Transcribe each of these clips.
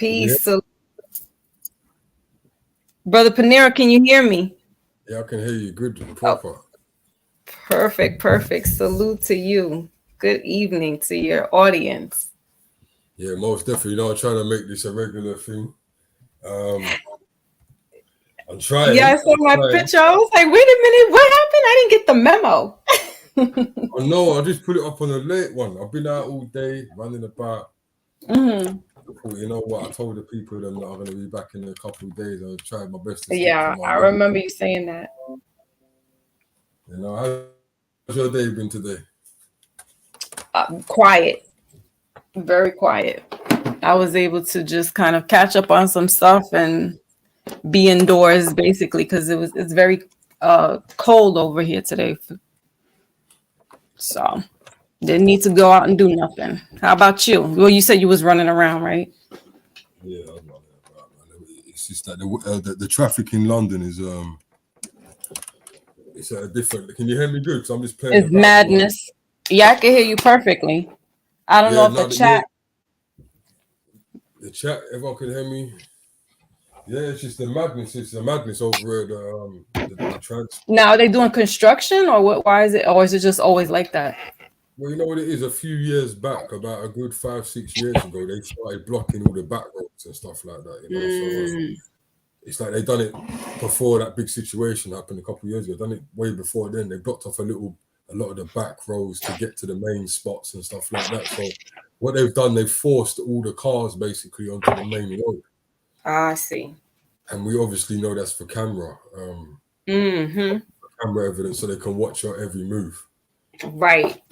Yeah, Peace. So, Brother Panera, can you hear me? yeah, I can hear you good and Oh, proper. perfect, perfect. Salute to you. Good evening to your audience. Yeah, most definitely. I'm trying to make this a regular thing. Um, I'm Yeah, trying. I saw I'm my trying. picture. I was like, wait a minute, what happened? I didn't get the memo. I know. I just put it up on a late one. I've been out all day running about. Mhm. I thought, you know what? I told the people them that I'm going to be back in a couple of days. I tried my best to stick to Yeah, my I word. remember you saying that. You know, how's your day been today? Quiet, very quiet. I was able to just kind of catch up on some stuff and be indoors basically because it's very cold over here today. So didn't need to go out and do nothing. How about you? Well, you said you was running around, right? Yeah, I'm running about, man. It's just that the traffic in London is it's a different. Can you hear me good? So I'm just playing It's about with my. madness. Yeah, I can hear you perfectly. I don't know Yeah, if the now that you chat. the chat, everyone can hear me. Yeah, it's just the madness. It's the madness over the transport. Now are they doing construction or what? Why is it? Or is it just always like that? Well, you know what it is. A few years back, about a good 5, 6 years ago, they started blocking all the back roads and stuff like that. You know, so Mm, it's like they done it before that big situation happened a couple of years ago. Done it way before then. They blocked off a lot of the back roads to get to the main spots and stuff like that. So what they've done, they've forced all the cars basically onto the main road, I see. and we obviously know that's for Mm-hmm. camera evidence, so they can watch your every move. Right.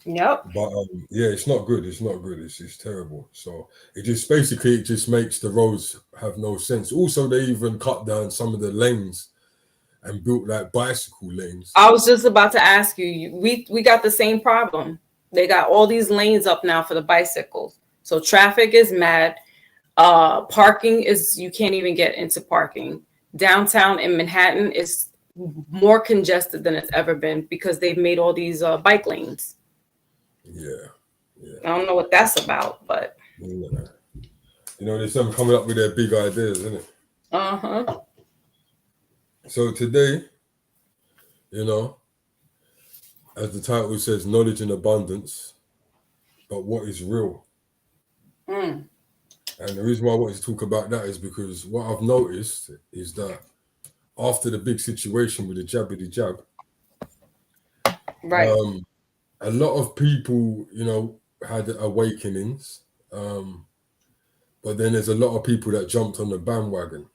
Yep. But yeah, it's not good. It's not good. It's terrible. So it just makes the roads have no sense. Also, they even cut down some of the lanes and built like bicycle lanes. I was just about to ask you. We got the same problem. They got all these lanes up now for the bicycles. So traffic is mad. Parking is you can't even get into parking. Downtown in Manhattan is more congested than it's ever been because they've made all these bike lanes. Yeah, yeah, I don't know what that's about, but yeah. You know, there's some coming up with their big ideas, isn't it? uh-huh. So today, you know, as the title says, knowledge in abundance, but what is real? Mm, And the reason why I wanted to talk about that is because what I've noticed is that after the big situation with the jabbity jab, right. um, a lot of people, you know, had awakenings, but then there's a lot of people that jumped on the bandwagon.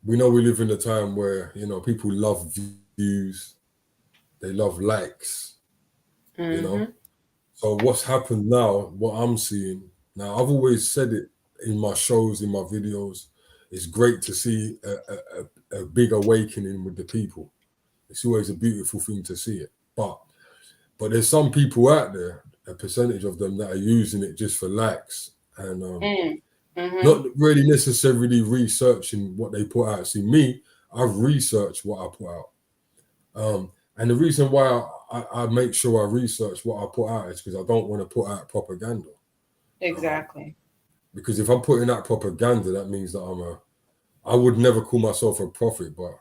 We know we live in a time where, you know, people love views, they love likes, you know. Mm-hmm. So what's happened now, what I'm seeing now, I've always said it in my shows, in my videos, it's great to see a big awakening with the people. It's always a beautiful thing to see it. But there's some people out there, a percentage of them that are using it just for likes and Mm, mm-hmm. not really necessarily researching what they put out. See, me, I've researched what I put out. And the reason why I make sure I research what I put out is because I don't want to put out propaganda. Um, Exactly. because if I'm putting out propaganda, that means that I would never call myself a prophet, but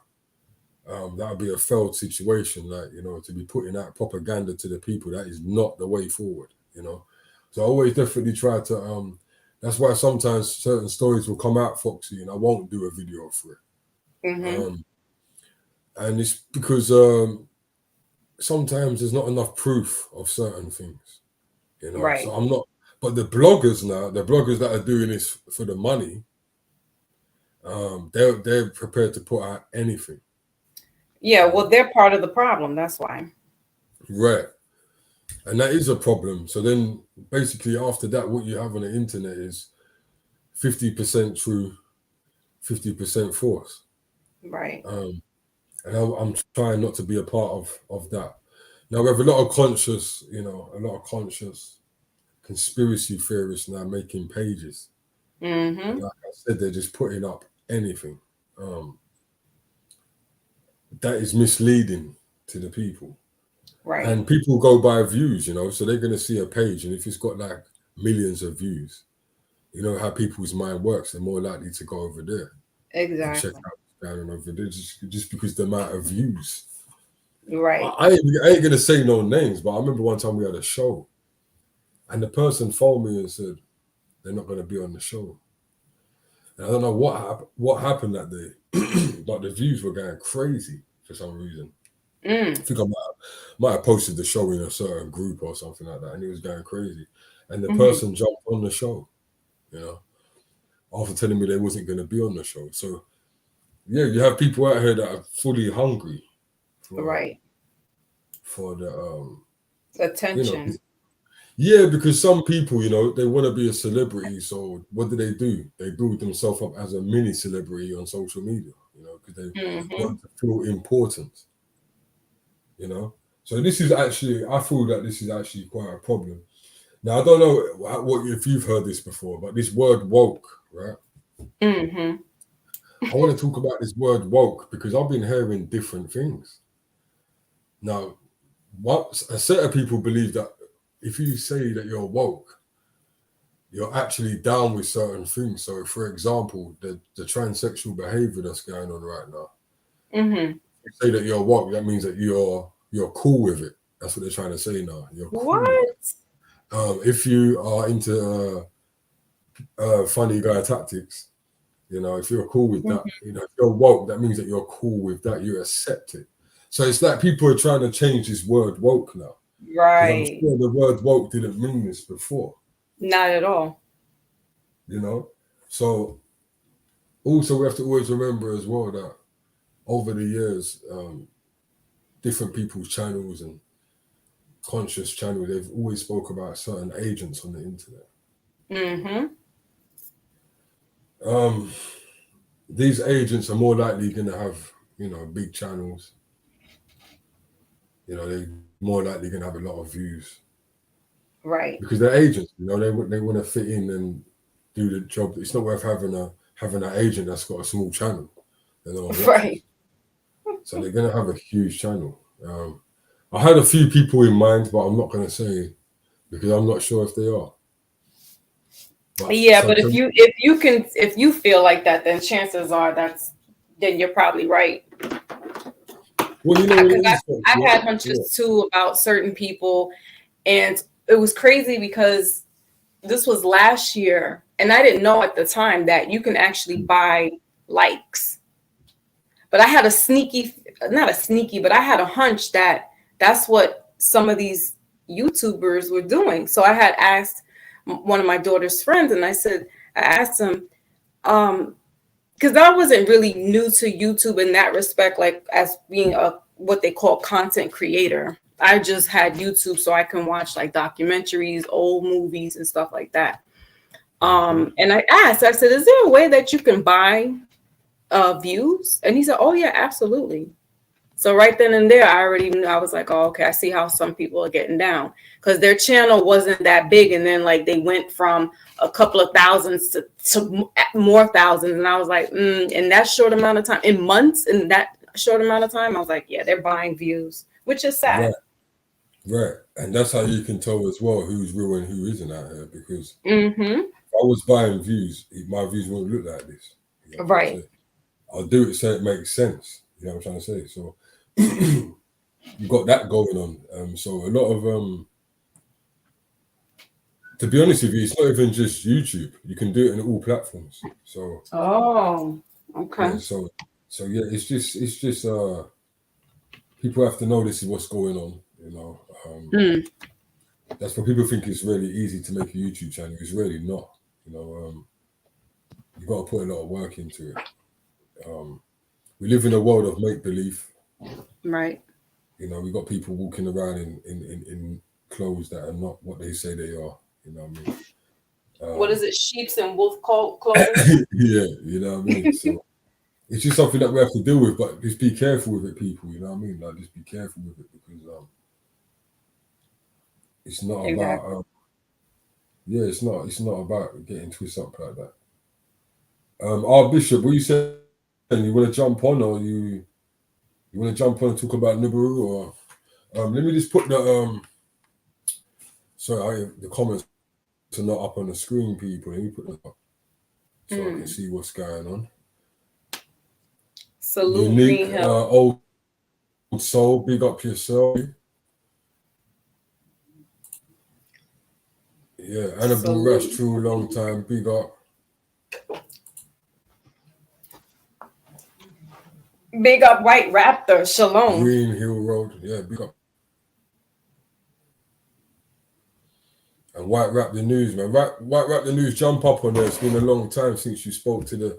that would be a failed situation. Like, you know, to be putting out propaganda to the people, that is not the way forward, you know. So I always definitely try to, that's why sometimes certain stories will come out, Foxy, and I won't do a video for it. Mm-hmm. Um, and it's because sometimes there's not enough proof of certain things, you know. So Right. I'm not, but the bloggers now, the bloggers that are doing this for the money, they're prepared to put out anything, Yeah, you well, know. they're part of the problem. That's why. Right. And that is a problem. So then basically after that, what you have on the internet is 50% true, 50% false. Right. Um, and I'm trying not to be a part of that. Now we have a lot of conscious, you know, a lot of conscious conspiracy theorists now making pages. And Mm-hmm. like I said, they're just putting up anything. Um, that is misleading to the people. Right. And people go by views, you know, so they're going to see a page, and if it's got like millions of views, you know how people's mind works. They're more likely to go over there and check Exactly. out what's going on over there just because the amount of views. Right. I ain't gonna say no names, but I remember one time we had a show, and the person phoned me and said they're not gonna be on the show. And I don't know what happened that day, but the views were going crazy for some reason. I think I might have posted the show in a certain group or something like that, and it was going crazy. And the person jumped on the show, you know, after telling me they wasn't going to be on the show. So yeah, you have people out here that are fully hungry Right. for the you know, Attention. yeah, because some people, you know, they want to be a celebrity. So what do? They build themselves up as a mini celebrity on social media, you know, because they want to feel important, you know. So this is actually, I feel that this is actually quite a problem. Now I don't know what if you've heard this before, but this word woke, right? Mm-hmm. I want to talk about this word woke because I've been hearing different things. Now, what a set of people believe that if you say that you're woke, you're actually down with certain things. So, for example, the transsexual behavior that's going on right now. Mm-hmm. You say that you're woke, that means that you're cool with it. That's what they're trying to say now. You're cool with What? it. If you are into funny guy tactics, you know, if you're cool with that, you know, if you're woke, that means that you're cool with that. You accept it. So it's like people are trying to change this word woke now. Because I'm Right. sure the word woke didn't mean this before, Not at all. you know? So also we have to always remember as well that over the years, different people's channels and conscious channels, they've always spoke about certain agents on the internet. Mm-hmm. Um, these agents are more likely going to have, you know, big channels. You know, they're more likely going to have a lot of views Right. because they're agents. You know, they want to fit in and do the job. It's not worth having an agent that's got a small channel that no one watches. Right. So they're going to have a huge channel. I had a few people in mind, but I'm not going to say because I'm not sure if they are. But Yeah, so but if you feel like that, then chances are then you're probably right. well, you know what Because it is. I've Yeah, had yeah. hunches too about certain people, and it was crazy because this was last year, and I didn't know at the time that you can actually buy likes. But I had not a sneaky, but I had a hunch that that's what some of these YouTubers were doing. So I had asked one of my daughter's friends, and I asked him, because I wasn't really new to YouTube in that respect, like as being a what they call content creator. I just had YouTube so I can watch like documentaries, old movies, and stuff like that. And I said, is there a way that you can buy views? And he said, oh yeah, absolutely. So right then and there, I already knew. I was like, oh, okay, I see how some people are getting down because their channel wasn't that big, and then like they went from a couple of thousands to more thousands, and I was like, in that short amount of time, in months, in that short amount of time, I was like, yeah, they're buying views, which is sad. Right, right, and that's how you can tell as well who's real and who isn't out here. Because Mm-hmm. if I was buying views, my views wouldn't look like this. You know what I'm trying to Right. say? I'll do it so it makes sense. You know what I'm trying to say? So you've got that going on. So a lot of to be honest with you, it's not even just YouTube. You can do it in all platforms. So Oh, yeah, okay. so yeah, it's just people have to know this is what's going on. You know, Mm. that's what people think it's really easy to make a YouTube channel. It's really not. You know, you've got to put a lot of work into it. We live in a world of make believe. Right. You know, we got people walking around in clothes that are not what they say they are. You know what I mean? What is it? Sheep's and wolf clothing. Yeah, you know what I mean. So it's just something that we have to deal with, but just be careful with it, people. You know what I mean? Like, just be careful with it because it's not about Exactly. yeah, it's not about getting twisted up like that. Our bishop, what you saying? You want to jump on, or you want to jump on and talk about Nibiru, or let me just put the sorry, the comments up. not up on the screen, people. Let me put it up so I can see what's going on. Salute Unique, me, old soul, big up yourself. Yeah, Annabelle Rush, true long time, big up. Big up White Raptor, shalom. Green Hill Road, yeah, big up. And White Rap the News, man. White Rap the News, jump up on there. It's been a long time since you spoke to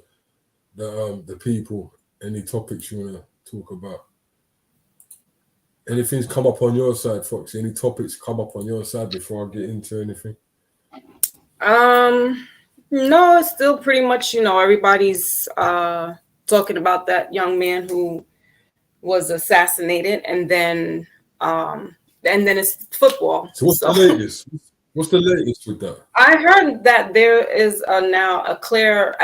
the people. Any topics you wanna talk about? Anything's come up on your side, Foxy? Any topics come up on your side before I get into anything? No, it's still pretty much, everybody's talking about that young man who was assassinated, and then it's football. So what's the latest? What's the latest with that? I heard that there is now a clear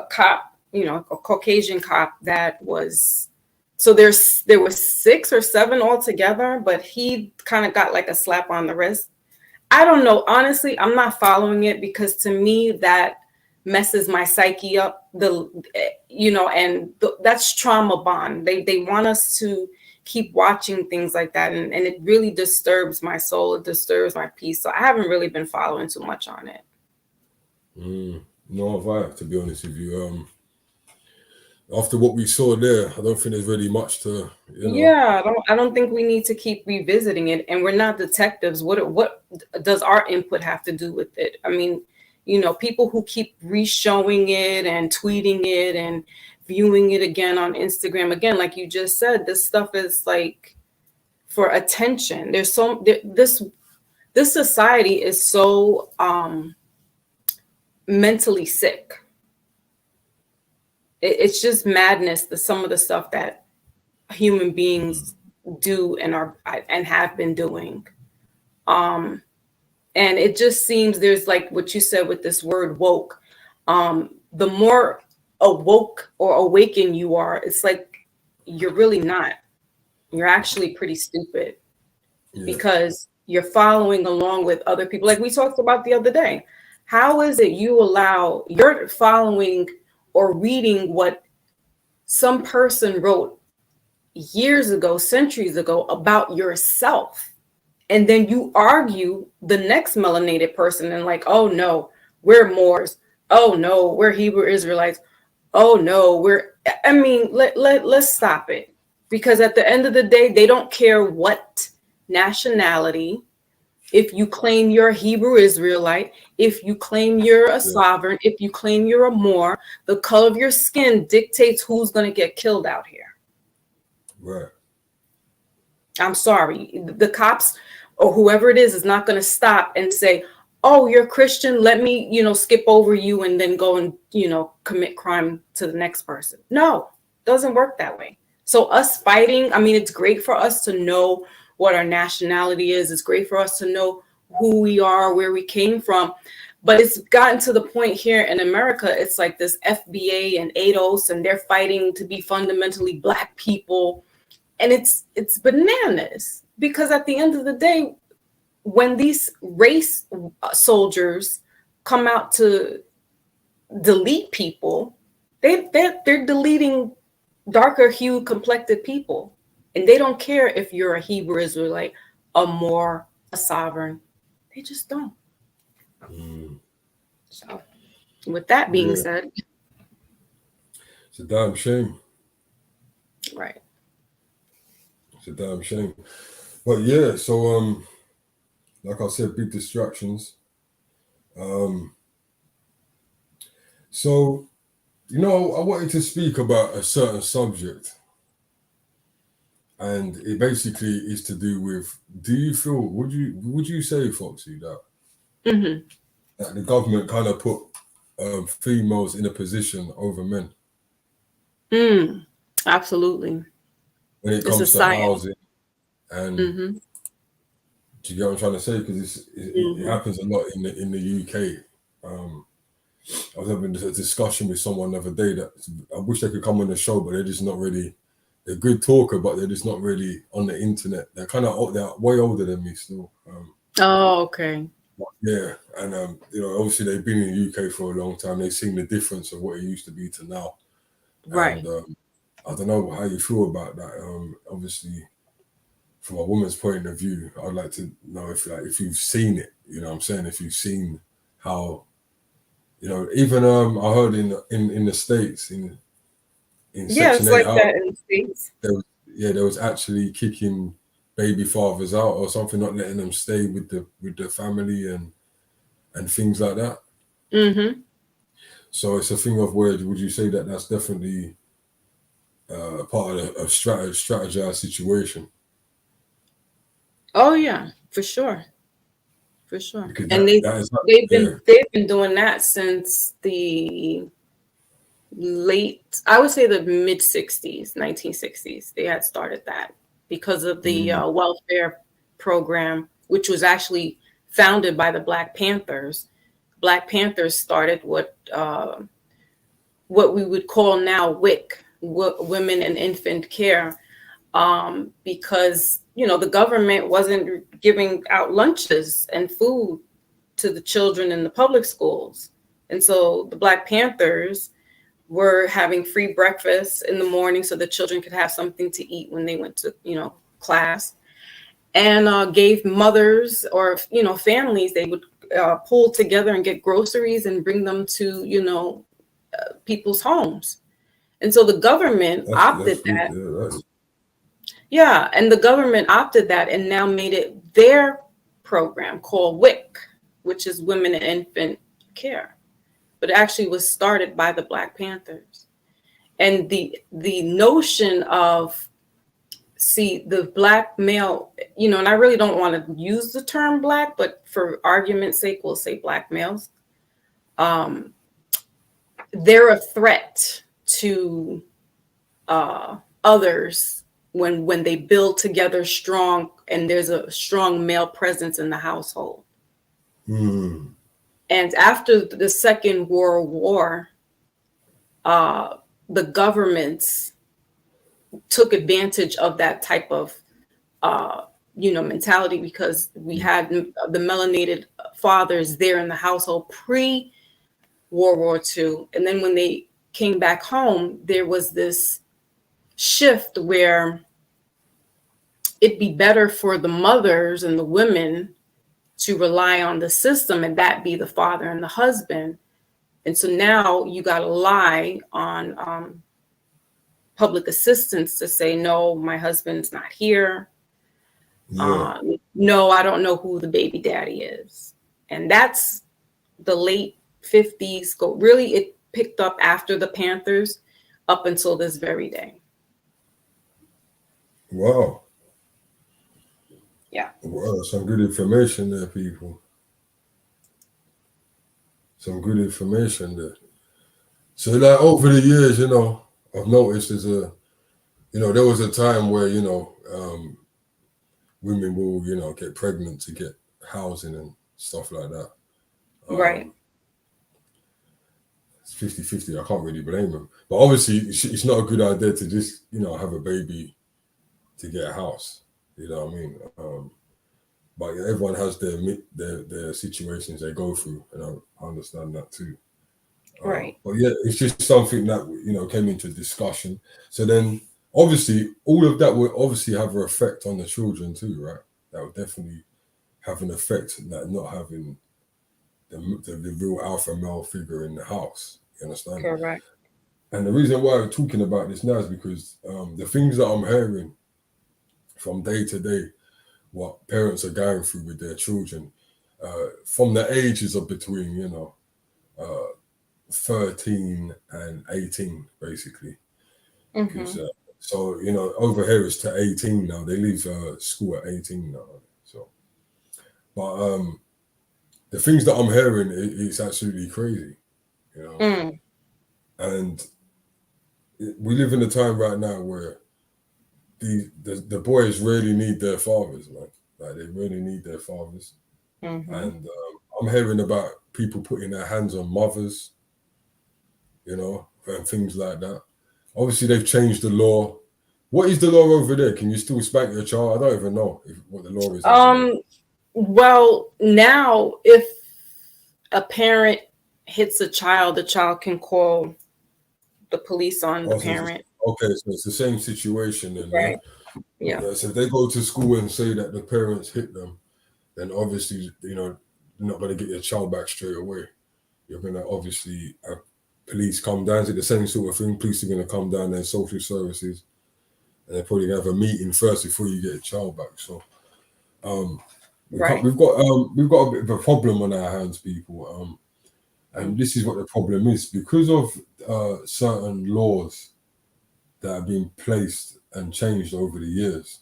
cop, a Caucasian cop that was. So there were 6 or 7 altogether, but he kind of got like a slap on the wrist. I don't know. Honestly, I'm not following it because to me that messes my psyche up. That's trauma bond. They want us to keep watching things like that, and it really disturbs my soul. It disturbs my peace. So I haven't really been following too much on it. No, have I, to be honest with you. After what we saw there, I don't think there's really much to. Yeah, I don't think we need to keep revisiting it, and we're not detectives. What does our input have to do with it? I mean, people who keep re-showing it and tweeting it and viewing it again on Instagram, again, like you just said, this stuff is like for attention. This society is so mentally sick. It's just madness. Some of the stuff that human beings do and have been doing. And it just seems there's like what you said with this word woke. The more awoke or awakened you are, it's like you're really not. You're actually pretty stupid because you're following along with other people. Like we talked about the other day. How is it you're following or reading what some person wrote years ago, centuries ago about yourself? And then you argue the next melanated person and like, oh no, we're Moors. Oh no, we're Hebrew Israelites. Oh no, let's stop it. Because at the end of the day, they don't care what nationality. If you claim you're a Hebrew Israelite, if you claim you're a sovereign, if you claim you're a Moor, the color of your skin dictates who's going to get killed out here. Right. I'm sorry. The cops or whoever it is not going to stop and say, oh, you're Christian. Let me, skip over you and then go and, commit crime to the next person. No, doesn't work that way. So us fighting, it's great for us to know what our nationality is. It's great for us to know who we are, where we came from. But it's gotten to the point here in America, it's like this FBA and ADOS, and they're fighting to be fundamentally Black people. And it's bananas, because at the end of the day, when these race soldiers come out to delete people, they're deleting darker hued complected people. And they don't care if you're a Hebrew Israelite, a Moor, a sovereign. They just don't. So with that being said. It's a damn shame. Right. It's a damn shame. But yeah, so like I said, big distractions. So, I wanted to speak about a certain subject. And it basically is to do with, would you say, Foxy, that, that the government kind of put females in a position over men? Absolutely. When it comes to housing and do you get what I'm trying to say? Because it happens a lot in the UK. I was having a discussion with someone the other day that I wish they could come on the show, but they're just not really. They're a good talker, but they're just not really on the internet. They're way older than me still. Oh, okay. Yeah, and obviously they've been in the UK for a long time. They've seen the difference of what it used to be to now, Right. and I don't know how you feel about that. Obviously, from a woman's point of view, I'd like to know if you've seen it. You know what I'm saying? If you've seen how, even I heard in the States in Yeah, Section it's 8 like house, that in the States. there was actually kicking baby fathers out or something, not letting them stay with the family and things like that. Mm-hmm. So it's a thing of where would you say that that's definitely part of a strategized situation? Oh yeah, for sure. For sure. Because And that is not, they've yeah. been doing that since the late, I would say the mid 60s, 1960s. They had started that because of the Mm, welfare program, which was actually founded by the Black Panthers. Black Panthers started what we would call now WIC, Women and Infant Care, because the government wasn't giving out lunches and food to the children in the public schools, and so the Black Panthers were having free breakfast in the morning so the children could have something to eat when they went to class, and gave mothers or families, they would pull together and get groceries and bring them to people's homes. And so the government that's opted good. that. Yeah, that's Yeah, and the government opted that and now made it their program called WIC, which is Women and Infant Care. But it actually was started by the Black Panthers. And the notion of, see, the Black male, and I really don't want to use the term Black, but for argument's sake, we'll say Black males. They're a threat to others when they build together strong and there's a strong male presence in the household. mm, And after the Second World War, the governments took advantage of that type of mentality, because we had the melanated fathers there in the household pre World War II. And then when they came back home, there was this shift where it'd be better for the mothers and the women to rely on the system, and that be the father and the husband. And so now you got to rely on public assistance to say, no, my husband's not here. yeah. No, I don't know who the baby daddy is. And that's the late 50s. Really, it picked up after the Panthers up until this very day. Wow. Yeah. Wow, some good information there, people. Some good information there. So, like over the years, I've noticed there was a time where women will get pregnant to get housing and stuff like that. Right. It's 50-50. I can't really blame them, but obviously it's not a good idea to just have a baby to get a house. You know what I mean? But everyone has their situations they go through, and I understand that too. Right. But yeah, it's just something that came into discussion. So then, obviously, all of that will obviously have an effect on the children too, right? That would definitely have an effect, that not having the real alpha male figure in the house. You understand? Correct. And the reason why we're talking about this now is because the things that I'm hearing from day to day, what parents are going through with their children, from the ages of between, 13 and 18, basically. Because, so, over here it's to 18 now. They leave school at 18 now. So, but the things that I'm hearing, it's absolutely crazy, And we live in a time right now where the boys really need their fathers, man. Like, they really need their fathers. And I'm hearing about people putting their hands on mothers, and things like that. Obviously, they've changed the law. What is the law over there? Can you still spank your child? I don't even know what the law is over there. Well, now if a parent hits a child, the child can call the police on the Also, parent. okay, so it's the same situation then, yeah. Right. Yeah. Yeah, so if they go to school and say that the parents hit them, then obviously, you're not going to get your child back straight away. You're going to obviously have police come down to the same sort of thing. Police are going to come down there, social services, and they're probably going to have a meeting first before you get your child back. So, Right. we've got a bit of a problem on our hands, people. And this is what the problem is because of certain laws that have been placed and changed over the years.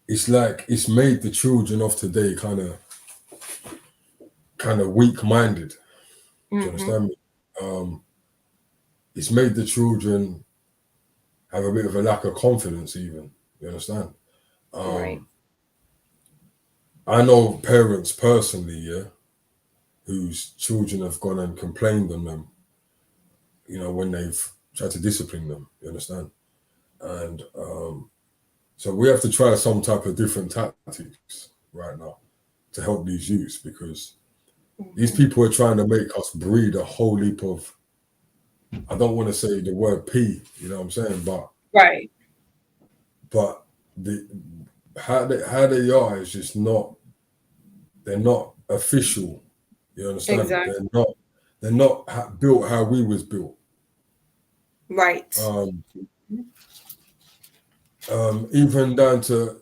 It's like it's made the children of today kind of weak-minded. Do you understand me? It's made the children have a bit of a lack of confidence, even. You understand? Right. I know parents personally, yeah, whose children have gone and complained on them, when they've tried to discipline them. You understand? And so we have to try some type of different tactics right now to help these youths because these people are trying to make us breed a whole heap of, I don't want to say the word P, you know what I'm saying, but Right. but how they are is just not, they're not official. You understand? Exactly. They're not built how we was built. Right. Even down to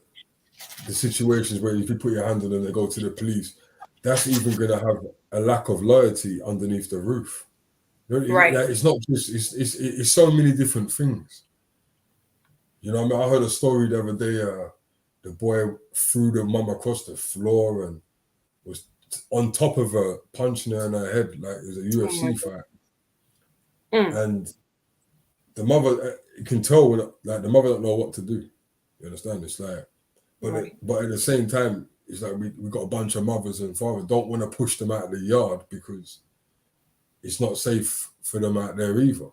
the situations where if you put your hand on them, they go to the police. That's even going to have a lack of loyalty underneath the roof. Right. It's not just it's so many different things. I mean, I heard a story the other day. The boy threw the mum across the floor and was on top of her, punching her in her head like it was a UFC fight. And the mother, you can tell when like the mother don't know what to do. You understand? It's like, but at the same time, it's like we got a bunch of mothers and fathers don't want to push them out of the yard because it's not safe for them out there either.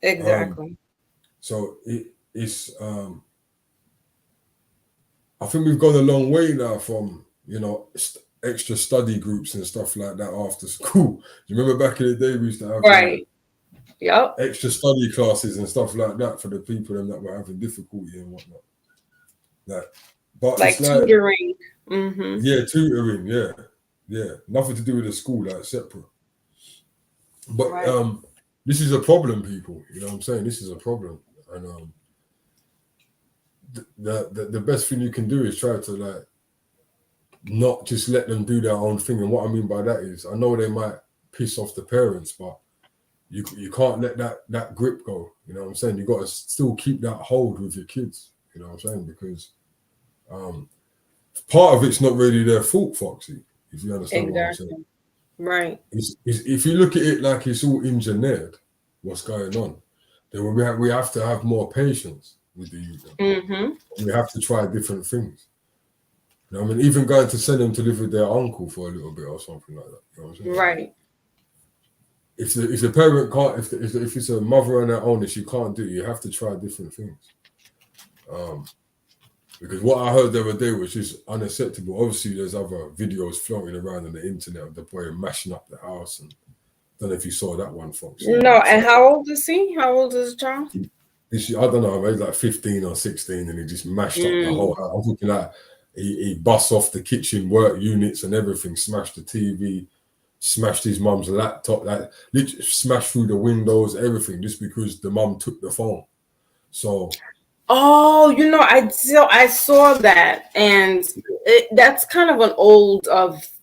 Exactly. So it's I think we've gone a long way now from extra study groups and stuff like that after school. Do you remember back in the day we used to have extra study classes and stuff like that for the people that were having difficulty and whatnot. But like it's tutoring. Yeah, tutoring. Yeah, nothing to do with the school, like separate. But this is a problem, people. You know what I'm saying? This is a problem, and the best thing you can do is try to like not just let them do their own thing. And what I mean by that is, I know they might piss off the parents, but you can't let that grip go. You know what I'm saying? You got to still keep that hold with your kids. You know what I'm saying? Because part of it's not really their fault, Foxy. If you understand what I'm saying. Right. If you look at it like it's all engineered, what's going on, then we have to have more patience with the youth. We have to try different things. You know what I mean? Even going to send them to live with their uncle for a little bit or something like that. You know what I'm saying? Right. If the parent can't, if it's a mother on her own, if she can't do it, you have to try different things. Because what I heard the other day was just unacceptable. Obviously, there's other videos floating around on the internet of the boy mashing up the house, and I don't know if you saw that one, folks. No, and how old is he? How old is the child? I don't know, he's like 15 or 16, and he just mashed up the whole house. I'm thinking like he bust off the kitchen work units and everything, smashed the TV, smashed his mum's laptop, like literally smashed through the windows, everything, just because the mum took the phone. So. Oh, I saw that, and that's kind of an old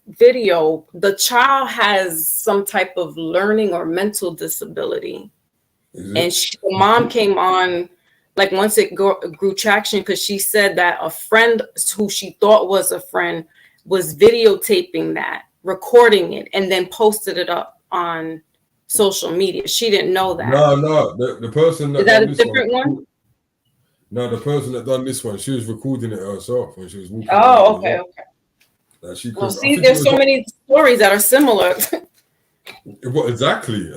video. The child has some type of learning or mental disability, and the mom came on like once it grew traction because she said that a friend who she thought was a friend was videotaping that, recording it, and then posted it up on social media. She didn't know that. No, the person that is that a different one? No, the person that done this one, she was recording it herself when she was walking. Oh, okay. Well, see, there's so many stories that are similar. Well, exactly.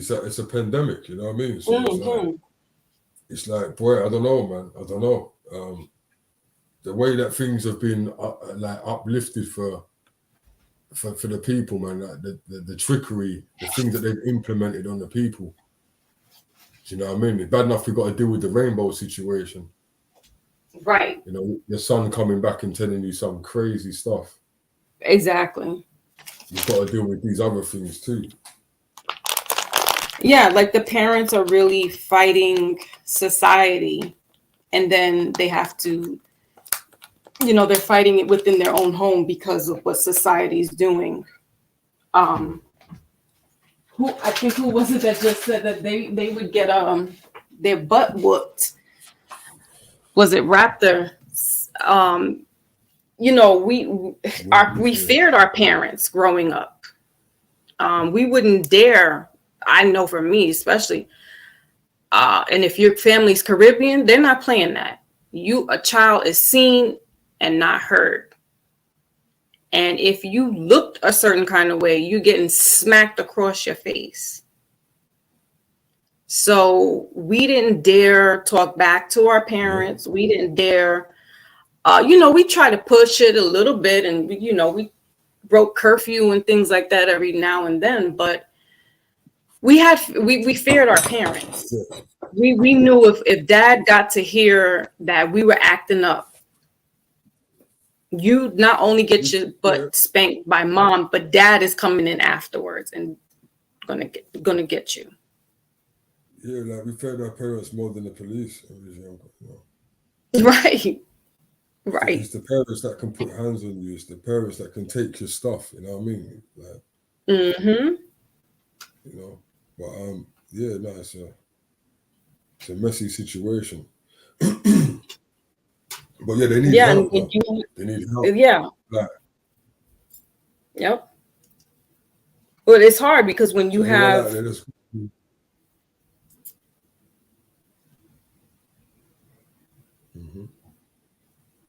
So it's a pandemic, you know what I mean? So it's like, boy, I don't know, man. I don't know. the way that things have been like uplifted for the people, man, like the trickery, the things that they've implemented on the people. Do you know what I mean? It's bad enough we got to deal with the rainbow situation. Right. You know, your son coming back and telling you some crazy stuff. Exactly. You've got to deal with these other things too. Yeah, like the parents are really fighting society, and then they have to, you know, they're fighting it within their own home because of what society's doing. Who was it that just said that they would get their butt whooped? Was it Raptor? You know, we feared our parents growing up. We wouldn't dare. I know for me, especially, and if your family's Caribbean, they're not playing that. A child is seen and not heard. And if you looked a certain kind of way, you're getting smacked across your face. So we didn't dare talk back to our parents. We didn't dare, you know, we try to push it a little bit, and, you know, we broke curfew and things like that every now and then, but we feared our parents. We knew if dad got to hear that we were acting up, you not only get your butt spanked by mom, but dad is coming in afterwards and gonna get you. Yeah, like we feared our parents more than the police. You know? Right. Right. It's the parents that can put hands on you. It's the parents that can take your stuff. You know what I mean? Like, you know, but yeah, no, it's a messy situation. But yeah, they need help. They need help. Yeah. Like, yep. But it's hard because when you have.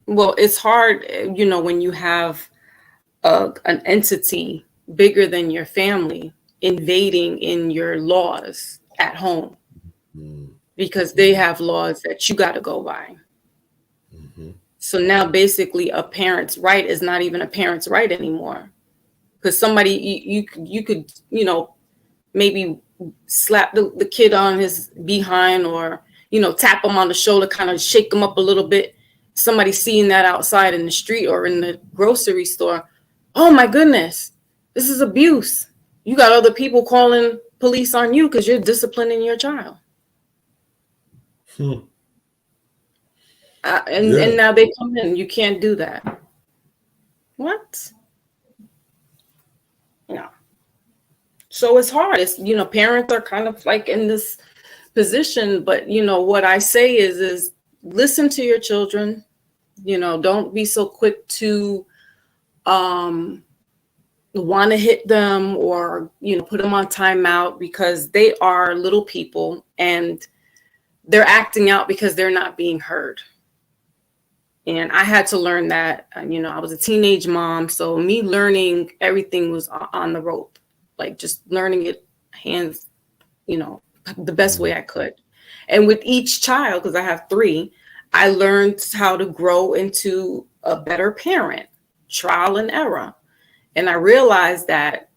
Well, it's hard, you know, when you have an entity bigger than your family invading in your laws at home, because they have laws that you got to go by. So now basically a parent's right is not even a parent's right anymore, because somebody you could, you know, maybe slap the kid on his behind, or, you know, tap him on the shoulder, kind of shake him up a little bit. Somebody seeing that outside in the street or in the grocery store. Oh my goodness, this is abuse. You got other people calling police on you because you're disciplining your child. And now they come in. You can't do that. What? No. So it's hard. It's, you know, parents are kind of like in this position, but, you know, what I say is listen to your children. You know, don't be so quick to want to hit them or, you know, put them on timeout, because they are little people and they're acting out because they're not being heard. And I had to learn that. You know, I was a teenage mom, so me learning everything was on the rope, like just learning it hands, you know, the best way I could. And with each child, because I have 3, I learned how to grow into a better parent, trial and error. And I realized that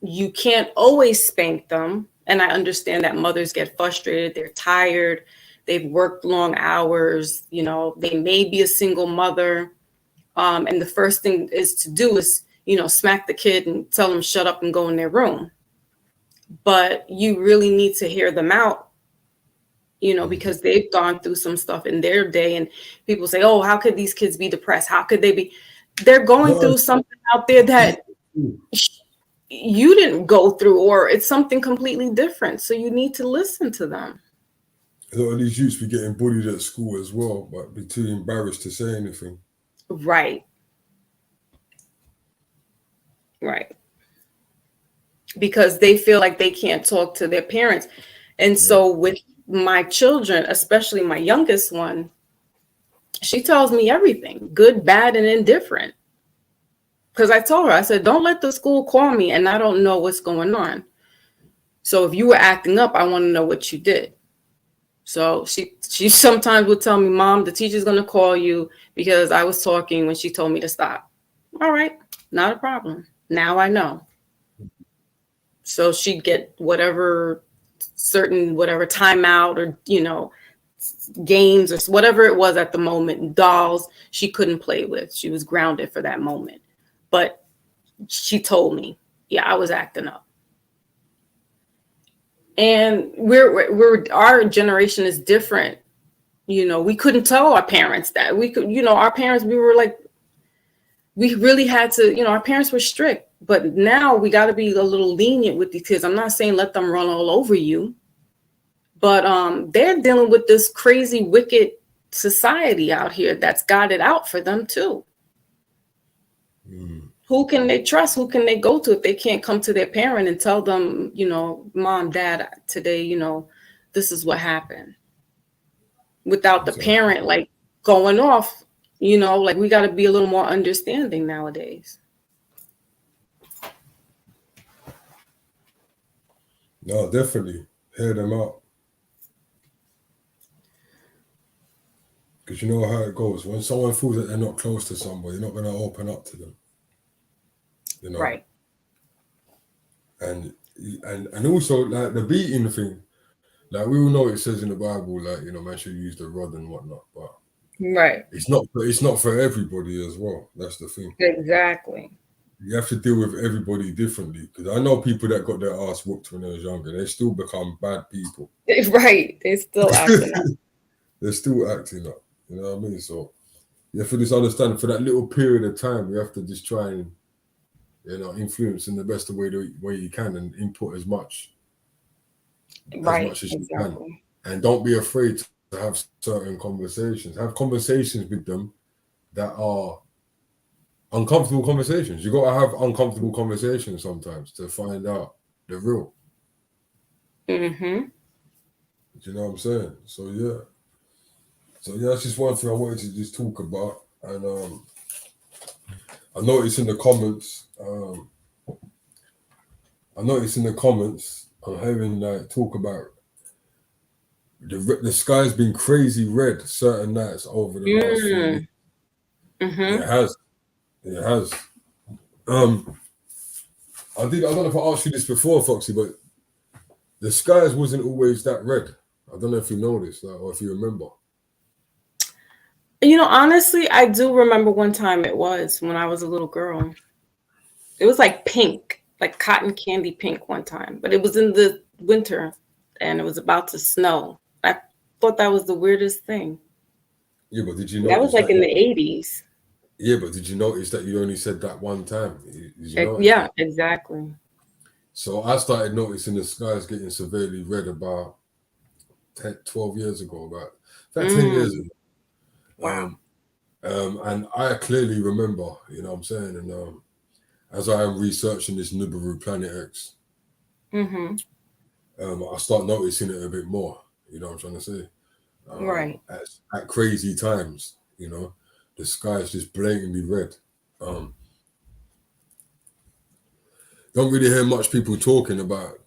you can't always spank them. And I understand that mothers get frustrated, they're tired, they've worked long hours, you know, they may be a single mother. And the first thing is to do is, you know, smack the kid and tell them shut up and go in their room. But you really need to hear them out, you know, because they've gone through some stuff in their day. And people say, oh, how could these kids be depressed? How could they be? They're going through something out there that you didn't go through, or it's something completely different. So you need to listen to them. A lot of these youths be getting bullied at school as well, but be too embarrassed to say anything. Right. Right. Because they feel like they can't talk to their parents. And so with my children, especially my youngest one, she tells me everything, good, bad, and indifferent. Because I told her, I said, don't let the school call me and I don't know what's going on. So if you were acting up, I want to know what you did. So she sometimes would tell me, Mom, the teacher's going to call you because I was talking when she told me to stop. All right, not a problem. Now I know. So she'd get whatever timeout or, games or whatever it was at the moment, dolls she couldn't play with. She was grounded for that moment. But she told me, yeah, I was acting up. And we're our generation is different. We couldn't tell our parents that. We could, our parents, we were like, we really had to, our parents were strict. But now we got to be a little lenient with these kids. I'm not saying let them run all over you, but they're dealing with this crazy, wicked society out here that's got it out for them too. Who can they trust? Who can they go to if they can't come to their parent and tell them, Mom, Dad, today, this is what happened, without the parent like going off, like we got to be a little more understanding nowadays. No, definitely hear them out. Because you know how it goes. When someone feels that they're not close to somebody, you're not going to open up to them. Right. And also like the beating thing, like we all know it says in the Bible, like, man should use the rod and whatnot, but right, it's not for everybody as well. That's the thing. Exactly. You have to deal with everybody differently, because I know people that got their ass whooped when they was younger, they still become bad people. Right. They still acting up. They're still acting up. You know what I mean? So you have to just understand, for that little period of time, you have to just try and, influence in the best way you can, and input as much as you can. And don't be afraid to have certain conversations. Have conversations with them that are uncomfortable conversations. You got to have uncomfortable conversations sometimes to find out the real. Mm-hmm. Do you know what I'm saying? So yeah, that's just one thing I wanted to just talk about. And I noticed in the comments, I'm having like talk about the sky's been crazy red certain nights over the last few weeks. Mm-hmm. It has. I don't know if I asked you this before, Foxy, but the skies wasn't always that red. I don't know if you noticed that or if you remember. Honestly, I do remember one time it was when I was a little girl. It was like pink, like cotton candy pink one time, but it was in the winter and it was about to snow. I thought that was the weirdest thing. Yeah, but did you know that was like in the 80s? Yeah, but did you notice that you only said that one time? Did you notice yeah, that? Exactly. So I started noticing the skies getting severely red about 12 years ago, about 10 years ago. Wow. And I clearly remember, you know what I'm saying? And as I am researching this Nibiru Planet X, I start noticing it a bit more, you know what I'm trying to say? Right. At crazy times, the sky is just blatantly red. Don't really hear much people talking about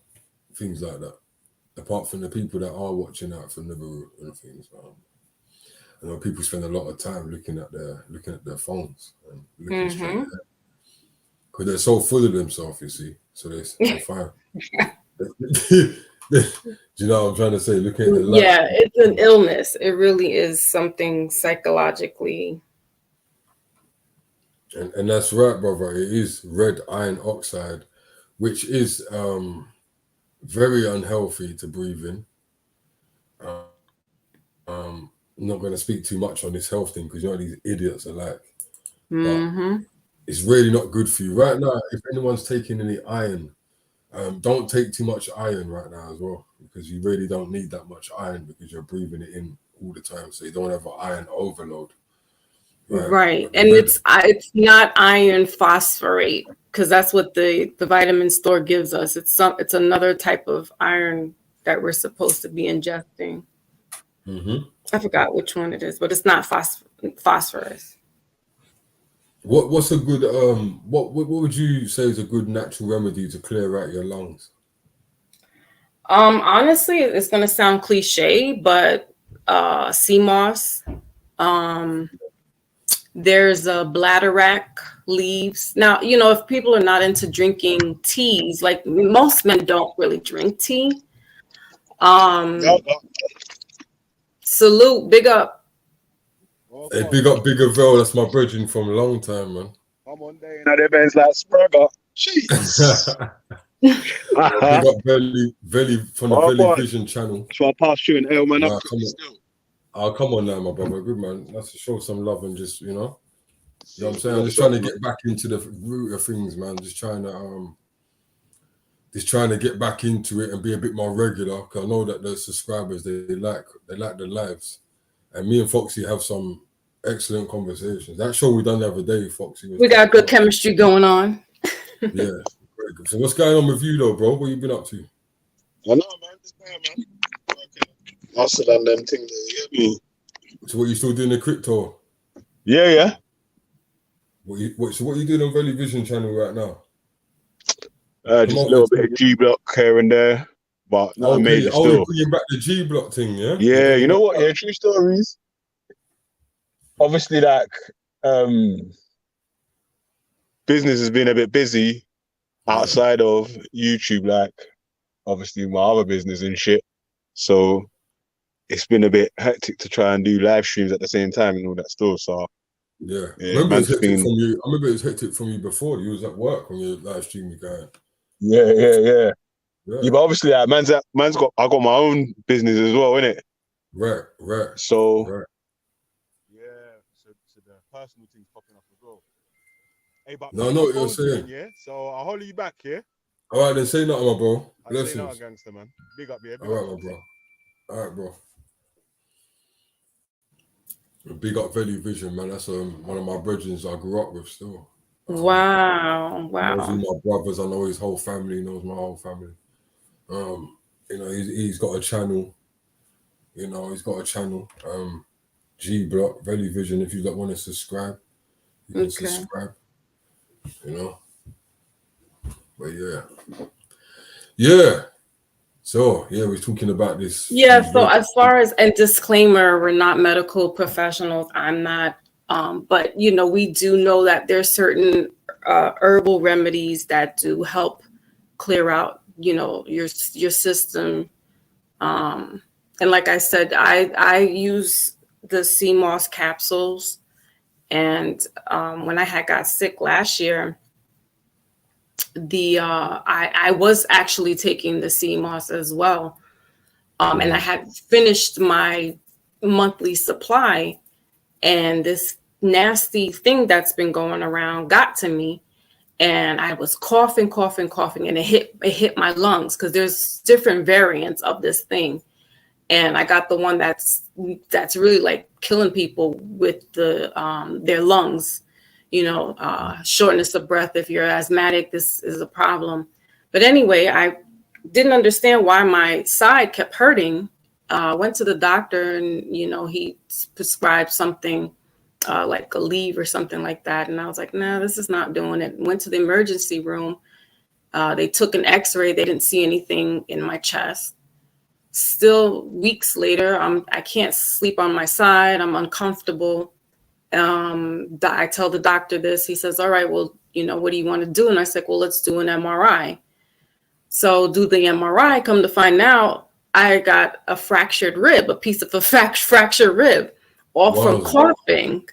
things like that, apart from the people that are watching out for Nibiru and things. I know people spend a lot of time looking at their phones and looking straight ahead, because they're so full of themselves, you see. So they find. Do you know what I'm trying to say? Looking at the light. Yeah, it's an illness. It really is something psychologically. And that's right, brother. It is red iron oxide, which is very unhealthy to breathe in. I'm not going to speak too much on this health thing, because these idiots are like, but it's really not good for you right now. If anyone's taking any iron, don't take too much iron right now as well, because you really don't need that much iron, because you're breathing it in all the time, so you don't have an iron overload. Right. And it's not iron phosphorate, because that's what the vitamin store gives us. It's another type of iron that we're supposed to be ingesting. I forgot which one it is, but it's not phosphorus. What's a good what would you say is a good natural remedy to clear out your lungs? Honestly, it's gonna sound cliche, but sea moss. There's a bladderwrack leaves. Now, if people are not into drinking teas, like most men don't really drink tea. No, no. Salute, big up. Oh, Hey, come on. big up, bigger Vel. That's my brethren from a long time, man. Come on, day. Now the events like Spragger. Jesus. Big up Veli from the Oh, Veli boy. Vision channel. So I passed you and L man up Nah, quickly still. come on now, my brother. Good man. That's to show some love and just, you know what I'm saying? I'm just Sure, trying to get back into the root of things, man. Just trying to get back into it and be a bit more regular. Cause I know that the subscribers they like the lives. And me and Foxy have some excellent conversations. That show we done the other day, Foxy, was We got top good notch. chemistry going on. Yeah, very good. So what's going on with you though, bro? What you been up to? I know, man. This man, man. Working. Hustle and them things. You get me? So what you still doing the crypto? Yeah, yeah. So what you doing on Valley Vision channel right now? Just a little bit of G block here and there, but not a major Oh, you're still. bringing back the G block thing, yeah? Yeah, you know what? Yeah, true stories. Obviously, like, business has been a bit busy outside of YouTube, like, obviously my other business and shit. So it's been a bit hectic to try and do live streams at the same time and all that stuff. So yeah. I yeah, remember it was man's hectic been from you. I remember it was hectic from you before. You was at work when you live streaming, guy. yeah. Yeah. But obviously, like, I got my own business as well, innit? Right. So Right. yeah, so the personal thing's popping up as well. Hey, but No, I know what you're saying. yeah. So I'll hold you back, yeah. All right, then say nothing, my bro. I say Blessings. no, gangster man. Big up, yeah. Big All up, right, my bro. All right, bro. Big up Valley Vision, man. That's one of my brethren I grew up with still. Wow. Knows all my brothers. I know his whole family. Knows my whole family. He's got a channel. He's got a channel. G Block Valley Vision. If you don't want to subscribe, you can subscribe. But yeah. So yeah, we're talking about this. Yeah, so as far as, and disclaimer, we're not medical professionals. I'm not, but we do know that there's certain herbal remedies that do help clear out, your system. And like I said, I use the sea moss capsules, and when I got sick last year, I was actually taking the sea moss as well. And I had finished my monthly supply, and this nasty thing that's been going around got to me, and I was coughing, and it hit my lungs, because there's different variants of this thing, and I got the one that's really like killing people with their lungs. Shortness of breath. If you're asthmatic, this is a problem. But anyway, I didn't understand why my side kept hurting. Went to the doctor, and he prescribed something like Aleve or something like that, and I was like, nah, this is not doing it. Went to the emergency room. They took an x-ray. They didn't see anything in my chest. Still weeks later, I can't sleep on my side. I'm uncomfortable. I tell the doctor this. He says, all right, well, what do you want to do? And I said, well, let's do an MRI. So do the MRI, come to find out, I got a fractured rib, a piece of a fractured rib, all from coughing.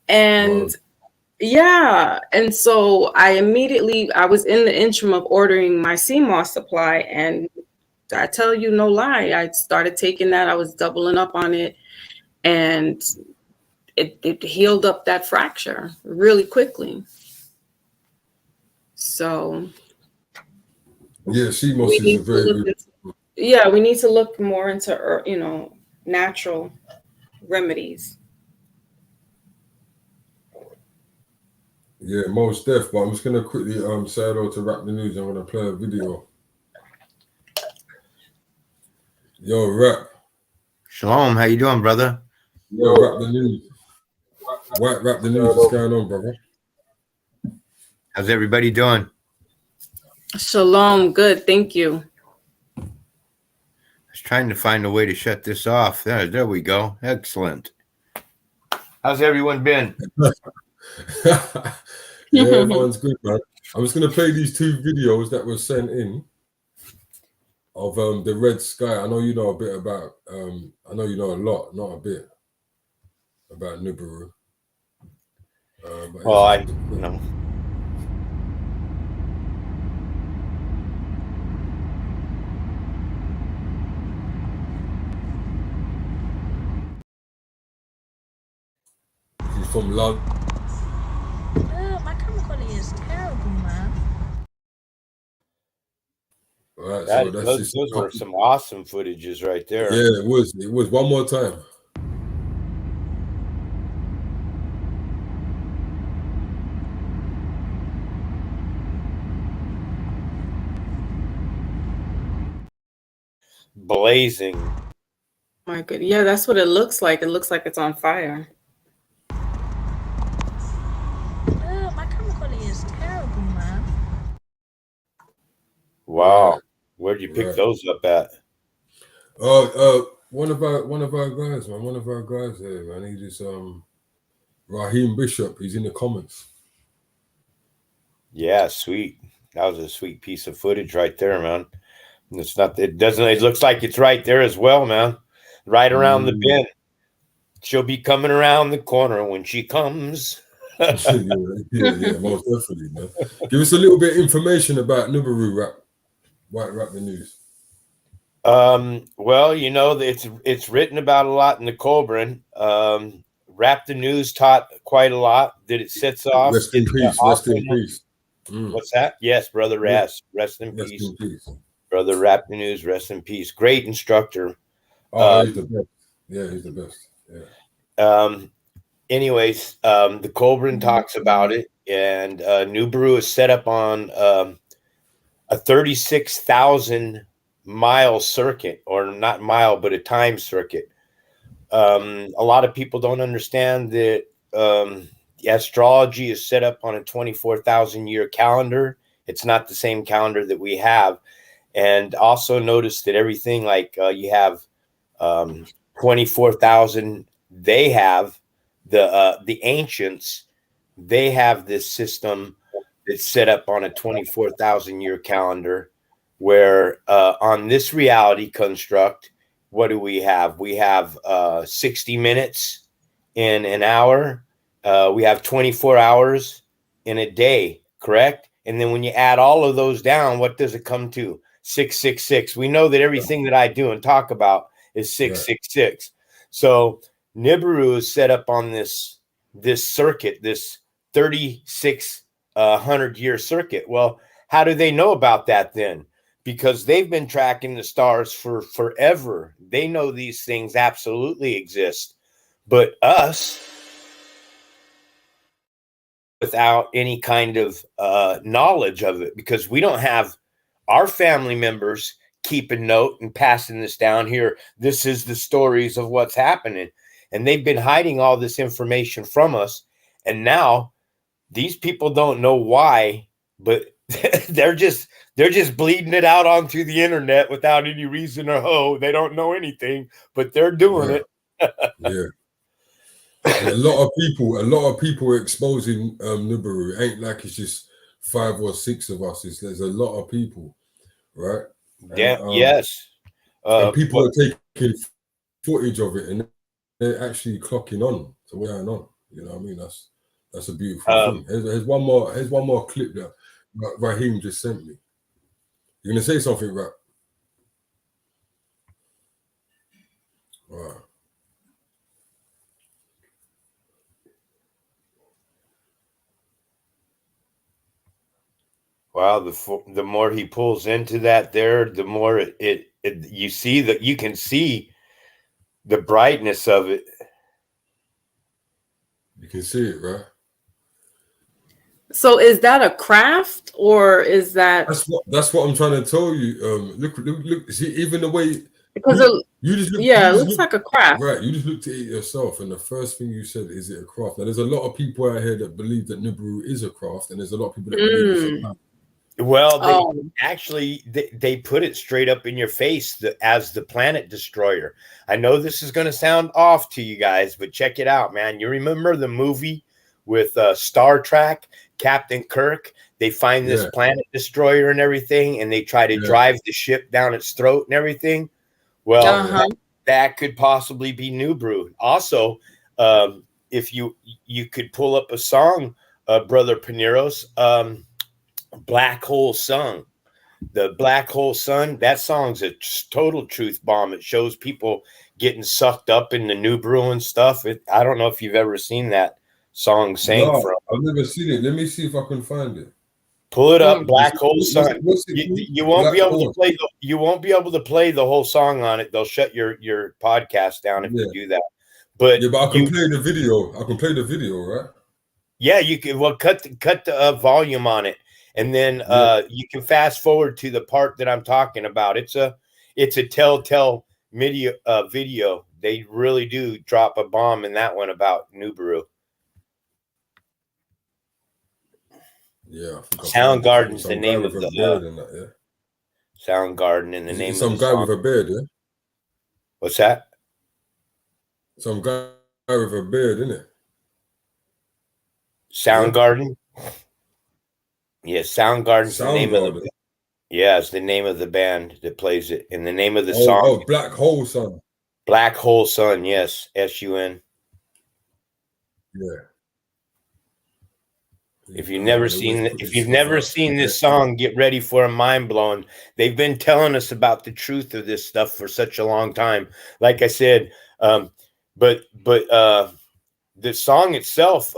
And yeah, and so I was in the interim of ordering my sea moss supply, and I tell you no lie, I started taking that. I was doubling up on it, and it healed up that fracture really quickly. So yeah, sea moss is a very good. Yeah, we need to look more into natural remedies. Yeah, most def. But I'm just gonna quickly say hello to Rap the News. I'm gonna play a video. Yo, Rap. Shalom, how you doing, brother? Yo, Rap the News. Rap the News. What's going on, brother? How's everybody doing? Shalom. Good. Thank you. I was trying to find a way to shut this off. There we go. Excellent. How's everyone been? Yeah, everyone's good, man. I'm just gonna play these 2 videos that were sent in of the red sky. I know you know a bit about I know you know a lot, not a bit, about Nibiru. Well, I know. She's from London. My camera quality is terrible, man. Right, so that's Those just were some awesome footages right there. Yeah, it was. It was. One more time. Blazing. My good. Yeah, that's what it looks like. It looks like it's on fire. My camera quality is terrible, man. Wow. Right. Where'd you pick Right. those up at? One of our guys, man. One of our guys here, man. He just Raheem Bishop. He's in the comments. Yeah, sweet. That was a sweet piece of footage right there, man. It's not. It doesn't. It looks like it's right there as well, man. Right around the bend. She'll be coming around the corner when she comes. yeah, most definitely, man. Give us a little bit of information about Nibiru rap, White Rap the News. Well, you know, it's written about a lot in the Colburn. Rap the News taught quite a lot. That it sets off. Rest in peace. Rest in peace. What's that? Yes, brother Ras. Rest in Rest peace. in peace. Brother Rap the News. Rest in peace. Great instructor. Oh, he's the best. Yeah, he's the best. Yeah. Anyways, the Colburn talks about it, and Nibiru is set up on a 36,000 mile circuit, or not mile, but a time circuit. A lot of people don't understand that the astrology is set up on a 24,000 year calendar. It's not the same calendar that we have. And also notice that everything like you have 24,000, they have the ancients, they have this system that's set up on a 24,000 year calendar, where on this reality construct, what do we have? We have 60 minutes in an hour. We have 24 hours in a day, correct? And then when you add all of those down, what does it come to? 666. We know that everything that I do and talk about is 666. So Nibiru is set up on this circuit, this 3,600 year circuit. Well, how do they know about that then? Because they've been tracking the stars for forever. They know these things absolutely exist. But us, without any kind of knowledge of it, because we don't have our family members keeping note and passing this down here. This is the stories of what's happening. And they've been hiding all this information from us. And now these people don't know why, but they're just bleeding it out onto the internet without any reason or they don't know anything, but they're doing it. Yeah. A lot of people are exposing Nibiru. It ain't like it's just 5 or 6 of us. There's a lot of people, right? Yeah. Yes. And people are taking footage of it and they're actually clocking on to what's going on. You know what I mean? That's a beautiful thing. Here's one more clip that Raheem just sent me. You're gonna say something, Rap? Wow. Wow, the more he pulls into that there, the more it you see that you can see the brightness of it. You can see it, right? So is that a craft or is that? That's what I'm trying to tell you. Look. See, even the way Because it looks like a craft. Right, you just looked at it yourself, and the first thing you said is it a craft. Now, there's a lot of people out here that believe that Nibiru is a craft, and there's a lot of people that believe it's a craft. Well, Oh, actually they put it straight up in your face as the planet destroyer. I know this is going to sound off to you guys, but check it out, man. You remember the movie with Star Trek, Captain Kirk? They find this Yeah, planet destroyer and everything, and they try to yeah, drive the ship down its throat and everything. Well, yeah. uh-huh. that could possibly be New Brew. Also, if you could pull up a song, Brother Peniros, Black Hole Sun. The Black Hole Sun, that song's a total truth bomb. It shows people getting sucked up in the New Brew and stuff. I don't know if you've ever seen that song sang No, from. I've never seen it. Let me see if I can find it. Pull it up, Mm. Black Hole Sun. What's it called? You won't be Black able to Hole. play you won't be able to play the whole song on it. They'll shut your podcast down if Yeah, you do that. But yeah, but I can play the video. I can play the video, right? yeah, you can. Well, cut the volume on it, and then Yeah. you can fast forward to the part that I'm talking about. It's a telltale video. They really do drop a bomb in that one about Nubaru. Yeah, I think I found it. Soundgarden's the Some guy name of with a the beard and that, yeah. Soundgarden, and the Is name it of some the guy song. with a beard, yeah? What's that? Some guy with a beard, isn't it? Yeah. Soundgarden. Yeah, Soundgarden's the name of Soundgarden. the. Yeah, it's the name of the band that plays it, and the name of the Oh, song. Black Hole Sun. Black Hole Sun. Yes, SUN. Yeah. If you've never seen this song, get ready for a mind blowing. They've been telling us about the truth of this stuff for such a long time. Like I said, but the song itself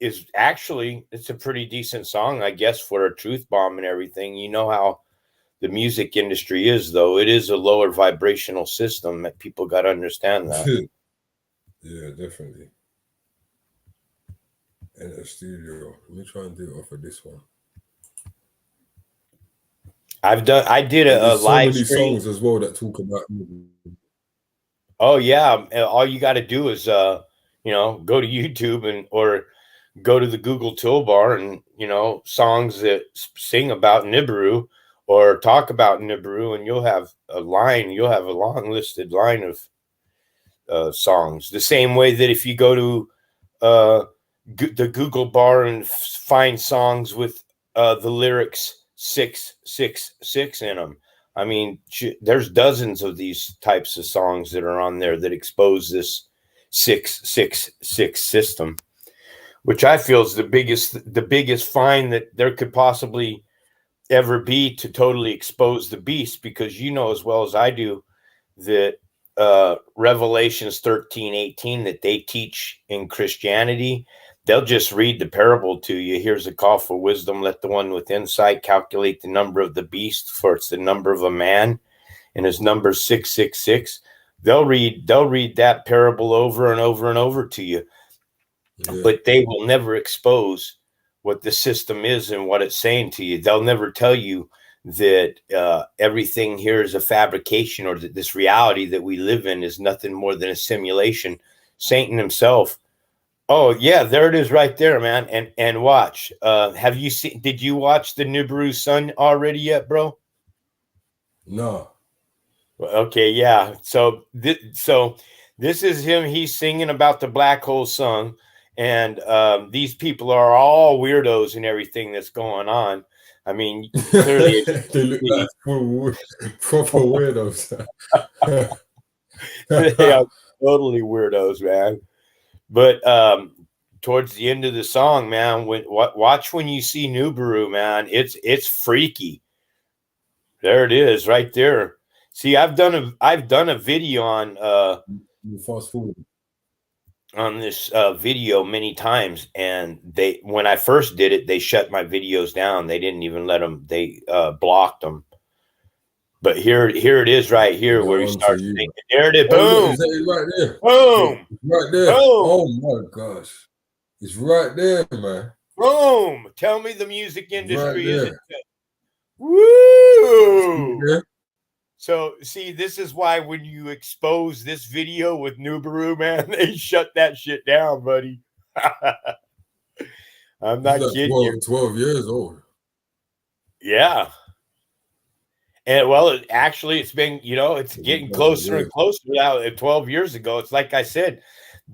is actually, it's a pretty decent song, I guess, for a truth bomb and everything. You know how the music industry is, though. It is a lower vibrational system that people got to understand that. Yeah, definitely. In a studio. Let me try and do it off of this one. I did There's a so live many stream. songs as well that talk about. Oh yeah, all you got to do is go to YouTube or go to the Google toolbar and songs that sing about Nibiru or talk about Nibiru, and you'll have a long listed line of songs. The same way that if you go to the Google bar and find songs with the lyrics 666 in them. I mean, there's dozens of these types of songs that are on there that expose this 666 system, which I feel is the biggest find that there could possibly ever be to totally expose the beast, because you know as well as I do that Revelations 13:18 that they teach in Christianity, they'll just read the parable to you. Here's a call for wisdom. Let the one with insight calculate the number of the beast, for it's the number of a man, and his number 666. They'll read that parable over and over and over to you, but they will never expose what the system is and what it's saying to you. They'll never tell you that everything here is a fabrication, or that this reality that we live in is nothing more than a simulation. Satan himself. Oh yeah, there it is right there, man. And watch. Did you watch the Nibiru Sun already yet, bro? No. Okay, yeah. So this is him. He's singing about the black hole sun, and these people are all weirdos and everything that's going on. I mean, clearly they look like proper weirdos. they are totally weirdos, man. But towards the end of the song, man, watch when you see Nibiru, man. It's freaky. There it is, right there. See, I've done a video on fast forward on this video many times, and when I first did it, they shut my videos down. They didn't even let them. They blocked them. But here it is, right here, where we start thinking. There it is. Boom! Is that it right there? Boom! It's right there. Boom! Oh my gosh! It's right there, man. Boom! Tell me the music industry isn't. Woo! Yeah. So, see, this is why when you expose this video with Nibiru, man, they shut that shit down, buddy. I'm not kidding you. 12 years old. Yeah. And well, it's been, it's getting closer and closer now. 12 years ago, it's like I said,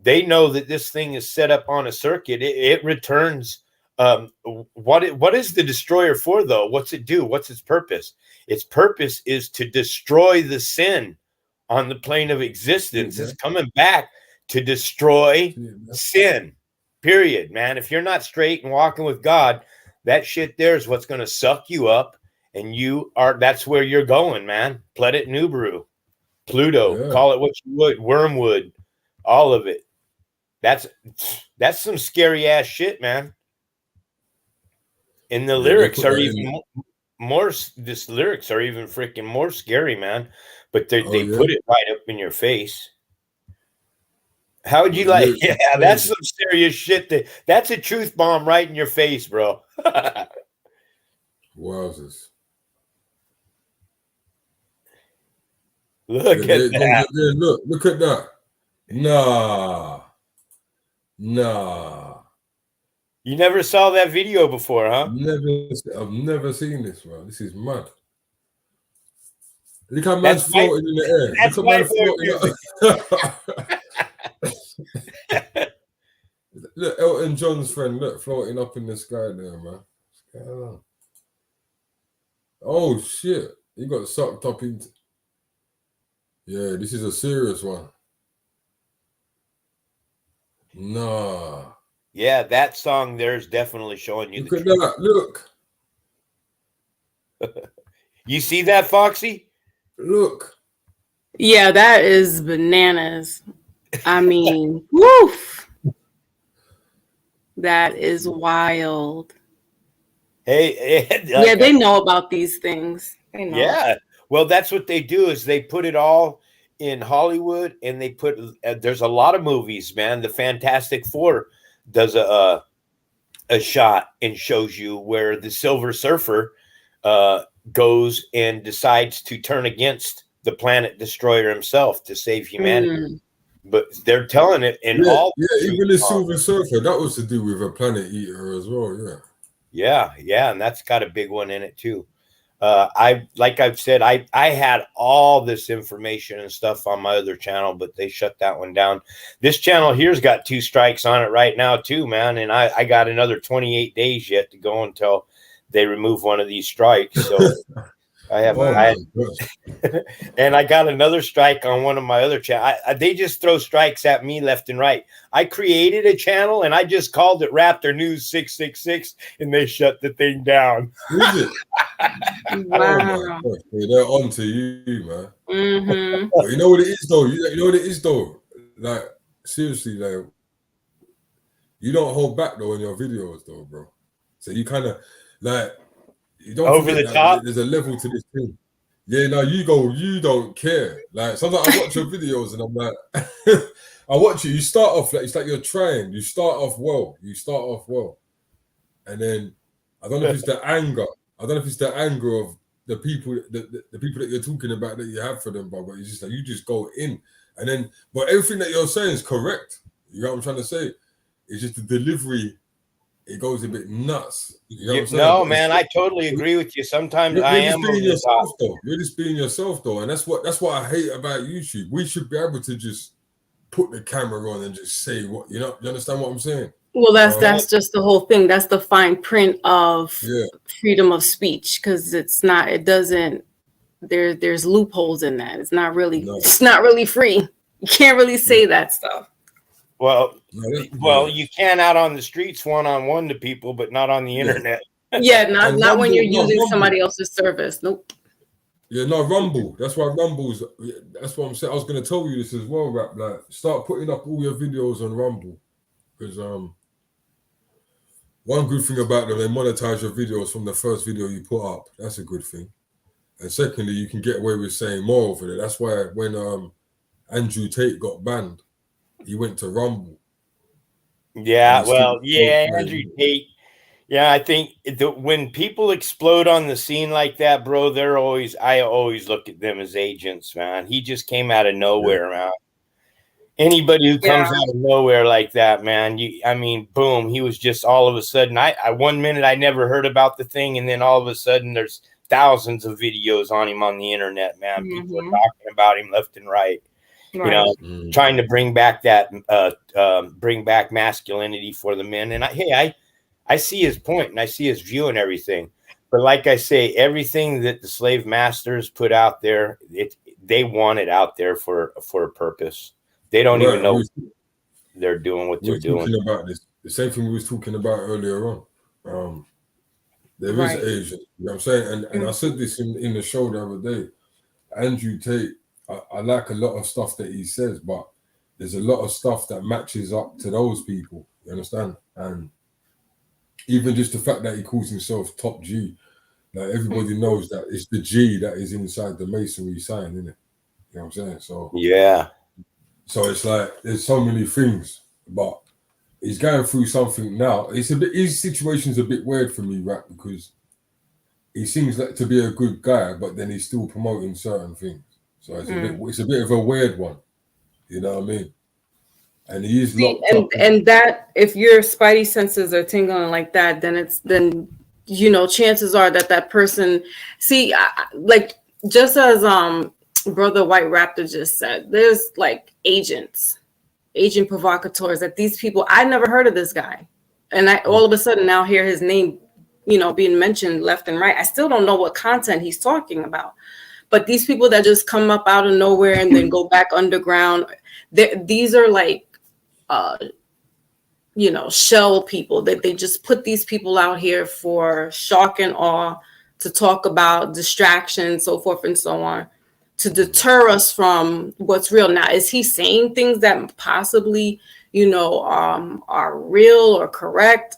they know that this thing is set up on a circuit. It returns. What is the destroyer for, though? What's it do? What's its purpose? Its purpose is to destroy the sin on the plane of existence. It's coming back to destroy sin. Period, man. If you're not straight and walking with God, that shit there is what's going to suck you up. And that's where you're going, man. Planet Nibiru, Pluto, call it what you would, Wormwood, all of it. That's some scary ass shit, man. And the lyrics are even more. This lyrics are even freaking more scary, man. But they put it right up in your face. How would you like? Yeah, that's some serious shit. That's a truth bomb right in your face, bro. Wowzers. Look at that. Look at that. Nah. You never saw that video before, huh? I've never seen this, bro. This is mad. Look how man's floating in the air. That's floating. Look, Elton John's friend, look, floating up in the sky there, man. What's going on? Oh shit. He got sucked up into. Yeah, this is a serious one. Nah. Yeah, that song there is definitely showing you. Look at that. Look. You see that, Foxy? Look. Yeah, that is bananas. I mean, woof. That is wild. Hey, yeah, they know about these things. They know. Yeah. Well, that's what they do is they put it all in Hollywood, and they put there's a lot of movies, man. The Fantastic Four does a shot and shows you where the Silver Surfer goes and decides to turn against the Planet Destroyer himself to save humanity. But they're telling it in all. Yeah, even the Silver Surfer, that was to do with a planet eater as well. Yeah, and that's got a big one in it too. I've said, I had all this information and stuff on my other channel, but they shut that one down. This channel here's got 2 strikes on it right now too, man. And I got another 28 days yet to go until they remove one of these strikes. So and I got another strike on one of my other channels. They just throw strikes at me left and right. I created a channel and I just called it Raptor News 666, and they shut the thing down. Is it? Wow. Oh they're on to you, man. Mm-hmm. But you know what it is, though? You know what it is, though? Like, seriously, like, you don't hold back, though, in your videos, though, bro. So you kind of, like, you don't over the top. There's a level to this thing. Yeah, no, you don't care. Like, sometimes I watch your videos and I'm like, I watch you start off like, it's like you're trying. You start off well. And then, I don't know if it's the anger. I don't know if it's the anger of the people that you're talking about that you have for them, but it's just like you just go in. And then, but everything that you're saying is correct. You know what I'm trying to say? It's just the delivery, it goes a bit nuts. You know what I'm saying? No, man, I totally agree with you. Sometimes I am being yourself, though. You're just being yourself, though, and that's what I hate about YouTube. We should be able to just put the camera on and just say what you understand what I'm saying? Well, that's just the whole thing. That's the fine print of freedom of speech, because there's loopholes in that. It's not really free. You can't really say that stuff. Well, you can out on the streets one-on-one to people, but not on the internet. Yeah, not when you're using somebody else's service. Nope. Yeah, no, Rumble. That's why Rumble's. That's what I'm saying. I was going to tell you this as well, Rap. Like, start putting up all your videos on Rumble, because one good thing about them, they monetize your videos from the first video you put up. That's a good thing. And secondly, you can get away with saying more over there. That's why when Andrew Tate got banned, he went to Rumble. Yeah, Andrew Tate. Yeah, I think when people explode on the scene like that, bro, I always look at them as agents, man. He just came out of nowhere, man. Anybody who comes Yeah. out of nowhere like that, man, I mean, boom, he was just all of a sudden. I 1 minute I never heard about the thing, and then all of a sudden there's thousands of videos on him on the internet, man. People are talking about him left and right. Right. You know, trying to bring back that, bring back masculinity for the men. And I see his point and I see his view and everything. But like I say, everything that the slave masters put out there, they want it out there for a purpose. They don't even know they're doing what they're doing. About this, the same thing we was talking about earlier on. There is Asian, you know what I'm saying? And I said this in the show the other day. Andrew Tate, I like a lot of stuff that he says, but there's a lot of stuff that matches up to those people. You understand? And even just the fact that he calls himself Top G, like everybody knows that it's the G that is inside the masonry sign, isn't it? You know what I'm saying? So yeah. So it's like there's so many things, but he's going through something now. His situation's a bit weird for me, right? Because he seems like to be a good guy, but then he's still promoting certain things. So it's a bit of a weird one. You know what I mean? And he is locked up. And that if your spidey senses are tingling like that, then you know, chances are that person. See, like just as Brother White Raptor just said, there's like agent provocateurs that these people. I never heard of this guy, and I all of a sudden now hear his name, you know, being mentioned left and right. I still don't know what content he's talking about. But these people that just come up out of nowhere and then go back underground, these are like, you know, shell people that they just put these people out here for shock and awe, to talk about distractions, so forth and so on, to deter us from what's real. Now, is he saying things that possibly, you know, are real or correct?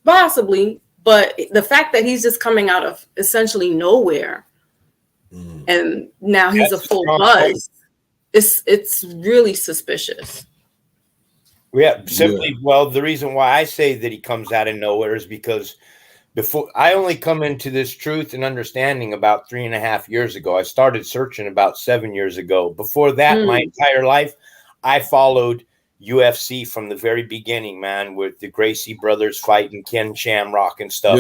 Possibly. But the fact that he's just coming out of essentially nowhere, and now he's a full buzz, it's really suspicious. Yeah, simply, well, the reason why I say that he comes out of nowhere is because before I only come into this truth and understanding about 3.5 years ago. I started searching about 7 years ago. Before that, my entire life, I followed UFC from the very beginning, man, with the Gracie brothers fighting Ken Shamrock and stuff.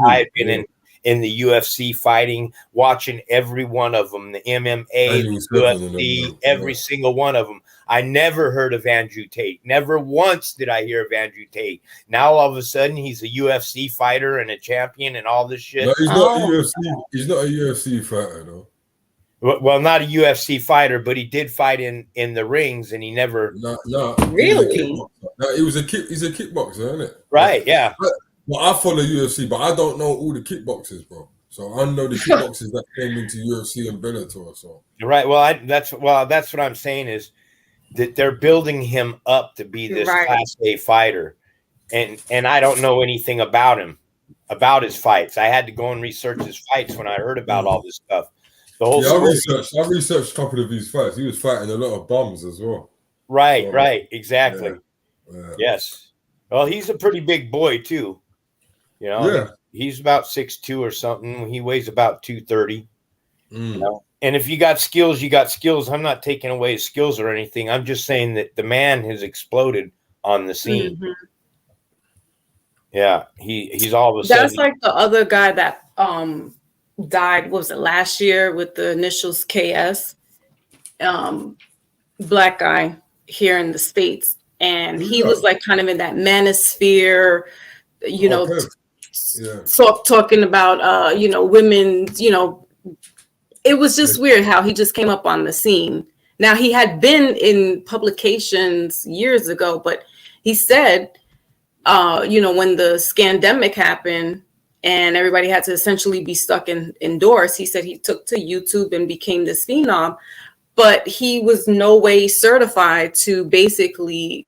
I've been in the UFC fighting, watching every one of them, the MMA, the UFC, every single one of them. I never heard of Andrew Tate. Never once did I hear of Andrew Tate. Now all of a sudden he's a UFC fighter and a champion and all this shit. No, he's not a UFC. He's not a UFC fighter though. Well, not a UFC fighter, but he did fight in the rings, and he never. No, really. He's a kickboxer, isn't it? Right? Yeah. Well, I follow UFC, but I don't know all the kickboxers, bro. So I know the kickboxers that came into UFC and Bellator. So right. Well, that's what I'm saying is that they're building him up to be this Class A fighter, and I don't know anything about him, about his fights. I had to go and research his fights when I heard about all this stuff. The whole I researched a couple of his fights. He was fighting a lot of bums as well. Right, right, exactly. Yeah. Yes. Well, he's a pretty big boy too. You know, he's about 6'2" or something. He weighs about 230. You know? And if you got skills, you got skills. I'm not taking away his skills or anything. I'm just saying that the man has exploded on the scene. Yeah, he's all of a sudden. That's like the other guy that died. What was it, last year with the initials KS? Black guy here in the States, and he was like kind of in that manosphere, you know, talking about you know, women, you know. It was just weird how he just came up on the scene. Now, he had been in publications years ago, but he said, you know, when the scandemic happened and everybody had to essentially be stuck indoors, he said he took to YouTube and became this phenom, but he was no way certified to basically,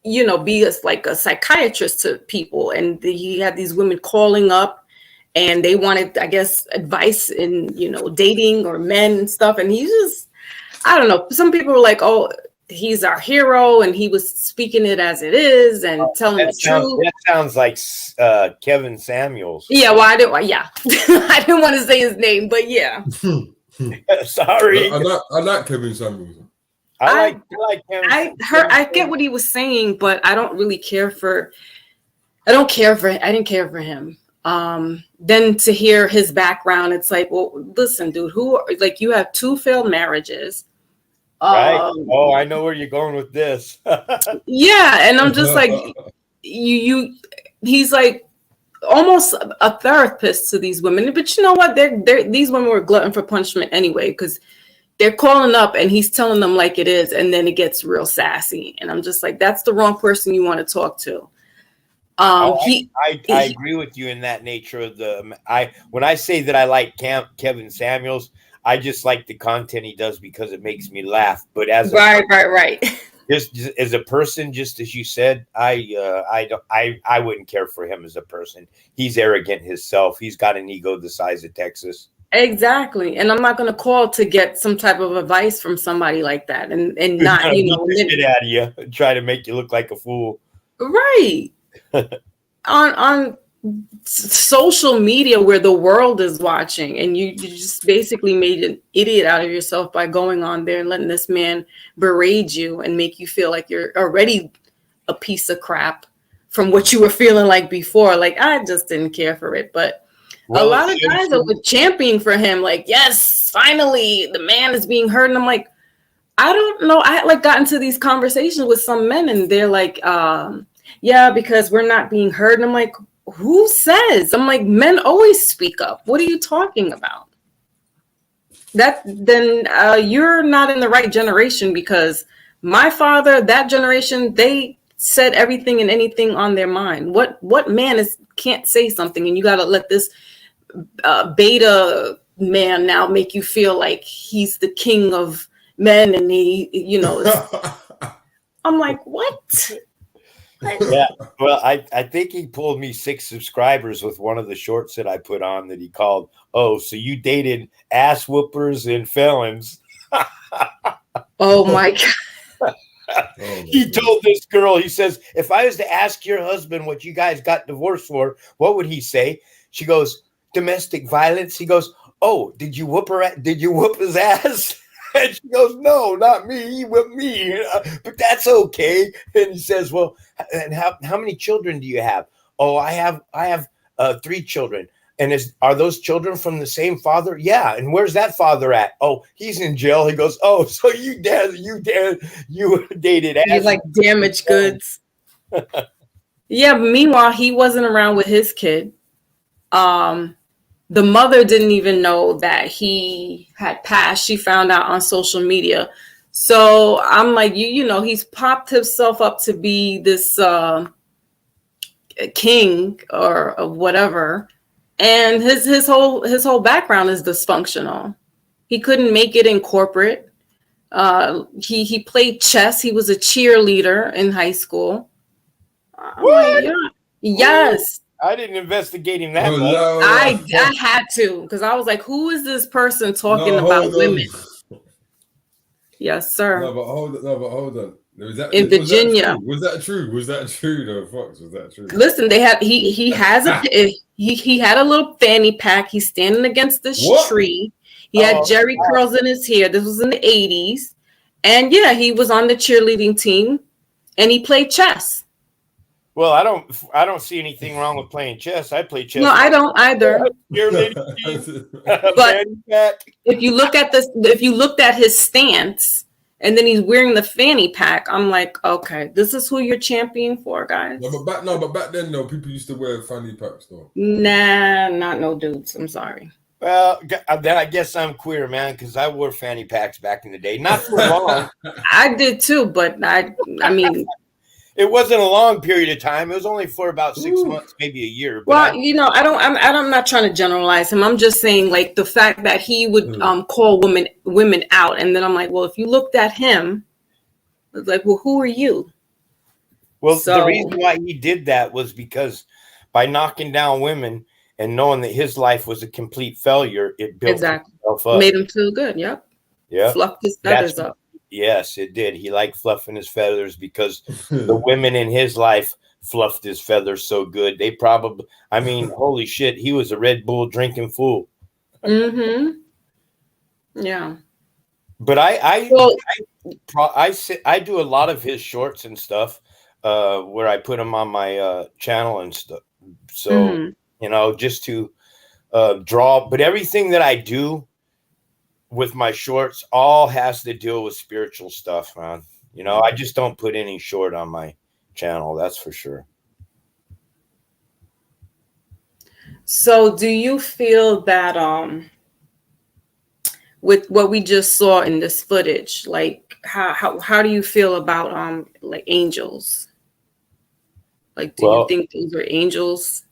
you know, be like a psychiatrist to people. And he had these women calling up, and they wanted, I guess, advice in, you know, dating or men and stuff. And he just, I don't know. Some people were like, oh, he's our hero, and he was speaking it as it is and telling the truth. That sounds like Kevin Samuels. Yeah, well, I didn't want to say his name, but yeah. Sorry. I like Kevin Samuels. I like him. I get what he was saying, but I don't really care for. I didn't care for him. Then to hear his background, it's like, well, listen, dude, like you have 2 failed marriages. Right. Oh, I know where you're going with this. Yeah, and I'm just like, he's like almost a therapist to these women. But you know what? These women were glutton for punishment anyway, because they're calling up and he's telling them like it is, and then it gets real sassy. And I'm just like, that's the wrong person you want to talk to. I agree with you in that nature of when I say that I like Kevin Samuels, I just like the content he does because it makes me laugh. But as right. Just as a person, just as you said, I wouldn't care for him as a person. He's arrogant himself. He's got an ego the size of Texas. Exactly. And I'm not going to call to get some type of advice from somebody like that and not, shit out of you and try to make you look like a fool. Right. on social media where the world is watching, and you just basically made an idiot out of yourself by going on there and letting this man berate you and make you feel like you're already a piece of crap from what you were feeling like before. Like, I just didn't care for it. But a lot of guys are championing for him, like, yes, finally the man is being heard. And I'm like, I don't know. I had like got into these conversations with some men and they're like, yeah, because we're not being heard. And I'm like, who says? I'm like, men always speak up. What are you talking about? Then you're not in the right generation, because my father, that generation, they said everything and anything on their mind. What man can't say something, and you got to let this beta man now make you feel like he's the king of men, and I'm like, what? Yeah, well, I think he pulled me 6 subscribers with one of the shorts that I put on that he called, "Oh, so you dated ass whoopers and felons." Oh my God. He told this girl, he says, if I was to ask your husband what you guys got divorced for, what would he say? She goes, domestic violence. He goes, oh, did you whoop his ass? And she goes, no, not me. He whipped me, but that's okay. And he says, well, and how many children do you have? Oh, I have 3 children. And are those children from the same father? Yeah. And where's that father at? Oh, he's in jail. He goes, oh, so you dated ass. He's like damaged goods. Yeah. Meanwhile, he wasn't around with his kid. The mother didn't even know that he had passed. She found out on social media. So I'm like, he's popped himself up to be this king or whatever. And his whole background is dysfunctional. He couldn't make it in corporate. He played chess. He was a cheerleader in high school. What? Like, yeah. Yes. I didn't investigate him that much. No, I had to, because I was like, who is this person talking about women? Yes, sir. No, but hold on. In Virginia. Was that true? Was that true though, Fox? Was that true? Listen, he had a little fanny pack. He's standing against this tree. He had Jerry curls in his hair. This was in the 80s. And yeah, he was on the cheerleading team and he played chess. Well, I don't see anything wrong with playing chess. I play chess. No, I don't either. But if you looked at his stance and then he's wearing the fanny pack, I'm like, okay, this is who you're championing for, guys. But back then, though, people used to wear fanny packs, though. Nah, not no dudes. I'm sorry. Well, then I guess I'm queer, man, because I wore fanny packs back in the day. Not for long. I did too, but I mean. It wasn't a long period of time. It was only for about 6 months, maybe a year. But well, I'm not trying to generalize him. I'm just saying, like, the fact that he would call women out, and then I'm like, well, if you looked at him, it's like, well, who are you? Well, the reason why he did that was because by knocking down women and knowing that his life was a complete failure, it built himself up. Made him feel good. Yep. Yeah. Fluffed his feathers up. Yes, it did. He liked fluffing his feathers because the women in his life fluffed his feathers so good. They probably, holy shit, he was a Red Bull drinking fool. Mm-hmm. Yeah. But Well, I do a lot of his shorts and stuff, where I put them on my channel and stuff. So mhm. you know, just to draw. But everything that I do with my shorts all has to deal with spiritual stuff, man. You know, I just don't put any short on my channel. That's for sure. So do you feel that with what we just saw in this footage, like how do you feel about like angels? Like, do you Well, think those are angels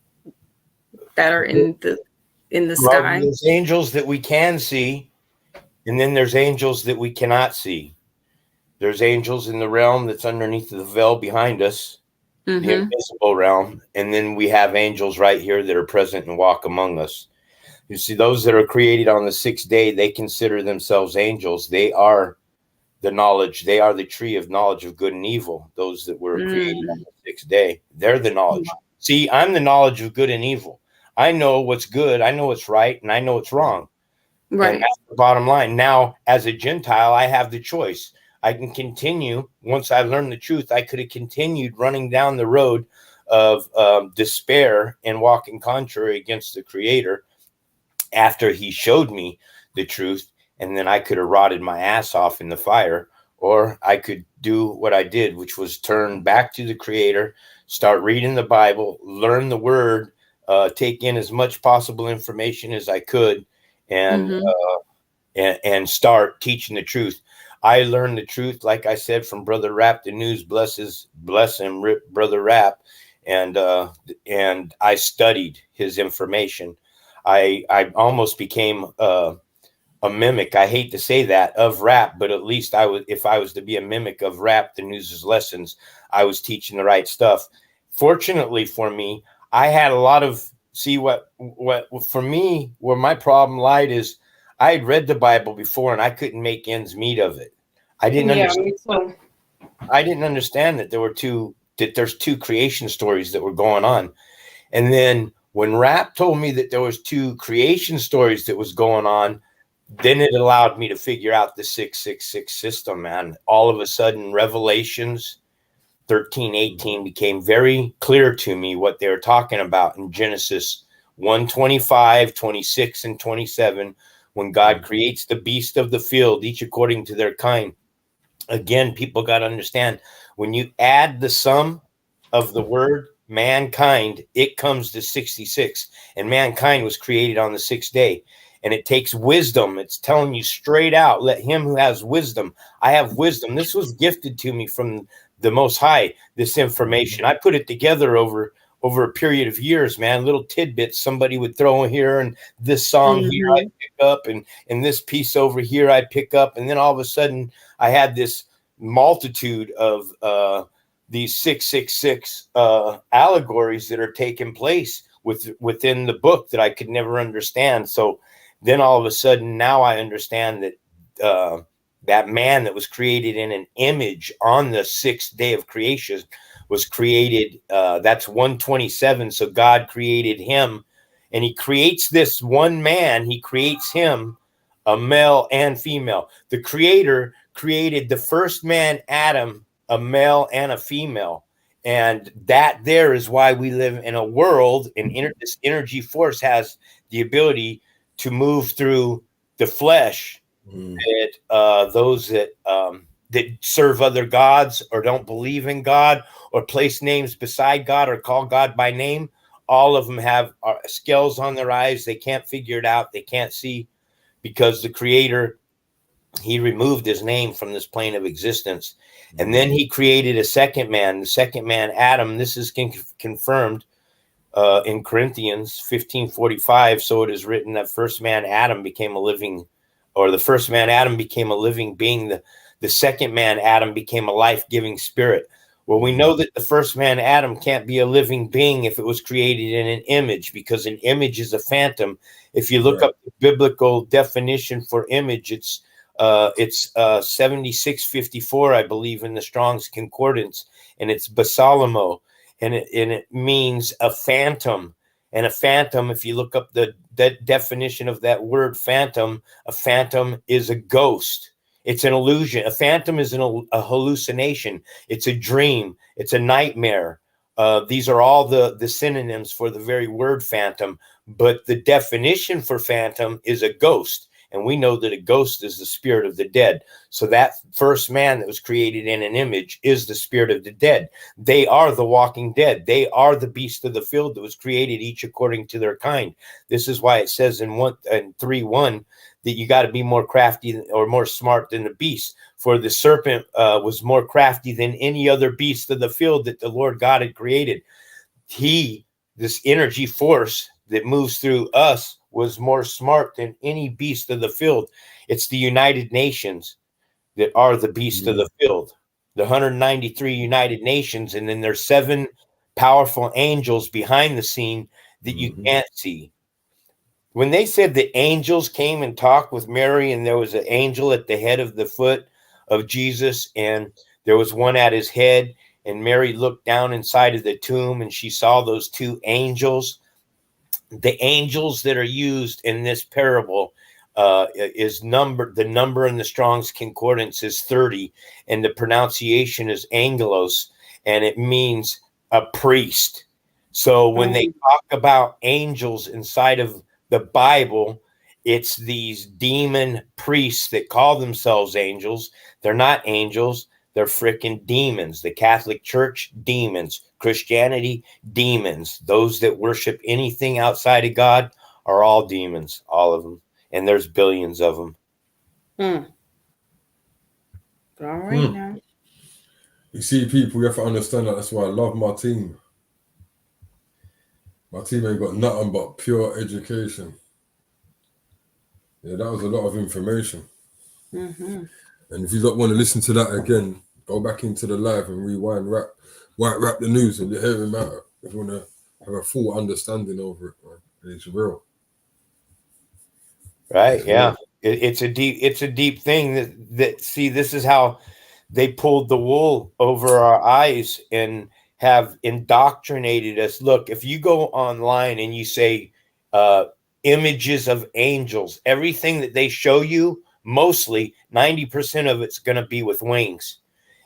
that are in the well, sky? there's angels that we can see, and then there's angels that we cannot see. There's angels in the realm that's underneath the veil behind us, the Mm-hmm. invisible realm, and then we have angels right here that are present and walk among us. You see, those that are created on the sixth day, they consider themselves angels. They are the knowledge. They are the tree of knowledge of good and evil. Those that were created on the sixth day, they're the knowledge. See, I'm the knowledge of good and evil. I know what's good. I know what's right, and I know what's wrong. Right. And that's the bottom line. Now, as a Gentile, I have the choice. I can continue. Once I learned the truth, I could have continued running down the road of despair and walking contrary against the Creator after He showed me the truth. And then I could have rotted my ass off in the fire, or I could do what I did, which was turn back to the Creator, start reading the Bible, learn the Word, take in as much possible information as I could, and and start teaching the truth. I learned the truth, like I said, from Brother Rap. The news bless him, Brother Rap, and I studied his information. I almost became a mimic. I hate to say that, of Rap, but at least I would, if I was to be a mimic of Rap, the news's lessons, I was teaching the right stuff. Fortunately for me, I had a lot of, see what for me, where my problem lied is I had read the Bible before and I couldn't make ends meet of it. I didn't understand. Me too. I didn't understand that there's two creation stories that were going on. And then when Rap told me that there was two creation stories that was going on, then it allowed me to figure out the 666 system, man. All of a sudden, Revelations 13:18 became very clear to me what they were talking about in Genesis 1:25, 26, and 27, when God creates the beast of the field, each according to their kind. Again, people got to understand, when you add the sum of the word mankind, it comes to 66. And mankind was created on the sixth day. And it takes wisdom. It's telling you straight out, let him who has wisdom. I have wisdom. This was gifted to me from the Most High, this information. I put it together over a period of years, man. Little tidbits somebody would throw in here, and this song here I pick up, and this piece over here I pick up. And then all of a sudden I had this multitude of these 666 allegories that are taking place within the book that I could never understand. So then all of a sudden now I understand that that man that was created in an image on the sixth day of creation was created. That's 127. So God created him, and he creates this one man. He creates him a male and female. The Creator created the first man, Adam, a male and a female. And that there is why we live in a world, and this energy force has the ability to move through the flesh. That those that serve other gods or don't believe in God or place names beside God or call God by name, all of them have scales on their eyes. They can't figure it out. They can't see, because the Creator, he removed his name from this plane of existence. And then he created a second man, the second man, Adam. This is confirmed in Corinthians 15:45. So it is written that first man, Adam, became a living, or the first man, Adam, became a living being. The second man, Adam, became a life-giving spirit. Well, we know that the first man, Adam, can't be a living being if it was created in an image, because an image is a phantom. If you look up the biblical definition for image, it's 7654, I believe, in the Strong's Concordance, and it's basalamo, and it means a phantom. And a phantom, if you look up the definition of that word phantom, a phantom is a ghost. It's an illusion. A phantom is a hallucination. It's a dream. It's a nightmare. These are all the synonyms for the very word phantom. But the definition for phantom is a ghost. And we know that a ghost is the spirit of the dead. So that first man that was created in an image is the spirit of the dead. They are the walking dead. They are the beast of the field that was created, each according to their kind. This is why it says in 3:1 that you got to be more crafty or more smart than the beast. For the serpent was more crafty than any other beast of the field that the Lord God had created. This energy force that moves through us, was more smart than any beast of the field. It's the United Nations that are the beast of the field. The 193 United Nations, and then there's 7 powerful angels behind the scene that you can't see. When they said the angels came and talked with Mary, and there was an angel at the head of the foot of Jesus, and there was one at his head, and Mary looked down inside of the tomb and she saw those 2 angels. The angels that are used in this parable is the number in the Strong's Concordance is 30, and the pronunciation is angelos, and it means a priest. So when they talk about angels inside of the Bible, it's these demon priests that call themselves angels. They're not angels. They're freaking demons. The Catholic Church, demons. Christianity, demons. Those that worship anything outside of God are all demons, all of them. And there's billions of them. All right now. You see, people, you have to understand that. That's why I love my team. My team ain't got nothing but pure education. Yeah, that was a lot of information. And if you don't want to listen to that again, go back into the live and rewind, wrap the news, and hear him out. If you want to have a full understanding over it, man. It's real. Right? Yeah. It's a deep thing that see, this is how they pulled the wool over our eyes and have indoctrinated us. Look, if you go online and you say images of angels, everything that they show you, mostly 90% of it's going to be with wings.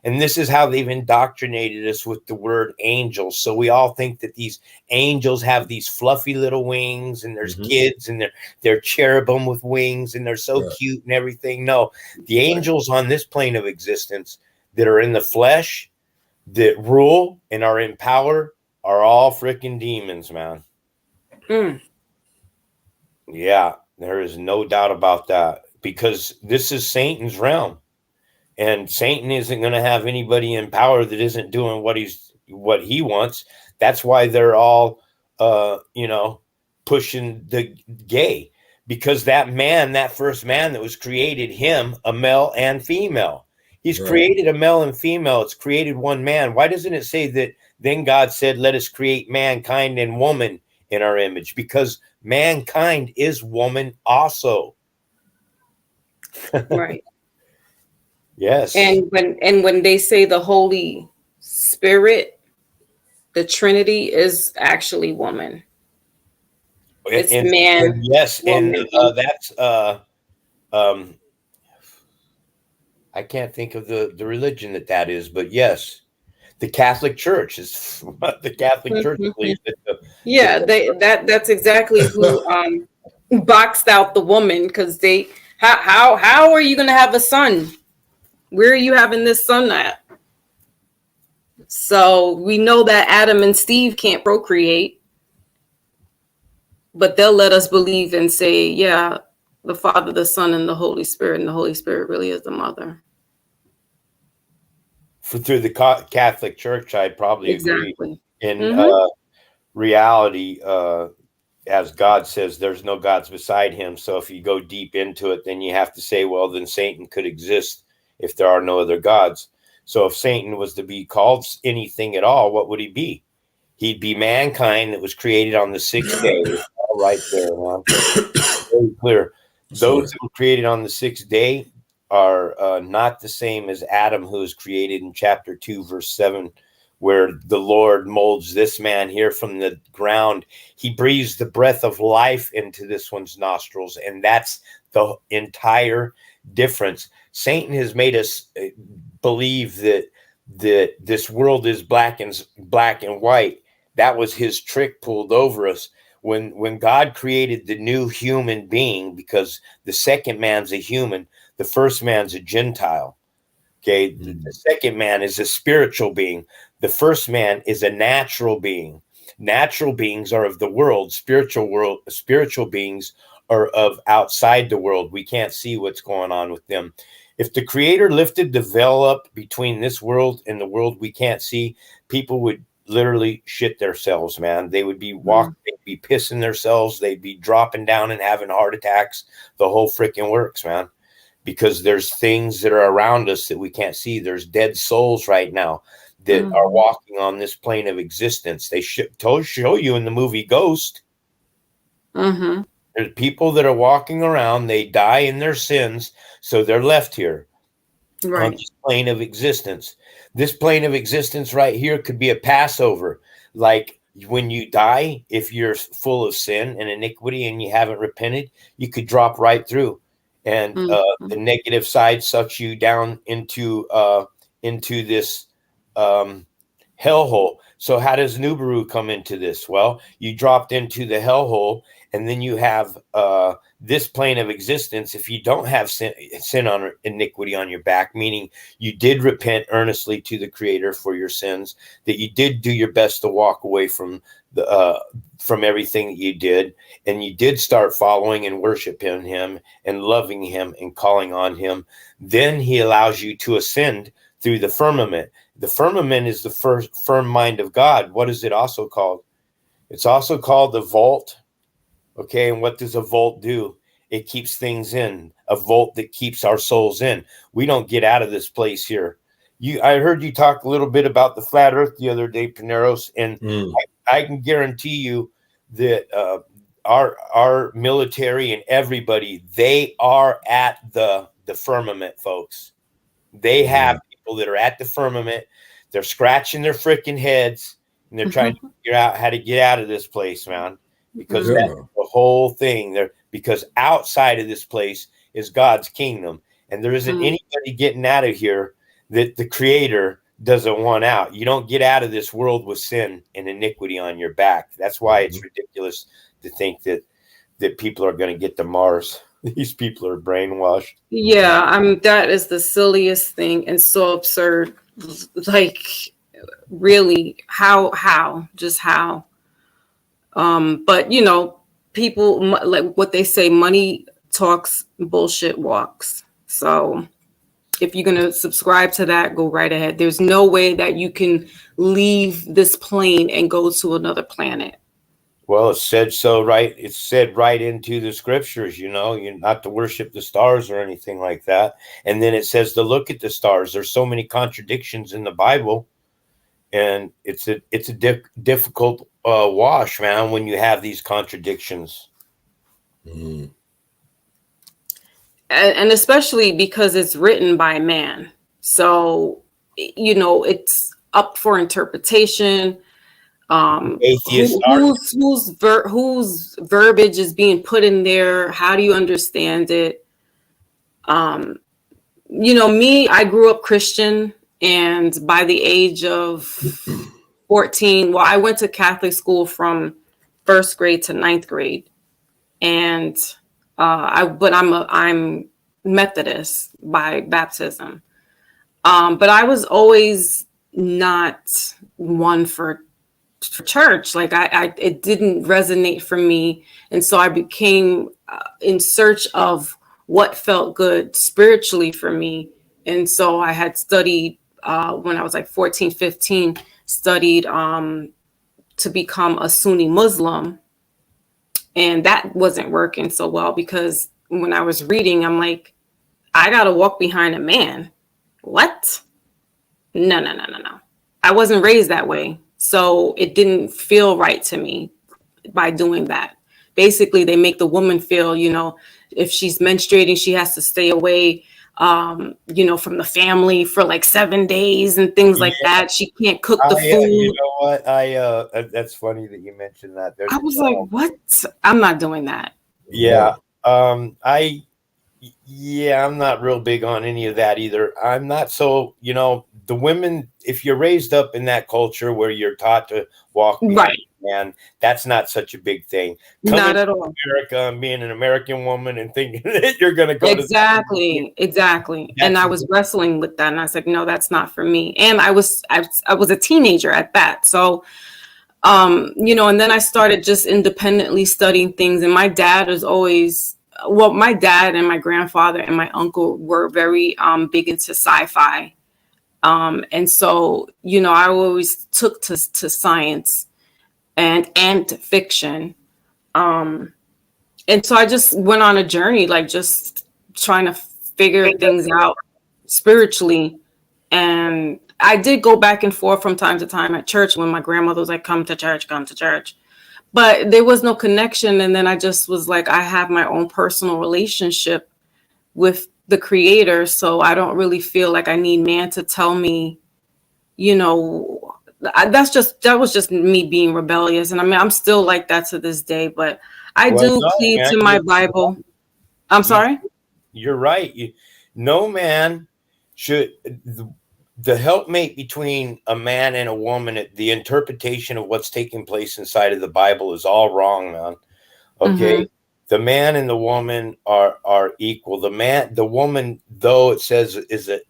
And this is how they've indoctrinated us with the word angels. So we all think that these angels have these fluffy little wings, and there's kids, and they're cherubim with wings, and they're so cute and everything. No, the angels on this plane of existence that are in the flesh, that rule and are in power, are all freaking demons, man. Yeah, there is no doubt about that, because this is Satan's realm. And Satan isn't going to have anybody in power that isn't doing what he wants. That's why they're all, pushing the gay, because that first man that was created, him, a male and female. He's created a male and female. It's created one man. Why doesn't it say that then God said, let us create mankind and woman in our image? Because mankind is woman also. Right. Yes. And when they say the Holy Spirit, the Trinity is actually woman. It's man. Yes, woman, and that's I can't think of the religion that is, but yes, the Catholic Church is the Catholic Church believes that. That's exactly who boxed out the woman, because how are you going to have a son? Where are you having this son at? So we know that Adam and Steve can't procreate, but they'll let us believe and say, yeah, the Father, the Son, and the Holy Spirit, and the Holy Spirit really is the mother. Through the Catholic Church, I'd probably agree. In reality, as God says, there's no gods beside him. So if you go deep into it, then you have to say, well, then Satan could exist if there are no other gods. So if Satan was to be called anything at all, what would he be? He'd be mankind that was created on the 6th day. It's all right there, huh? Very clear. Those that were created on the 6th day are not the same as Adam, who was created in chapter 2, verse 7, where the Lord molds this man here from the ground. He breathes the breath of life into this one's nostrils, and that's the entire difference. Satan has made us believe that this world is black and white. That was his trick pulled over us. When God created the new human being, because the second man's a human, the first man's a Gentile. Okay, the second man is a spiritual being. The first man is a natural being. Natural beings are of the world. Spiritual beings are of outside the world. We can't see what's going on with them. If the Creator lifted the veil up between this world and the world we can't see, people would literally shit themselves, man. They would be walking, they'd be pissing themselves, they'd be dropping down and having heart attacks. The whole freaking works, man. Because there's things that are around us that we can't see. There's dead souls right now that are walking on this plane of existence. They show you in the movie Ghost. There's people that are walking around. They die in their sins, so they're left here on this plane of existence. This plane of existence right here could be a Passover. Like when you die, if you're full of sin and iniquity and you haven't repented, you could drop right through. And the negative side sucks you down into this hellhole. So how does Nubaru come into this? Well, you dropped into the hellhole, and then you have this plane of existence. If you don't have sin on iniquity on your back, meaning you did repent earnestly to the Creator for your sins, that you did do your best to walk away from everything that you did, and you did start following and worshiping him and loving him and calling on him, then he allows you to ascend through the firmament. The firmament is the first firm mind of God. What is it also called? It's also called the vault. Okay, and what does a vault do? It keeps things in. A vault that keeps our souls in. We don't get out of this place here. I heard you talk a little bit about the flat earth the other day, Peniros, and I can guarantee you that our military and everybody, they are at the firmament, folks. They have people that are at the firmament. They're scratching their freaking heads, and they're trying to figure out how to get out of this place, man. Because that's the whole thing there. Because outside of this place is God's kingdom, and there isn't anybody getting out of here that the Creator doesn't want out. You don't get out of this world with sin and iniquity on your back. That's why it's ridiculous to think that people are going to get to Mars. These people are brainwashed. Yeah, I mean, that is the silliest thing and so absurd. Like, really, how? But you know, people, like what they say, money talks, bullshit walks. So if you're going to subscribe to that, go right ahead. There's no way that you can leave this plane and go to another planet. Well, it's said so, right? It's said right into the scriptures, you know, you're not to worship the stars or anything like that. And then it says to look at the stars. There's so many contradictions in the Bible, and it's a difficult wash, man, when you have these contradictions. And especially because it's written by man. So, you know, it's up for interpretation. Whose verbiage is being put in there? How do you understand it? You know, me, I grew up Christian, and by the age of 14, well, I went to Catholic school from 1st grade to 9th grade, and I'm Methodist by baptism. But I was always not one for church. Like it didn't resonate for me. And so I became in search of what felt good spiritually for me. And so I had studied when I was like 14, 15, studied to become a Sunni Muslim. And that wasn't working so well, because when I was reading, I'm like, I got to walk behind a man. What? No. I wasn't raised that way. So it didn't feel right to me by doing that. Basically, they make the woman feel, you know, if she's menstruating, she has to stay away, you know, from the family for like 7 days and things like that. She can't cook the food. You know what? That's funny that you mentioned that. I was like, what? I'm not doing that. Yeah. Yeah, I'm not real big on any of that either. I'm not so, the women, if you're raised up in that culture where you're taught to walk behind Right. a man, that's not such a big thing. Coming Not at to all. America and being an American woman and thinking that you're going to go to Exactly. And that's I was wrestling with that, and I said, no, that's not for me. And I was a teenager at that. So, and then I started just independently studying things. And my dad is always, well, my dad and my grandfather and my uncle were very big into sci-fi. And so, I always took to science and to fiction. And so I just went on a journey, like just trying to figure things out spiritually. And I did go back and forth from time to time at church when my grandmother was like, come to church, come to church. But there was no connection. And then I just was like, I have my own personal relationship with the creator. So I don't really feel like I need man to tell me, that was just me being rebellious. And I mean, I'm still like that to this day, but I do cleave to my Bible. I'm sorry? You're right. No man should, the helpmate between a man and a woman, the interpretation of what's taking place inside of the Bible is all wrong, man. Okay. Mm-hmm. The man and the woman are equal. The woman, though it says is a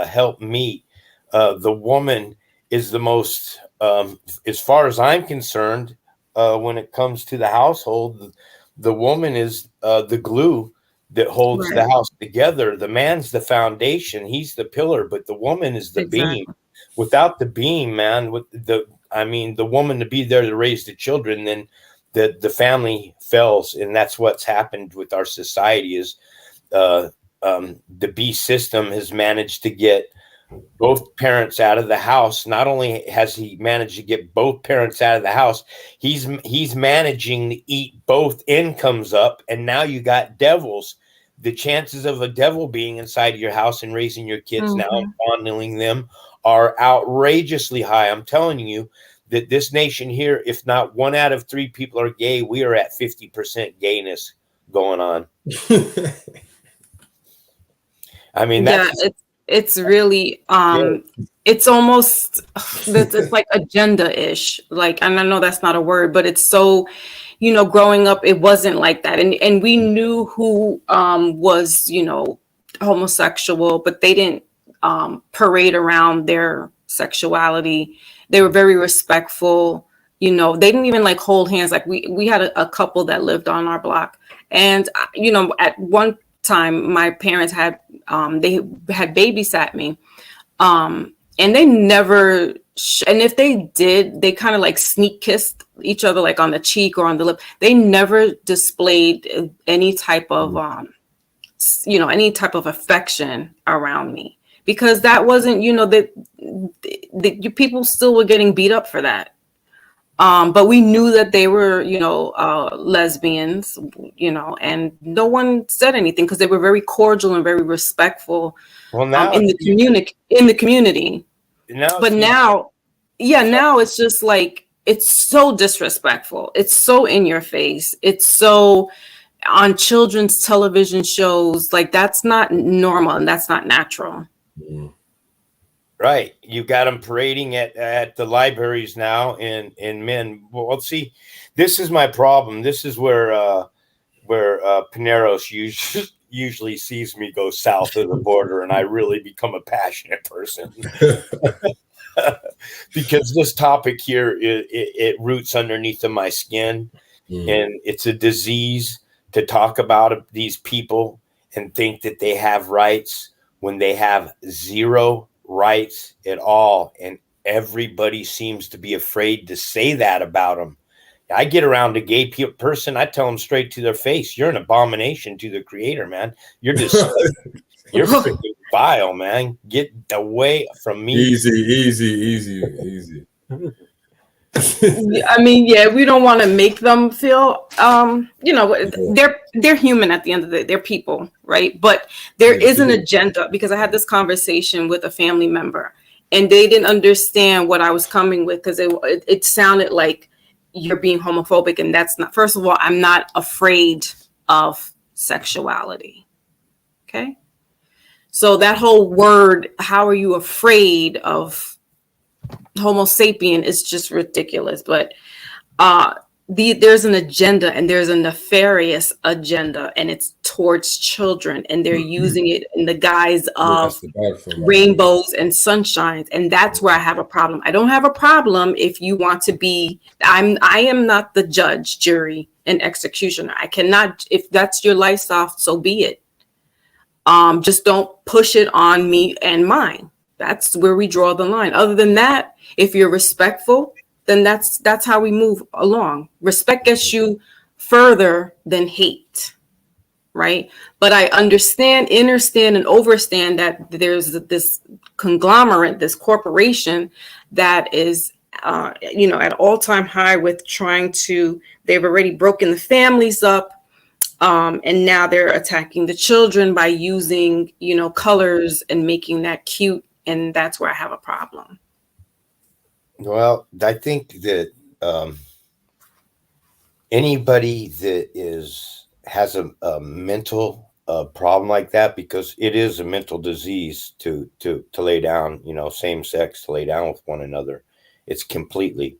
helpmeet, the woman is the most, as far as I'm concerned, when it comes to the household, the woman is the glue that holds the house together. The man's the foundation. He's the pillar, but the woman is the beam. Without the beam, man, the woman to be there to raise the children, then the family fails. And that's what's happened with our society is the B system has managed to get both parents out of the house. Not only has he managed to get both parents out of the house, he's managing to eat both incomes up. And now you got devils. The chances of a devil being inside of your house and raising your kids now and fondling them are outrageously high. I'm telling you that this nation here, if not 1 out of 3 people are gay, we are at 50% gayness going on. I mean, that's it's really it's almost it's like agenda-ish, like, and I know that's not a word, but it's so, growing up it wasn't like that, and we knew who was homosexual, but they didn't parade around their sexuality. They were very respectful. They didn't even like hold hands. Like we had a couple that lived on our block, and at one time my parents had they had babysat me, and they never and if they did, they kind of like sneak kissed each other, like on the cheek or on the lip. They never displayed any type of any type of affection around me, because that wasn't, that people still were getting beat up for that. But we knew that they were, lesbians, and no one said anything because they were very cordial and very respectful now in the community. Now it's just like, it's so disrespectful. It's so in your face. It's so on children's television shows. Like, that's not normal and that's not natural. Mm. Right. You got them parading at the libraries now in men. Well, see, this is my problem. This is where Peniros usually sees me go south of the border, and I really become a passionate person. Because this topic here, it roots underneath of my skin, and it's a disease to talk about these people and think that they have rights when they have zero rights at all, and everybody seems to be afraid to say that about them. I get around a gay person, I tell them straight to their face, you're an abomination to the creator, man. You're just you're freaking vile, man. Get away from me. Easy. I mean, we don't want to make them feel, they're human at the end of the day. They're people, right? But there is an agenda, because I had this conversation with a family member, and they didn't understand what I was coming with, because it sounded like you're being homophobic, and that's not. First of all, I'm not afraid of sexuality. Okay. So that whole word, how are you afraid of Homo sapien, is just ridiculous. But there's an agenda, and there's a nefarious agenda, and it's towards children, and they're using it in the guise of That's the bad thing. rainbows and sunshines, and that's where I have a problem. I don't have a problem if you want to be. I am not the judge, jury, and executioner. I cannot. If that's your lifestyle, so be it. Just don't push it on me and mine. That's where we draw the line. Other than that, if you're respectful, then that's how we move along. Respect gets you further than hate, right? But I understand, and overstand that there's this conglomerate, this corporation that is, at all-time high with trying to. They've already broken the families up, and now they're attacking the children by using, colors and making that cute, and that's where I have a problem. Well, I think that anybody that has a mental problem like that, because it is a mental disease to lay down, same sex, to lay down with one another. It's completely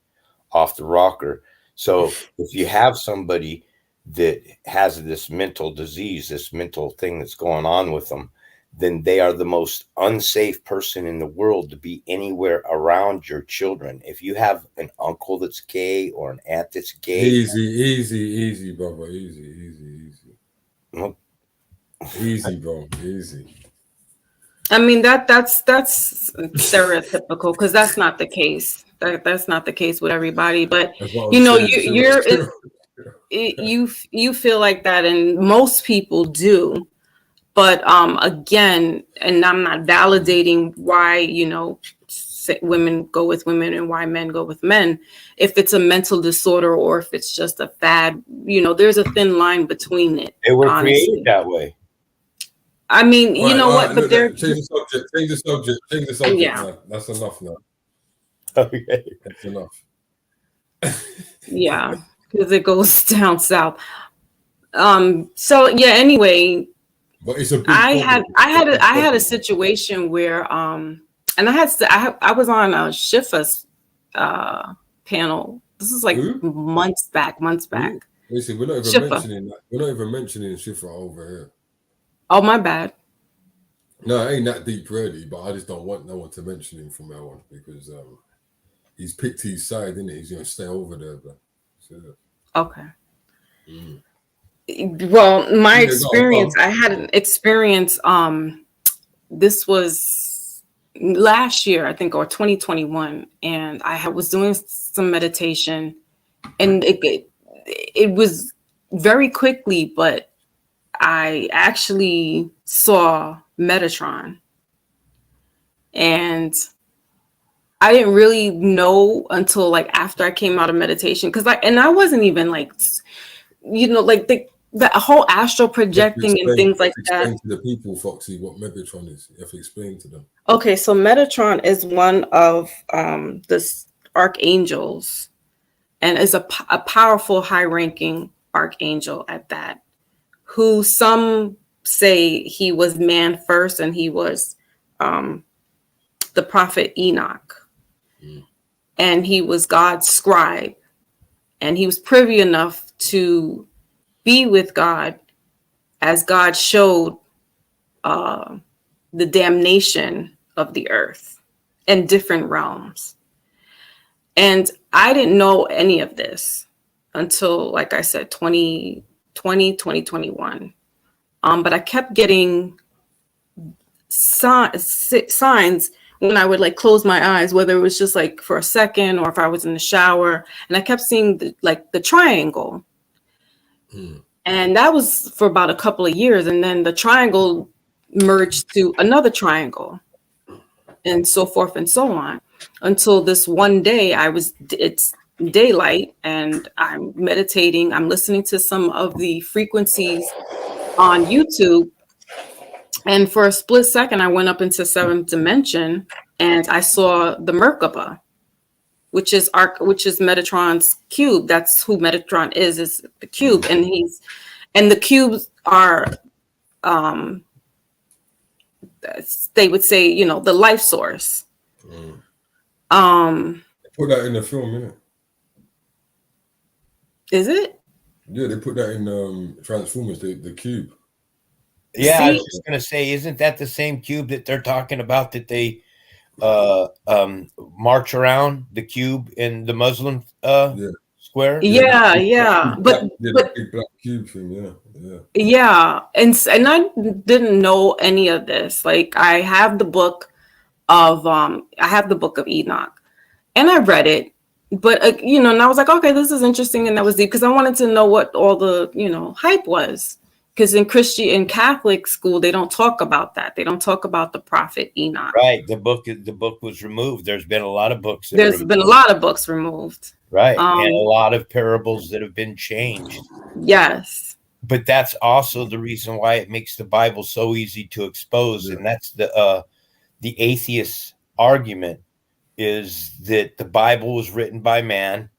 off the rocker. So if you have somebody that has this mental disease, this mental thing that's going on with them, then they are the most unsafe person in the world to be anywhere around your children. If you have an uncle that's gay or an aunt that's gay, easy, brother, easy. Well, Easy, bro, easy. I mean, that's stereotypical, because that's not the case. That's not the case with everybody. But you feel like that, and most people do. But again, and I'm not validating why women go with women and why men go with men. If it's a mental disorder or if it's just a fad, there's a thin line between it. They were created that way. I mean, what? But they're change the subject. Yeah. Man. That's enough now. Okay, that's enough. Yeah, because it goes down south. So yeah. Anyway, but it's a big I had a situation where and I was on a Shifa's panel. This is like months back. Listen, we're not even mentioning that. We're not even mentioning Shifa over here. Oh, my bad. No, it ain't that deep really, but I just don't want no one to mention him from now on, because he's picked his side, isn't it? He's gonna stay over there, bro. So, okay. Well, my experience, I had an experience. This was last year, I think, or 2021, and I was doing some meditation, and it was very quickly, but I actually saw Metatron, and I didn't really know until like after I came out of meditation, because I wasn't even like, like the whole astral projecting and things like that. Explain to the people, Foxy, what Metatron is. You have to explain to them. Okay, so Metatron is one of the archangels, and is a powerful, high-ranking archangel at that, who some say he was man first, and he was the prophet Enoch. And he was God's scribe, and he was privy enough to be with God as God showed the damnation of the earth in different realms. And I didn't know any of this until, like I said, 2021. But I kept getting signs when I would like close my eyes, whether it was just like for a second or if I was in the shower, and I kept seeing the triangle. And that was for about a couple of years. And then the triangle merged to another triangle, and so forth and so on, until this one day it's daylight, and I'm meditating. I'm listening to some of the frequencies on YouTube. And for a split second, I went up into seventh dimension, and I saw the Merkaba, which is Metatron's cube. That's who Metatron is the cube. And the cubes are they would say, you know, the life source. Mm. Um, They put that in the film, innit? is it? Yeah, they put that in Transformers, the cube. Yeah, I was See? just gonna say, isn't that the same cube that they're talking about that they march around the cube in the Muslim Yeah, square? yeah, Yeah, the yeah. big black, But yeah, the but big black cube thing. Yeah, yeah. yeah, and I didn't know any of this. Like I have the book of Enoch, and I read it, but you know, and I was like, okay, this is interesting, and that was deep because I wanted to know what all the, you know, hype was. Because in Catholic school, they don't talk about that. They don't talk about the prophet Enoch. Right. The book was removed. There's been a lot of books that are There's removed. been a lot of books removed. Right. And a lot of parables that have been changed. Yes. But that's also the reason why it makes the Bible so easy to expose. Yeah. And that's the atheist argument, is that the Bible was written by man,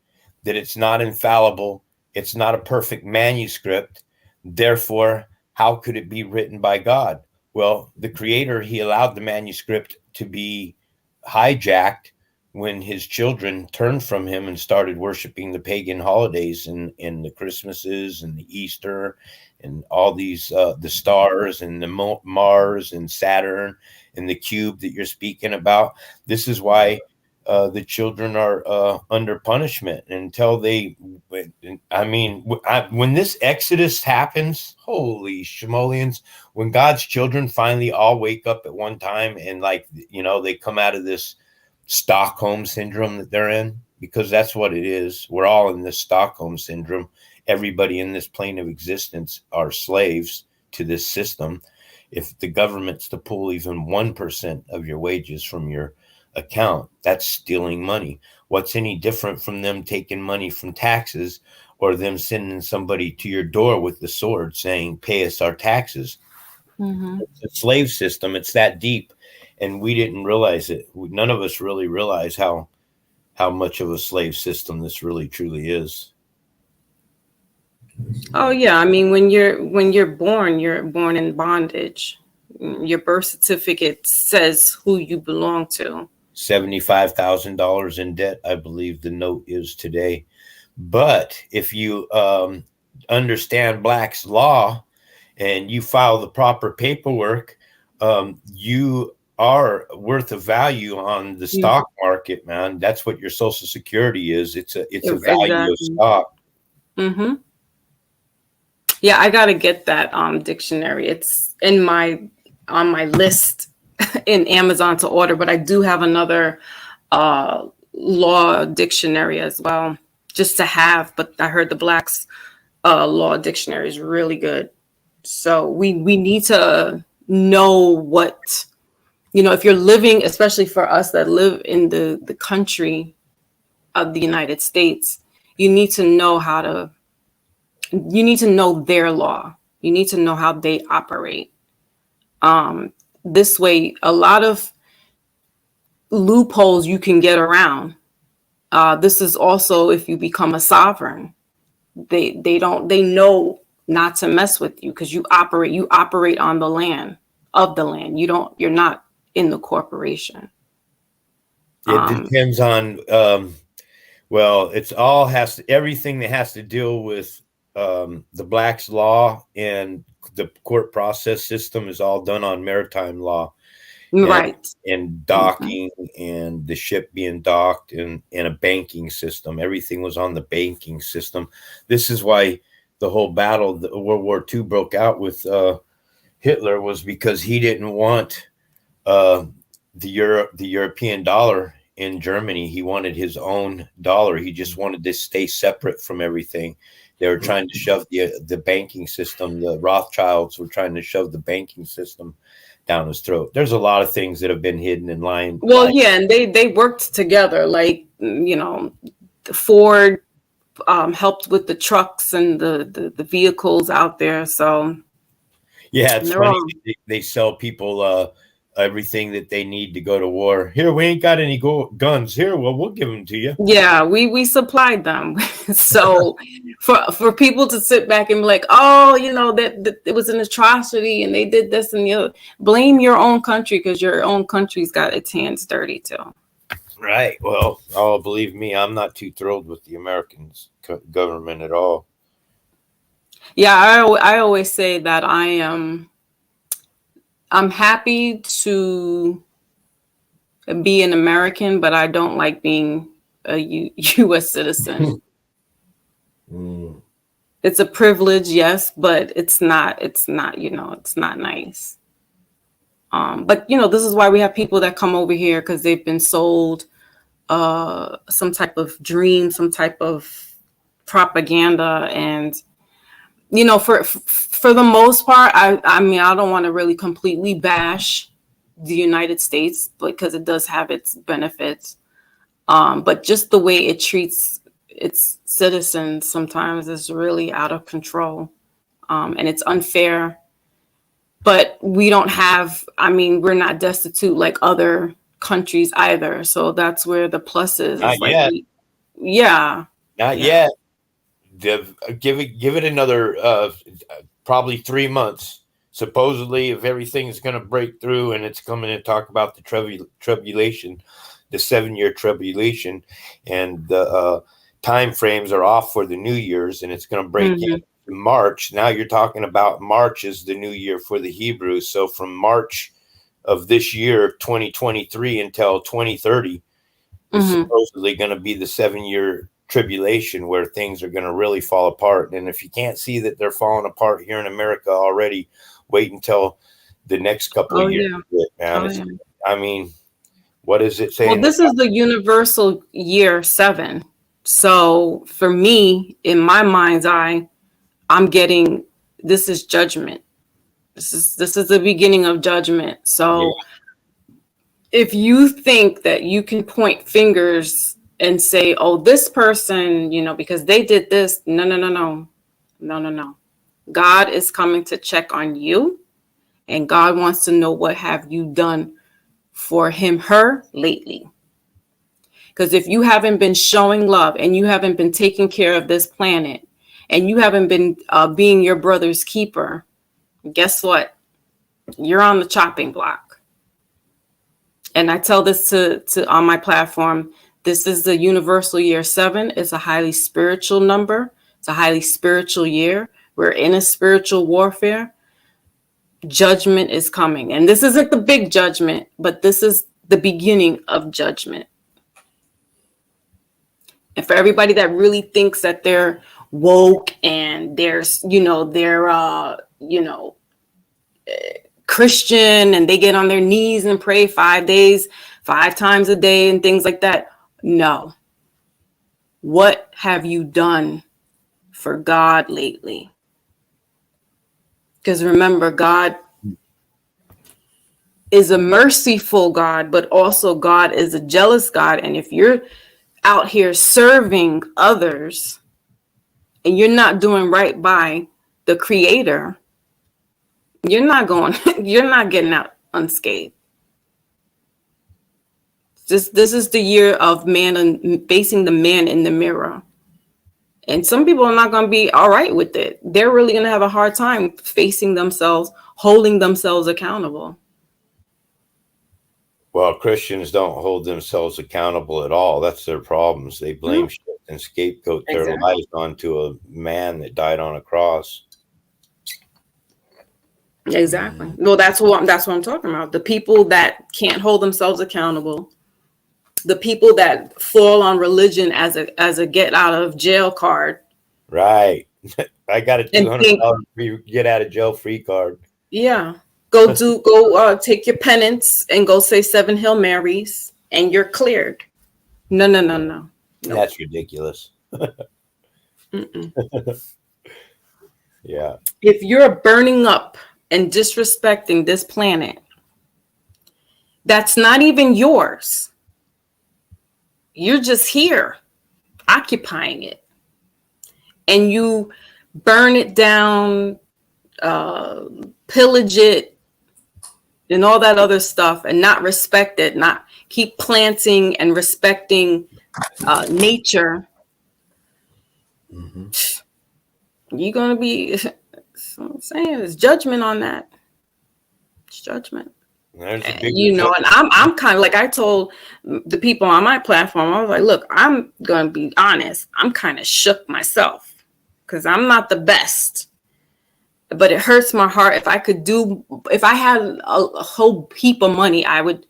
that it's not infallible, it's not a perfect manuscript. Therefore, how could it be written by God? Well, the creator, he allowed the manuscript to be hijacked when his children turned from him and started worshiping the pagan holidays and the Christmases and the Easter and all these, the stars and the Mars and Saturn and the cube that you're speaking about. This is why the children are under punishment until they, I mean, when this Exodus happens, holy shimolians, when God's children finally all wake up at one time and, like, you know, they come out of this Stockholm syndrome that they're in, because that's what it is. We're all in this Stockholm syndrome. Everybody in this plane of existence are slaves to this system. If the government's to pull even 1% of your wages from your account, that's stealing money. What's any different from them taking money from taxes, or them sending somebody to your door with the sword saying, pay us our taxes? Mm-hmm. It's a slave system. It's that deep. And we didn't realize it. None of us really realize how much of a slave system this really truly is. Oh yeah, I mean, when you're born in bondage. Your birth certificate says who you belong to. $75,000 in debt, I believe the note is today. But if you understand Black's law and you file the proper paperwork, you are worth a value on the stock market, man. That's what your Social Security is. It's a value of stock. Mm-hmm. Yeah, I gotta get that dictionary. It's on my list in Amazon to order, but I do have another law dictionary as well, just to have. But I heard the Black's law dictionary is really good. So we need to know what, you know, if you're living, especially for us that live in the country of the United States, you need to know their law. You need to know how they operate. This way, a lot of loopholes you can get around. This is also if you become a sovereign, they know not to mess with you because you operate on the land of the land. You're not in the corporation. It depends on everything that has to deal with the Black's law and the court process system is all done on maritime law, right? And docking and the ship being docked and a banking system. Everything was on the banking system. This is why the whole battle, the World War II, broke out with Hitler, was because he didn't want the European dollar in Germany. He wanted his own dollar. He just wanted to stay separate from everything. They were trying to shove the banking system. The Rothschilds were trying to shove the banking system down his throat. There's a lot of things that have been hidden in line. Well, yeah, and they worked together. Like, you know, Ford helped with the trucks and the vehicles out there. So yeah, it's funny. They sell people everything that they need to go to war. Here, we ain't got any guns here. Well, we'll give them to you. Yeah, we supplied them. So for people to sit back and be like, oh, that it was an atrocity and they did this and the other, blame your own country, because your own country's got its hands dirty too. Right. Well, believe me, I'm not too thrilled with the American government at all. Yeah, I always say that I'm happy to be an American, but I don't like being a U.S. citizen. It's a privilege, yes, but it's not it's not nice. But this is why we have people that come over here, because they've been sold some type of dream, some type of propaganda, and for the most part, I mean, I don't want to really completely bash the United States, because it does have its benefits. But just the way it treats its citizens sometimes is really out of control. And it's unfair. But we don't have, we're not destitute like other countries either. So that's where the plus is. Not yet. Not yet. Give it another probably 3 months. Supposedly, if everything's going to break through and it's coming to talk about the tribulation, the 7-year tribulation, and the time frames are off for the New Year's, and it's going to break in March. Now you're talking about March is the new year for the Hebrews. So from March of this year, 2023, until 2030, is supposedly going to be the 7-year tribulation, where things are going to really fall apart. And if you can't see that they're falling apart here in America already, wait until the next couple of years. Man. I mean, what is it saying? Well, this is the universal year 7. So for me, in my mind's eye, I'm getting, this is judgment. This is the beginning of judgment. So if you think that you can point fingers and say, oh, this person, because they did this. No. God is coming to check on you, and God wants to know, what have you done for him, her lately? Because if you haven't been showing love, and you haven't been taking care of this planet, and you haven't been being your brother's keeper, guess what? You're on the chopping block. And I tell this to on my platform. This is the universal year 7. It's a highly spiritual number. It's a highly spiritual year. We're in a spiritual warfare. Judgment is coming. And this isn't the big judgment, but this is the beginning of judgment. And for everybody that really thinks that they're woke and they're Christian, and they get on their knees and pray 5 days, 5 times a day and things like that. No. What have you done for God lately? Because remember, God is a merciful God, but also God is a jealous God. And if you're out here serving others and you're not doing right by the Creator, you're not getting out unscathed. This is the year of man and facing the man in the mirror. And some people are not going to be all right with it. They're really going to have a hard time facing themselves, holding themselves accountable. Well, Christians don't hold themselves accountable at all. That's their problems. They blame shit and scapegoat their lives onto a man that died on a cross. Exactly. Well, that's what I'm talking about. The people that can't hold themselves accountable, the people that fall on religion as a get out of jail card. Right. I got a $200 get out of jail free card. Yeah. Go take your penance and go say 7 Hail Marys and you're cleared. No. That's ridiculous. Yeah. If you're burning up and disrespecting this planet, that's not even yours. You're just here occupying it, and you burn it down, pillage it, and all that other stuff, and not respect it, not keep planting and respecting nature, you're gonna be. That's what I'm saying. There's judgment on that. It's judgment. There's a big You know, and I'm kind of like, I told the people on my platform, I was like, look, I'm gonna be honest. I'm kind of shook myself because I'm not the best. But it hurts my heart. If I had a whole heap of money, I would,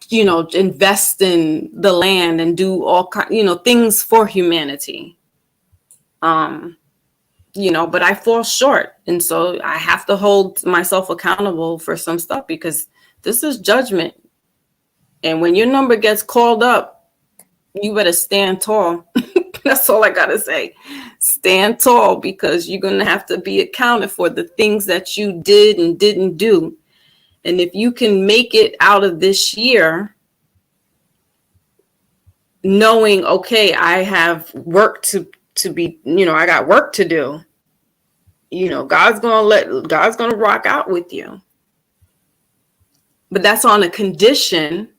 you know, invest in the land and do all kind, you know, things for humanity. You know, but I fall short. And so I have to hold myself accountable for some stuff because this is judgment. And when your number gets called up, you better stand tall. That's all I gotta say. Stand tall, because you're gonna have to be accounted for the things that you did and didn't do. And if you can make it out of this year knowing, okay, I have work to be, you know, I got work to do. You know, God's gonna rock out with you. But that's on a condition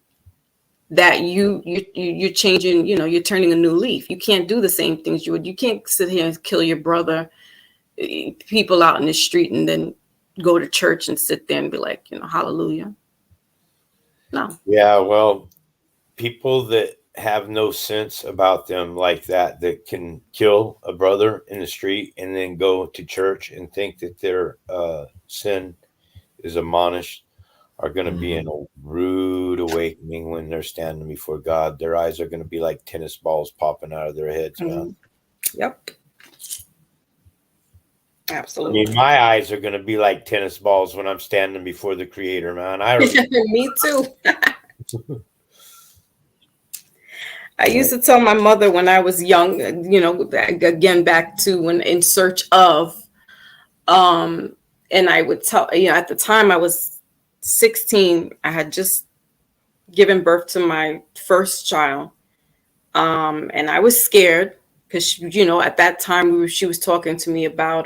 that you're changing, you know, you're turning a new leaf. You can't do the same things you would. You can't sit here and kill your brother, people out in the street, and then go to church and sit there and be like, you know, hallelujah. No. Yeah, well, people that have no sense about them like that can kill a brother in the street and then go to church and think that their sin is admonished are going to be in a rude awakening when they're standing before God. Their eyes are going to be like tennis balls popping out of their heads, man. Yep. Absolutely. I mean, my eyes are going to be like tennis balls when I'm standing before the Creator, man. Me too. I used to tell my mother when I was young, you know, again, back to when in search of, and I would tell, you know, at the time I was 16, I had just given birth to my first child. And I was scared because, you know, at that time she was talking to me about,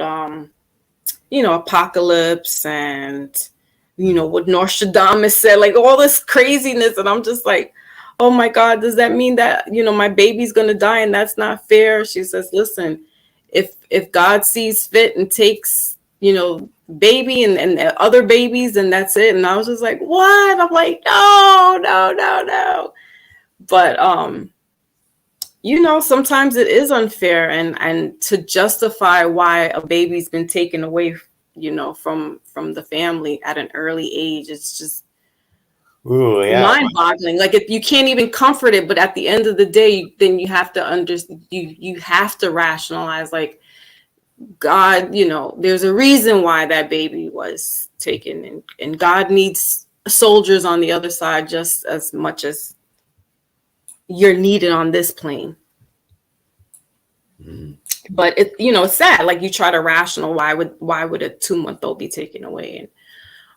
you know, apocalypse and, you know, what Nostradamus said, like all this craziness. And I'm just like, oh my God, does that mean that, you know, my baby's going to die and that's not fair? She says, listen, if God sees fit and takes, you know, baby and other babies, and that's it. And I was just like, what? I'm like, no. But, you know, sometimes it is unfair, and to justify why a baby's been taken away, you know, from the family at an early age, it's just mind-boggling. Like, if you can't even comfort it, but at the end of the day, then you have to you have to rationalize, like, God, you know, there's a reason why that baby was taken, and God needs soldiers on the other side just as much as you're needed on this plane. But it, you know, it's sad. Like, you try to rational, why would a 2-month-old be taken away,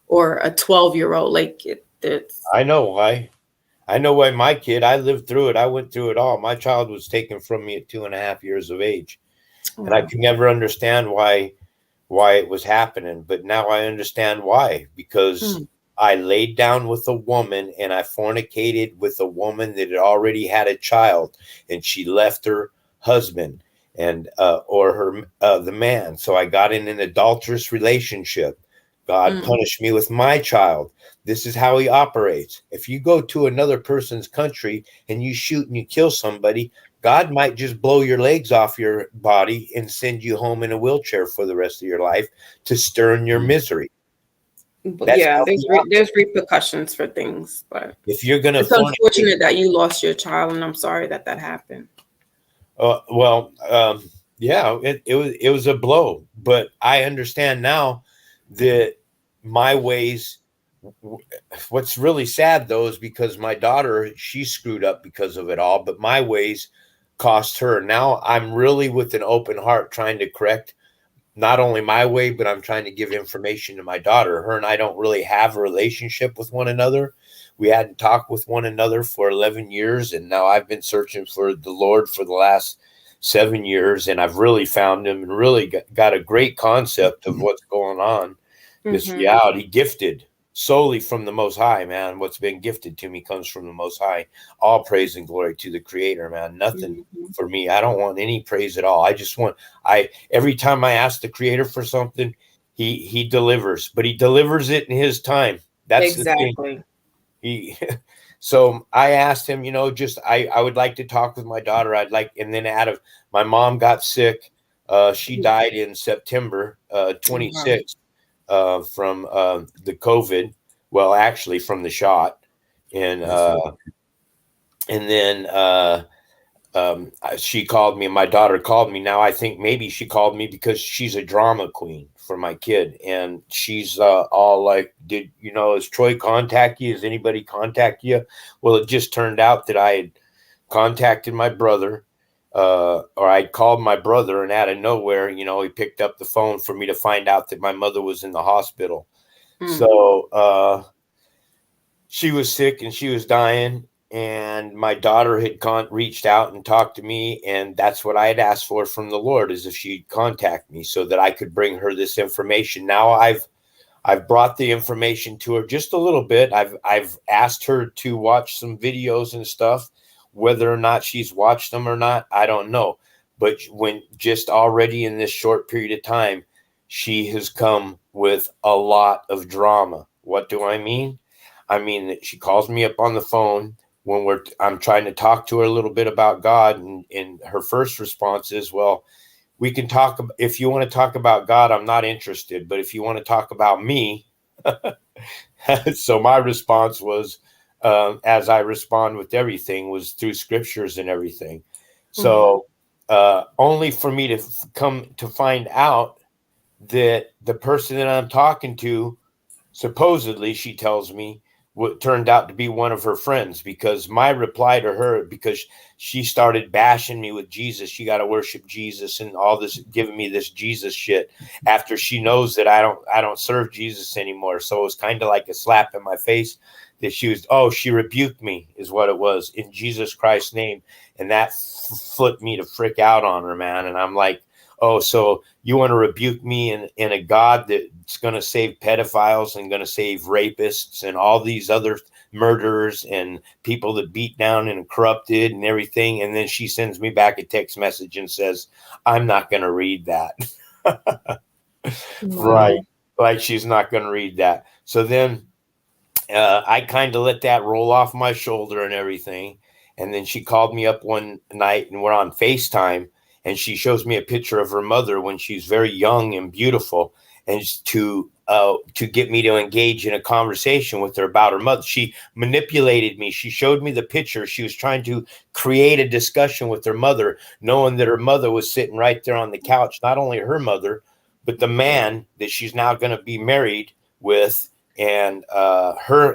or a 12-year-old? Like, I know why. I know why my kid. I lived through it. I went through it all. My child was taken from me at 2.5 years of age. And I could never understand why it was happening. But now I understand why, because I laid down with a woman and I fornicated with a woman that had already had a child, and she left her husband and or her the man. So I got in an adulterous relationship. God punished me with my child. This is how he operates. If you go to another person's country and you shoot and you kill somebody, God might just blow your legs off your body and send you home in a wheelchair for the rest of your life to stir in your misery. Yeah, there's repercussions for things, but if you're gonna, it's unfortunate that you lost your child, and I'm sorry that happened. Yeah, it was a blow, but I understand now that my ways. What's really sad though is because my daughter, she screwed up because of it all, but my ways cost her. Now I'm really with an open heart trying to correct not only my way, but I'm trying to give information to my daughter. Her and I don't really have a relationship with one another. We hadn't talked with one another for 11 years. And now I've been searching for the Lord for the last 7 years. And I've really found him and really got a great concept of what's going on. This reality gifted. solely from the Most High, man. What's been gifted to me comes from the Most High. All praise and glory to the Creator, man. Nothing for me. I don't want any praise at all. I just want, every time I ask the Creator for something, he delivers, but he delivers it in his time. That's exactly the thing. So I asked him, just, I would like to talk with my daughter. And then my mom got sick. She died in September 26th. From the COVID, well, actually from the shot, and then she called me. My daughter called me. Now I think maybe she called me because she's a drama queen for my kid, and she's all like, "Has Troy contact you? Has anybody contact you?" Well, it just turned out that I had contacted my brother. Or I called my brother, and out of nowhere, he picked up the phone for me to find out that my mother was in the hospital. So she was sick and she was dying, and my daughter had reached out and talked to me, and that's what I had asked for from the Lord, is if she'd contact me so that I could bring her this information. Now I've brought the information to her just a little bit. I've asked her to watch some videos and stuff. Whether or not she's watched them or not, I don't know. But when just already in this short period of time, she has come with a lot of drama. What do I mean? I mean that she calls me up on the phone when I'm trying to talk to her a little bit about God, and her first response is, "Well, we can talk. If you want to talk about God, I'm not interested. But if you want to talk about me," so my response was, as I respond with everything, was through scriptures and everything. So only for me to come to find out that the person that I'm talking to, supposedly, she tells me, what turned out to be one of her friends, because my reply to her, because she started bashing me with Jesus, she got to worship Jesus and all this, giving me this Jesus shit after she knows that I don't serve Jesus anymore. So it was kind of like a slap in my face that she rebuked me, is what it was, in Jesus Christ's name. And that flipped me to frick out on her, man. And I'm like, oh, so you want to rebuke me in a God that's going to save pedophiles and going to save rapists and all these other murderers and people that beat down and corrupted and everything? And then she sends me back a text message and says, "I'm not going to read that." Right. Like she's not going to read that. So then I kind of let that roll off my shoulder and everything. And then she called me up one night and we're on FaceTime. And she shows me a picture of her mother when she's very young and beautiful, and to get me to engage in a conversation with her about her mother. She manipulated me. She showed me the picture. She was trying to create a discussion with her mother, knowing that her mother was sitting right there on the couch. Not only her mother, but the man that she's now going to be married with, and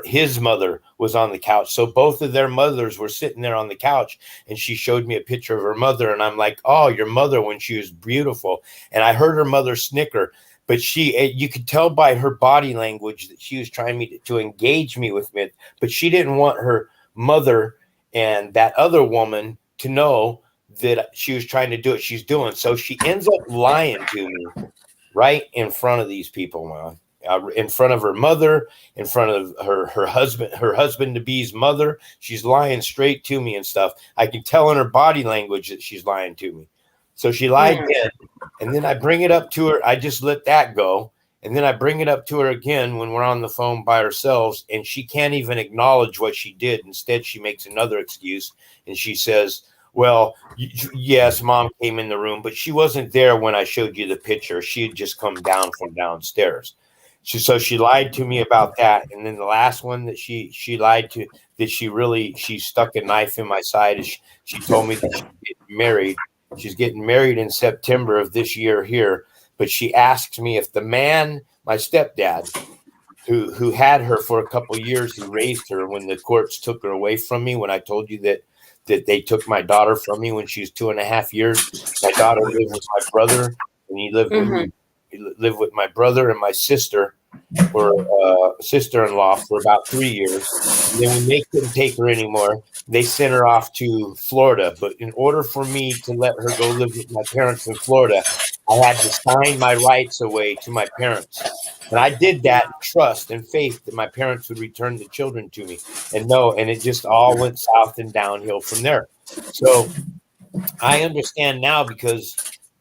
his mother was on the couch. So both of their mothers were sitting there on the couch, and she showed me a picture of her mother, and I'm like, "Oh, your mother when she was beautiful." And I heard her mother snicker, but you could tell by her body language that she was trying to engage me with me, but she didn't want her mother and that other woman to know that she was trying to do what she's doing. So she ends up lying to me right in front of these people, man. In front of her mother, in front of her husband to be's mother. She's lying straight to me and stuff. I can tell in her body language that she's lying to me. So she lied again, and then I bring it up to her. I just let that go, and then I bring it up to her again when we're on the phone by ourselves, and she can't even acknowledge what she did. Instead, she makes another excuse, and she says, "Well, yes, Mom came in the room, but she wasn't there when I showed you the picture. She had just come down from downstairs." So she lied to me about that. And then the last one that she lied to, that she stuck a knife in my side, is she told me that she's getting married. She's getting married in September of this year here. But she asked me if the man, my stepdad, who had her for a couple of years, who raised her when the courts took her away from me, when I told you that they took my daughter from me when she was 2.5 years. My daughter lived with my brother, and he lived with my brother and my sister, or sister-in-law, for about 3 years. And then when they couldn't take her anymore, they sent her off to Florida. But in order for me to let her go live with my parents in Florida, I had to sign my rights away to my parents. And I did that in trust and faith that my parents would return the children to me. And no, and it just all went south and downhill from there. So I understand now because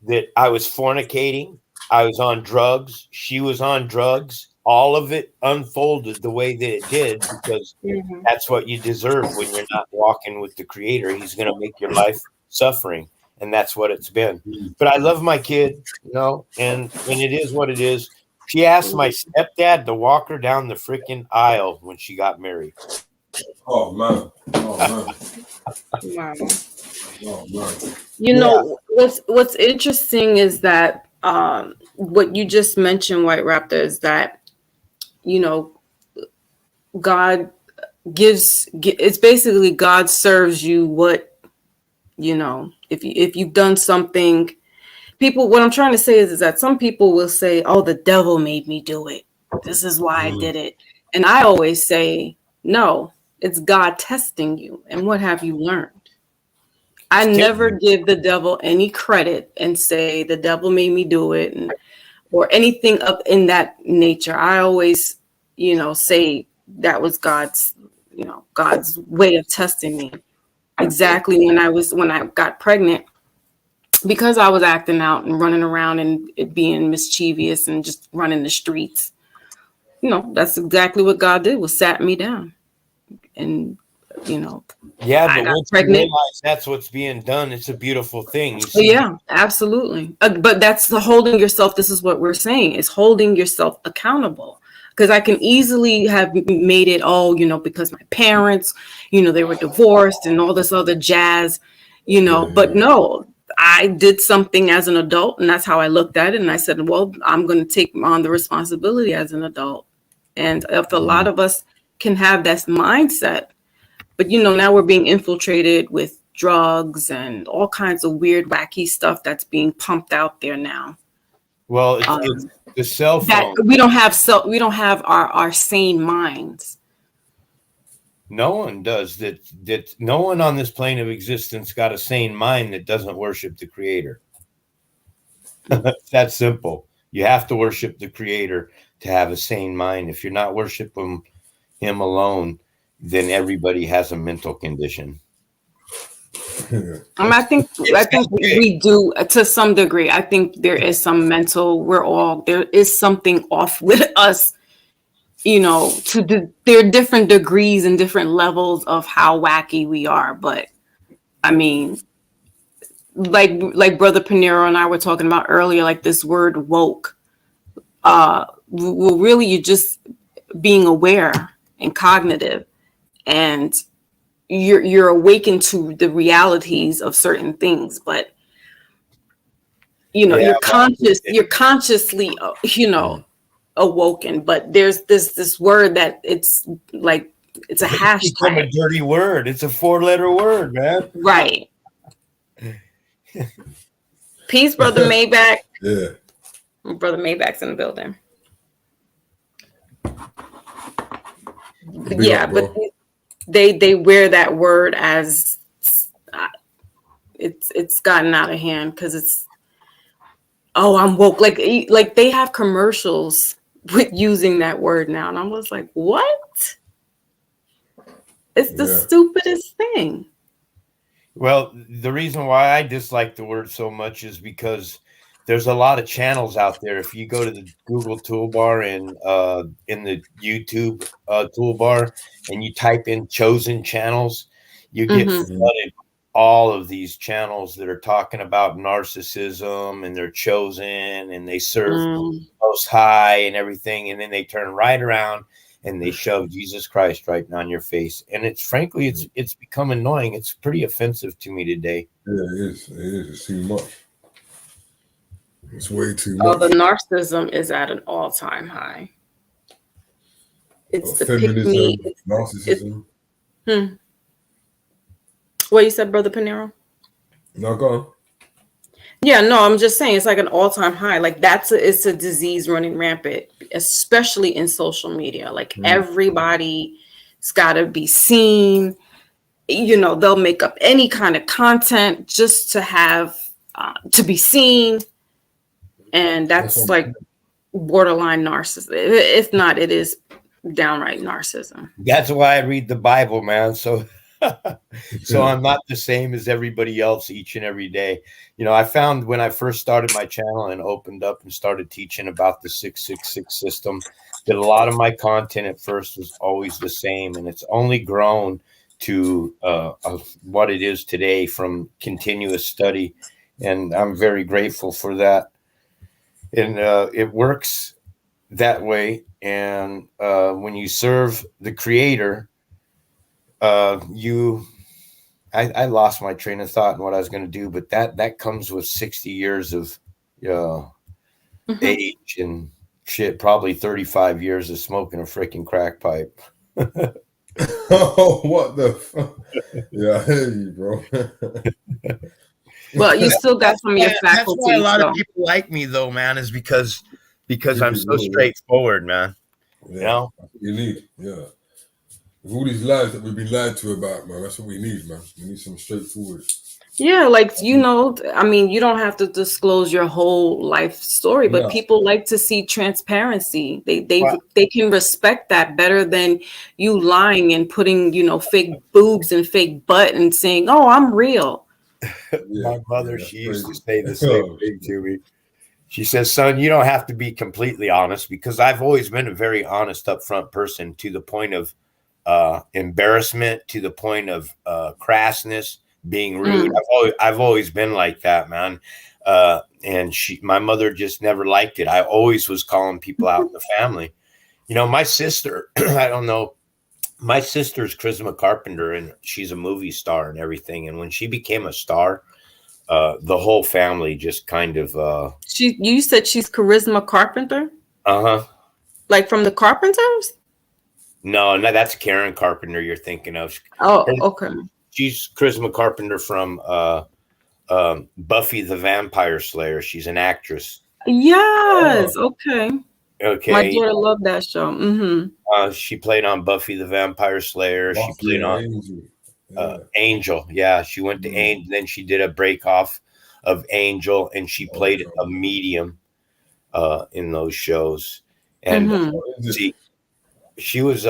that I was fornicating, I was on drugs, she was on drugs. All of it unfolded the way that it did because that's what you deserve when you're not walking with the Creator. He's going to make your life suffering. And that's what it's been. But I love my kid, you know, and it is what it is. She asked my stepdad to walk her down the freaking aisle when she got married. Oh man. Wow. Oh man. You know, what's interesting is that what you just mentioned, White Raptor, is that, you know, God it's basically God serves you what, you know, if you've done something. What I'm trying to say is that some people will say, oh, the devil made me do it. This is why I did it. And I always say, no, it's God testing you. And what have you learned? I never give the devil any credit and say the devil made me do it or anything up in that nature. I always, you know, say that was God's way of testing me. Exactly when I got pregnant, because I was acting out and running around and being mischievous and just running the streets. You know, that's exactly what God did, was sat me down. And, you know, yeah, but once you realize that's what's being done, it's a beautiful thing. You see? Yeah, absolutely. But that's the holding yourself. This is what we're saying, is holding yourself accountable. Because I can easily have made it, you know, because my parents, you know, they were divorced and all this other jazz, you know, but no, I did something as an adult, and that's how I looked at it. And I said, well, I'm going to take on the responsibility as an adult. And if a lot of us can have that mindset, but, you know, now we're being infiltrated with drugs and all kinds of weird, wacky stuff that's being pumped out there now. Well, it's the cell phone. That we don't have our sane minds. No one does that. No one on this plane of existence got a sane mind that doesn't worship the Creator. It's that simple. You have to worship the Creator to have a sane mind. If you're not worshiping Him alone, then everybody has a mental condition. I think we do to some degree. I think there is some mental. There is something off with us. You know, there are different degrees and different levels of how wacky we are. But I mean, like Brother Peniro and I were talking about earlier, like this word woke. Well, really, you're just being aware and cognitive, and you're awakened to the realities of certain things. But you know, you're consciously, you know, awoken. But there's this word that it's like it's a hashtag. It's become a dirty word. It's a 4-letter word, man. Right. Peace, Brother Maybach. Yeah. Brother Maybach's in the building. But they wear that word as it's gotten out of hand because it's I'm woke. Like they have commercials with using that word now, and I was like, what? It's the stupidest thing. Well, the reason why I dislike the word so much is because there's a lot of channels out there. If you go to the Google toolbar and in the YouTube toolbar and you type in chosen channels, you get flooded all of these channels that are talking about narcissism, and they're chosen and they serve Most High and everything. And then they turn right around and they shove Jesus Christ right on your face. And it's frankly, it's become annoying. It's pretty offensive to me today. Yeah, it is. It's too much. It's way too much. The narcissism is at an all-time high. It's the feminism, narcissism. What you said, Brother Peniro? No, go on. Yeah, no, I'm just saying it's like an all-time high. Like it's a disease running rampant, especially in social media. Like everybody's got to be seen. You know, they'll make up any kind of content just to have to be seen. And that's what- like borderline narcissism. If not, it is downright narcissism. That's why I read the Bible, man. So so I'm not the same as everybody else each and every day. You know, I found when I first started my channel and opened up and started teaching about the 666 system that a lot of my content at first was always the same, and it's only grown to what it is today from continuous study, and I'm very grateful for that. And it works that way. And when you serve the Creator, I lost my train of thought and what I was going to do, but that comes with 60 years of age and shit, probably 35 years of smoking a freaking crack pipe. Oh, what the fuck? Yeah, I hear you, bro. Well, you still got some of your That's faculties. why a lot though. of people like me, though, man, is because Keep I'm it so real, yeah. straightforward, man. Yeah, You know? that's what you need. Yeah. With all these lies that we've been lied to about, man, that's what we need, man. We need some straightforward. Yeah, like I mean, you don't have to disclose your whole life story, but Yeah. people like to see transparency. Wow. They can respect that better than you lying and putting, fake boobs and fake butt and saying, "Oh, I'm real." My mother, that's she used to crazy. say the same thing to me. She says, "Son, you don't have to be completely honest," because I've always been a very honest, upfront person, to the point of embarrassment, to the point of crassness, being rude. I've always been like that, man. And my mother just never liked it. I always was calling people out in the family. You know, my sister, I don't know, my sister's Charisma Carpenter, and she's a movie star and everything. And when she became a star, the whole family just kind of You said she's Charisma Carpenter, like from the Carpenters. No, that's Karen Carpenter you're thinking of. Oh, okay. She's Charisma Carpenter from Buffy the Vampire Slayer. She's an actress. Yes. Okay. Okay. My daughter loved that show. Mm-hmm. She played on Buffy the Vampire Slayer. She played on Angel. Yeah, she went to Angel. Then she did a break off of Angel, and she played a medium in those shows. And see, she was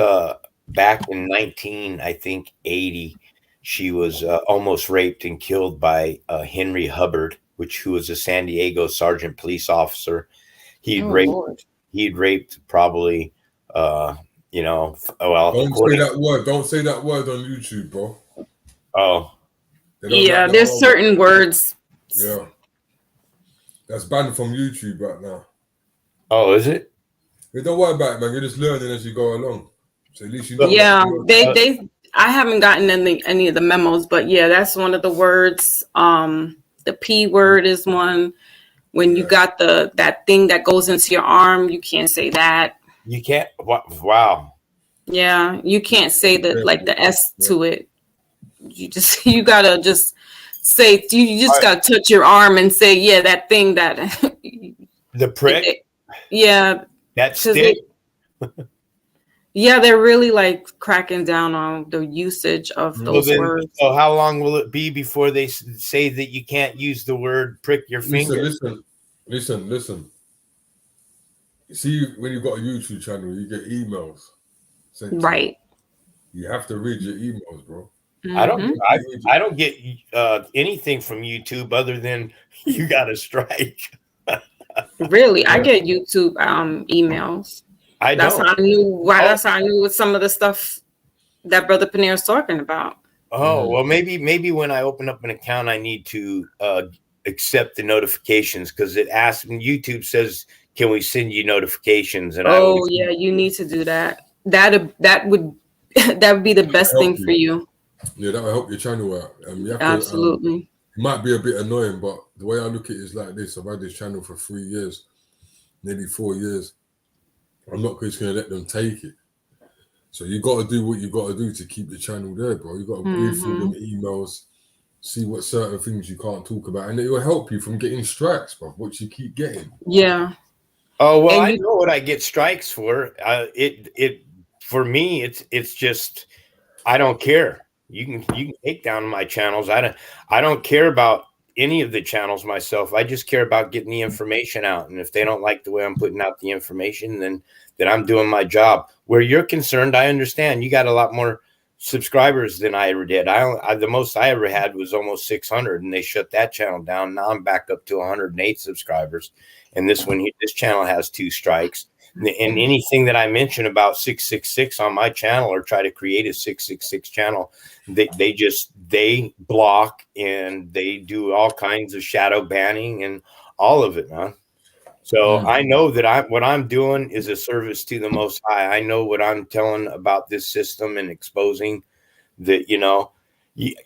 back in 80. She was almost raped and killed by Henry Hubbard, who was a San Diego sergeant police officer. He'd raped probably, well. Don't say that word on YouTube, bro. Oh. Yeah, there's certain words. Yeah. That's banned from YouTube right now. Oh, is it? Hey, don't worry about it, man. You're just learning as you go along. So at least you know. Yeah, I haven't gotten any of the memos, but yeah, that's one of the words. The P word is one. When you got that thing that goes into your arm, you can't say that. You can't. Wow. Yeah, you can't say the S to it. You gotta just say, you just gotta touch your arm and say, yeah, that thing that the prick. Yeah, that stick. Yeah, they're really like cracking down on the usage of those words. So how long will it be before they say that you can't use the word prick your finger? Listen. You see, when you've got a YouTube channel, you get emails sent to you. You have to read your emails, bro. I don't get anything from YouTube other than you got a strike. Really? I get YouTube emails. That's how I knew that's how I knew with some of the stuff that Brother Peniros talking about. Oh, well, maybe when I open up an account, I need to accept the notifications, because it asks, and YouTube says, can we send you notifications? And yeah, you need to do that. That would be the best thing for you. Yeah, that will help your channel out. You have Absolutely. To, it might be a bit annoying, but the way I look at it is like this. I've had this channel for 3 years, nearly 4 years. I'm not just going to let them take it. So you got to do what you got to do to keep the channel there, bro. You got to read through them emails, see what certain things you can't talk about, and it will help you from getting strikes, bro, what you keep getting. Yeah. Oh, well, I know what I get strikes for. For me, it's just, I don't care. You can take down my channels. I don't care about any of the channels myself. I just care about getting the information out. And if they don't like the way I'm putting out the information, then I'm doing my job. Where you're concerned, I understand. You got a lot more subscribers than I ever did. The most I ever had was almost 600, and they shut that channel down. Now I'm back up to 108 subscribers. And this channel has 2 strikes. And anything that I mention about 666 on my channel or try to create a 666 channel, they block, and they do all kinds of shadow banning and all of it, man. So I know that what I'm doing is a service to the Most High. I know what I'm telling about this system and exposing that,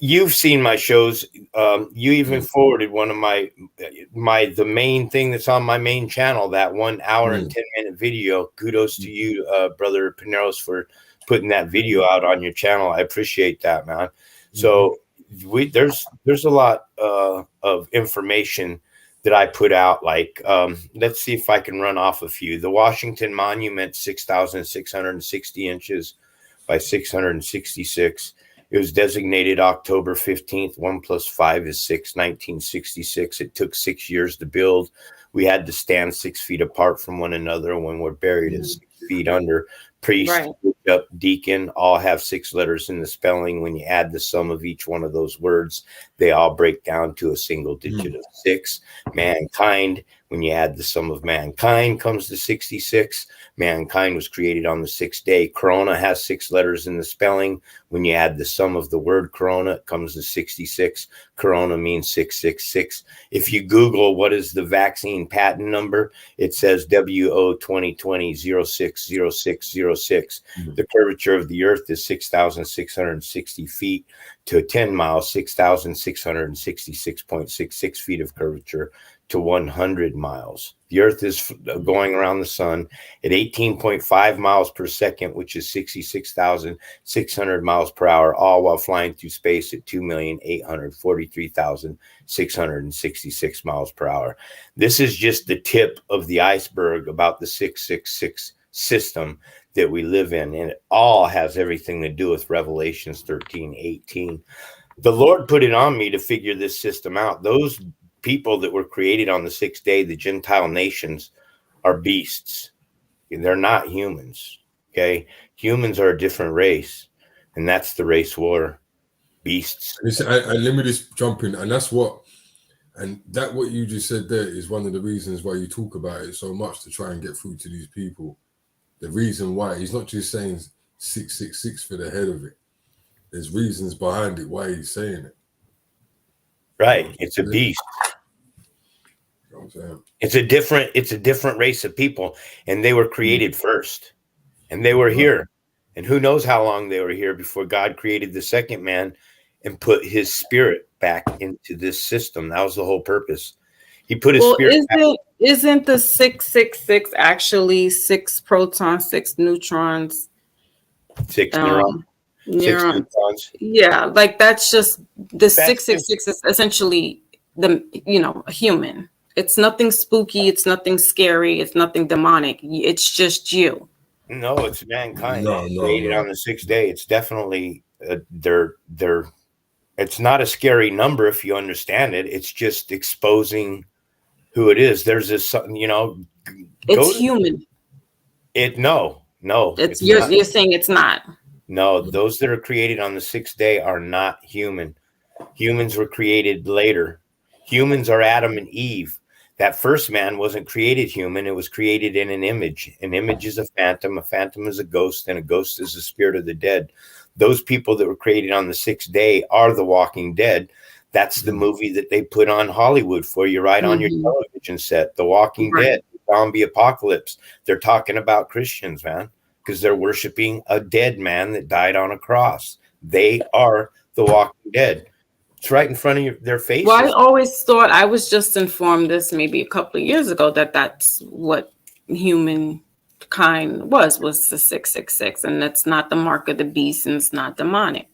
you've seen my shows. You even forwarded one of the main thing that's on my main channel, that 1 hour and 10-minute video. Kudos to you, brother Peniros, for putting that video out on your channel. I appreciate that, man. So there's a lot of information that I put out. Like, let's see if I can run off a few. The Washington Monument, 6,660 inches by 666. It was designated October 15th. 1 + 5 is 6, 1966. It took 6 years to build. We had to stand 6 feet apart from one another when we're buried at 6 feet under. Priest, bishop, deacon, all have 6 letters in the spelling. When you add the sum of each one of those words, they all break down to a single digit of 6. Mankind, when you add the sum of mankind, comes to 66. Mankind was created on the 6th day. Corona has 6 letters in the spelling. When you add the sum of the word corona, it comes to 66. Corona means 666. If you Google what is the vaccine patent number, it says WO 2020 060606. The curvature of the earth is 6,660 feet to 10 miles, 6,666.66 feet of curvature to 100 miles. The earth is going around the sun at 18.5 miles per second, which is 66,600 miles per hour, all while flying through space at 2,843,666 miles per hour. This is just the tip of the iceberg about the 666 system that we live in, and it all has everything to do with Revelations 13:18. The Lord put it on me to figure this system out. Those people that were created on the 6th day, the Gentile nations, are beasts. They're not humans. Okay, humans are a different race, and that's the race war. Beasts. Listen, let me just jump in, and what you just said there is one of the reasons why you talk about it so much, to try and get through to these people. The reason why he's not just saying 666 for the head of it. There's reasons behind it why he's saying it. Right. It's a beast. You know what I'm saying? It's a different race of people, and they were created first, and they were here, and who knows how long they were here before God created the second man and put his spirit back into this system. That was the whole purpose. He put his spirit back. Isn't the 666 actually 6 protons, 6 neutrons, 6 neurons? 6 neutrons. Yeah, like that's just the 666 is essentially a human. It's nothing spooky. It's nothing scary. It's nothing demonic. It's just you. No, it's mankind created on the 6th day. It's definitely it's not a scary number if you understand it. It's just exposing who it is. There's this, it's human. No. It's you're saying it's not. No, those that are created on the 6th day are not human. Humans were created later. Humans are Adam and Eve. That first man wasn't created human. It was created in an image. An image is a phantom. A phantom is a ghost, and a ghost is the spirit of the dead. Those people that were created on the 6th day are the Walking Dead. That's the movie that they put on Hollywood for you right on your television set. The Walking Dead, zombie apocalypse. They're talking about Christians, man, because they're worshiping a dead man that died on a cross. They are the Walking Dead. It's right in front of their faces. Well, I always thought, I was just informed this maybe a couple of years ago, that's what humankind was the 666, and that's not the mark of the beast, and it's not demonic.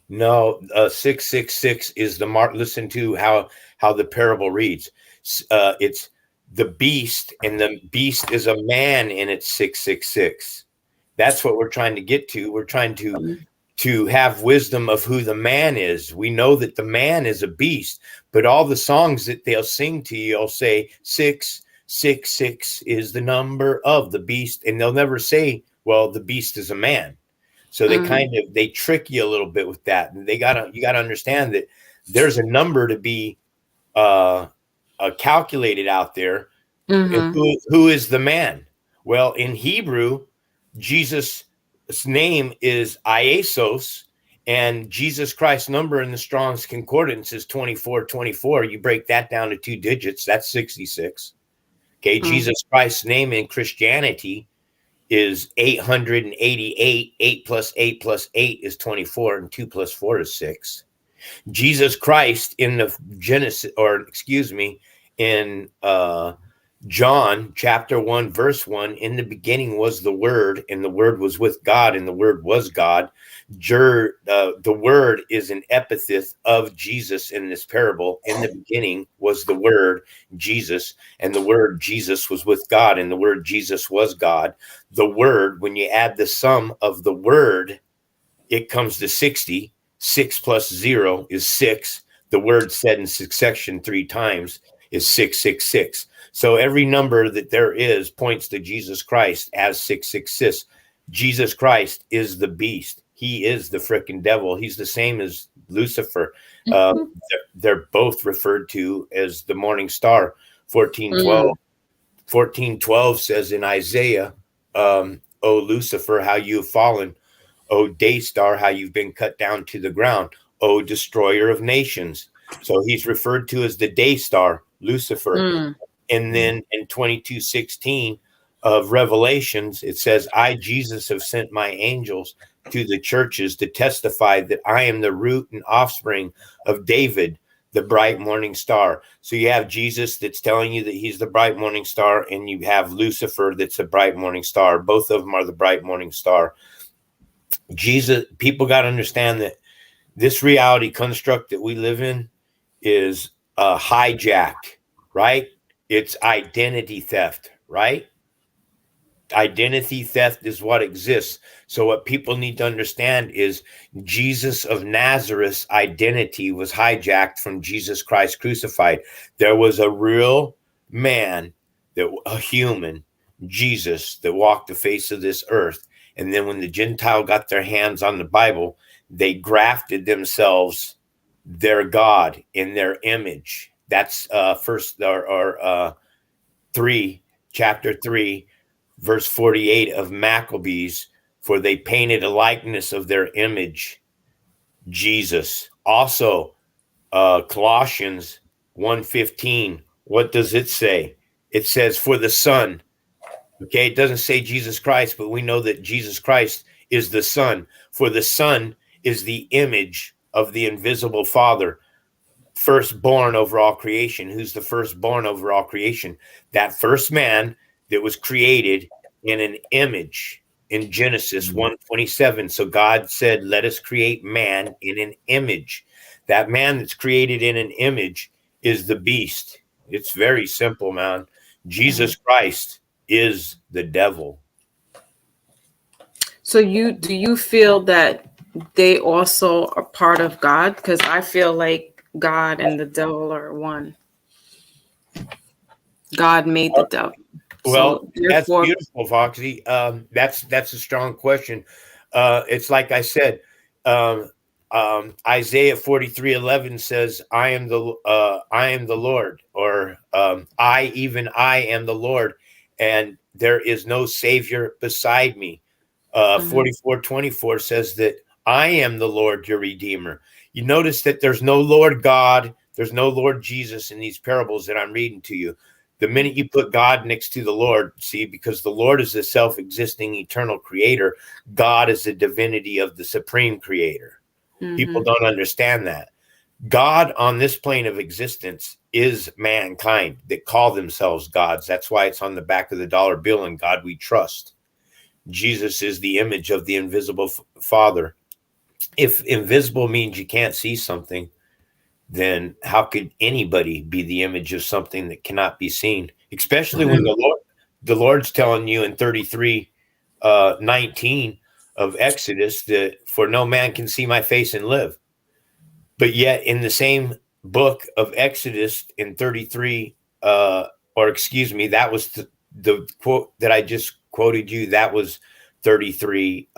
No, 666 is the mark. Listen to how the parable reads. It's the beast, and the beast is a man, and it's 666. That's what we're trying to get to. We're trying to to have wisdom of who the man is. We know that the man is a beast, but all the songs that they'll sing to you, will say 666 is the number of the beast. And they'll never say, well, the beast is a man. So they they trick you a little bit with that. And you gotta understand that there's a number to be calculated out there. And who is the man? Well, in Hebrew, Jesus' name is Iesos, and Jesus Christ's number in the Strong's Concordance is 2424. You break that down to 2 digits, that's 66. Okay, Jesus Christ's name in Christianity is 888. 8 plus 8 plus 8 is 24, and 2 plus 4 is 6. Jesus Christ in the in John chapter 1 verse 1, in the beginning was the Word, and the Word was with God, and the Word was God. The Word is an epithet of Jesus in this parable. In the beginning was the Word, Jesus, and the Word Jesus was with God, and the Word Jesus was God. The Word, when you add the sum of the Word, it comes to 60. 6 plus 0 is 6. The Word said in succession 3 times is 666. So every number that there is points to Jesus Christ as 666. Jesus Christ is the beast. He is the frickin' devil. He's the same as Lucifer. They're both referred to as the morning star. 14:12 says in Isaiah, O Lucifer, how you have fallen. O day star, how you've been cut down to the ground. O destroyer of nations. So he's referred to as the day star, Lucifer. And then in 22:16 of Revelations, it says, I, Jesus, have sent my angels to the churches to testify that I am the root and offspring of David, the bright morning star. So you have Jesus that's telling you that he's the bright morning star, and you have Lucifer that's a bright morning star. Both of them are the bright morning star. Jesus, people got to understand that this reality construct that we live in is hijacked, right? It's identity theft, right? Identity theft is what exists. So what people need to understand is Jesus of Nazareth's identity was hijacked from Jesus Christ crucified. There was a real man, a human, Jesus, that walked the face of this earth. And then when the Gentile got their hands on the Bible, they grafted themselves their God in their image. That's chapter 3, verse 48 of Maccabees, for they painted a likeness of their image, Jesus. Also, Colossians 1:15, what does it say? It says, for the Son. Okay, it doesn't say Jesus Christ, but we know that Jesus Christ is the Son. For the Son is the image of the invisible Father, firstborn over all creation. Who's the firstborn over all creation? That first man that was created in an image in Genesis 1:27. So God said, let us create man in an image. That man that's created in an image is the beast. It's very simple, man. Jesus Christ is the devil. So do you feel that they also are part of God? Because I feel like God and the devil are one. God made the devil. Well, so that's beautiful, Foxy. That's a strong question. It's like I said, Isaiah 43:11 says, I am the Lord, or I am the Lord, and there is no Savior beside me. 44:24 says that I am the Lord, your Redeemer. You notice that there's no Lord God, there's no Lord Jesus in these parables that I'm reading to you. The minute you put God next to the Lord, see, because the Lord is the self-existing eternal creator, God is the divinity of the supreme creator. People don't understand that. God on this plane of existence is mankind that call themselves gods. That's why it's on the back of the dollar bill, in God we trust. Jesus is the image of the invisible Father. If invisible means you can't see something, then how could anybody be the image of something that cannot be seen? Especially when the Lord's telling you in 33:19, of Exodus, that for no man can see my face and live. But yet in the same book of Exodus in 33, or excuse me, that was the quote that I just quoted you. That was 33,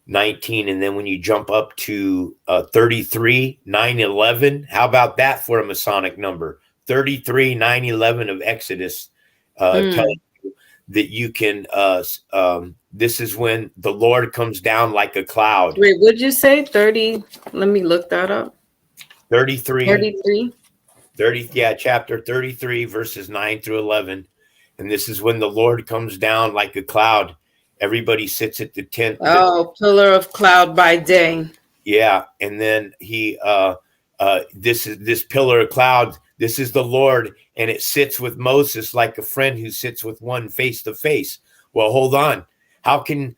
19. And then when you jump up to 33, 911, how about that for a Masonic number? 33, 911 of Exodus, telling you that you can, this is when the Lord comes down like a cloud. Wait, what'd you say? 30. Let me look that up. 33. Yeah, chapter 33, verses 9 through 11. And this is when the Lord comes down like a cloud. Everybody sits at the tent. Oh, pillar of cloud by day. Yeah. And then he, this pillar of cloud. This is the Lord, and it sits with Moses like a friend who sits with one face to face. Well, hold on. How come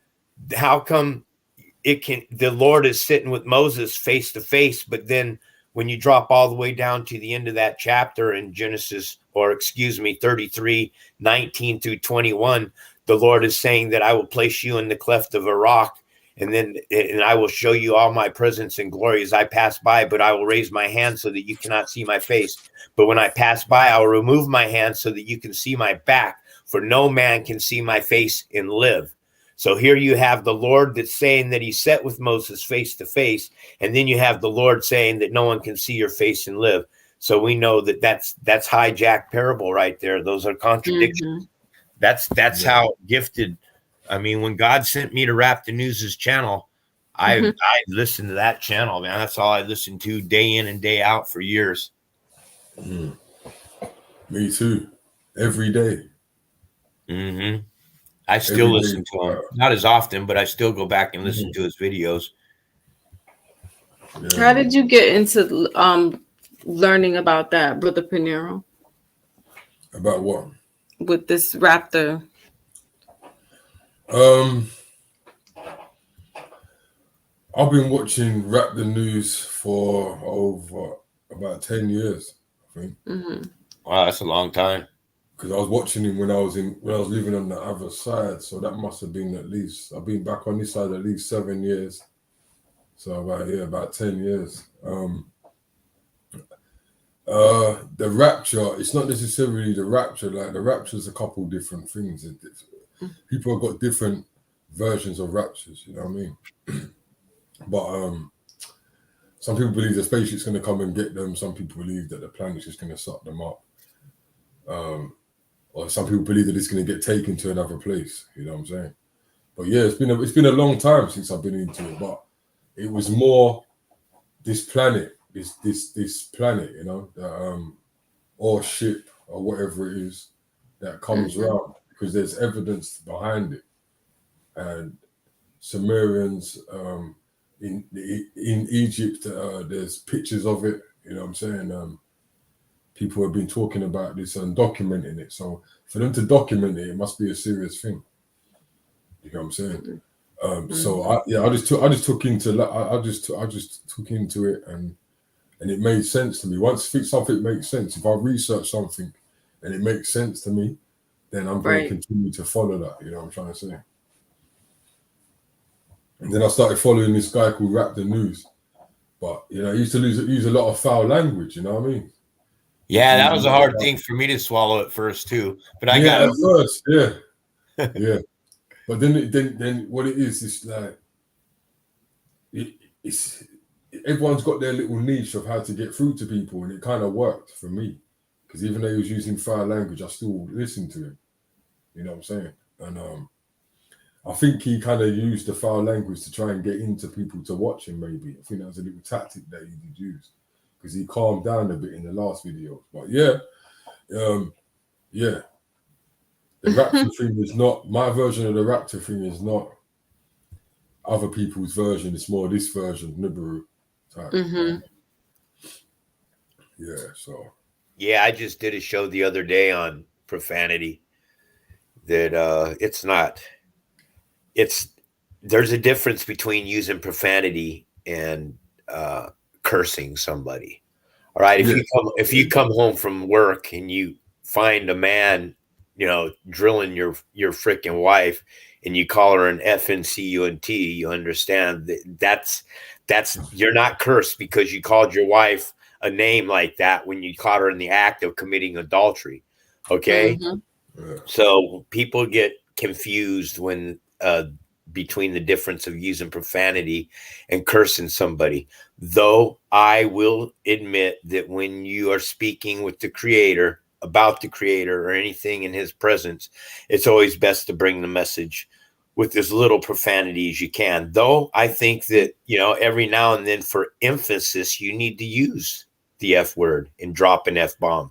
the Lord is sitting with Moses face to face, but then when you drop all the way down to the end of that chapter in Genesis, or excuse me, 33, 19 through 21, the Lord is saying that I will place you in the cleft of a rock, and I will show you all my presence and glory as I pass by, but I will raise my hand so that you cannot see my face. But when I pass by, I will remove my hand so that you can see my back, for no man can see my face and live. So here you have the Lord that's saying that he sat with Moses face to face. And then you have the Lord saying that no one can see your face and live. So we know that that's hijacked parable right there. Those are contradictions. That's how gifted. I mean, when God sent me to Rap the News' channel, I listened to that channel, man. That's all I listened to day in and day out for years. Me too. Every day. Mm-hmm. I still listen to him. Not as often, but I still go back and listen to his videos. Yeah. How did you get into learning about that, Brother Pinero? About what? With this raptor. I've been watching Rap the News for over about 10 years, I think. Wow, that's a long time. Because I was watching him when I was living on the other side, so that must have been at least, I've been back on this side at least 7 years. So about 10 years. The rapture, it's not necessarily the rapture. Like the rapture is a couple different things. People have got different versions of raptures. You know what I mean? But some people believe the spaceship's going to come and get them. Some people believe that the planet's just going to suck them up. Or some people believe that it's going to get taken to another place. You know what I'm saying? But yeah, it's been a long time since I've been into it. But it was more this planet, this planet, you know, that, or ship or whatever it is that comes around, because there's evidence behind it. And Sumerians in Egypt, there's pictures of it. You know what I'm saying? People have been talking about this and documenting it. So for them to document it, it must be a serious thing. You know what I'm saying? So I just took into it, and it made sense to me. Once something makes sense, if I research something and it makes sense to me, then I'm going to continue to follow that. You know what I'm trying to say? And then I started following this guy called Rap the News, but you know, he used to use a lot of foul language. You know what I mean? Yeah, that was a hard thing for me to swallow at first too. But I got it at first, yeah. But then what it is, it's like it's everyone's got their little niche of how to get through to people, and it kind of worked for me, because even though he was using foul language, I still listened to him. You know what I'm saying? And I think he kind of used the foul language to try and get into people to watch him. Maybe I think that was a little tactic that he did use, because he calmed down a bit in the last video. But the rapture thing is not my version of the rapture thing. Is not other people's version. It's more this version, Nibiru type. Yeah. So. Yeah, I just did a show the other day on profanity. That there's a difference between using profanity and cursing somebody. All right, if you come home from work and you find a man, drilling your freaking wife, and you call her an FNCUNT, you understand that's you're not cursed because you called your wife a name like that when you caught her in the act of committing adultery. Okay. Mm-hmm. So people get confused when between the difference of using profanity and cursing somebody. Though I will admit that when you are speaking with the creator, about the creator, or anything in his presence, it's always best to bring the message with as little profanity as you can. Though I think that, every now and then for emphasis, you need to use the F word and drop an F bomb.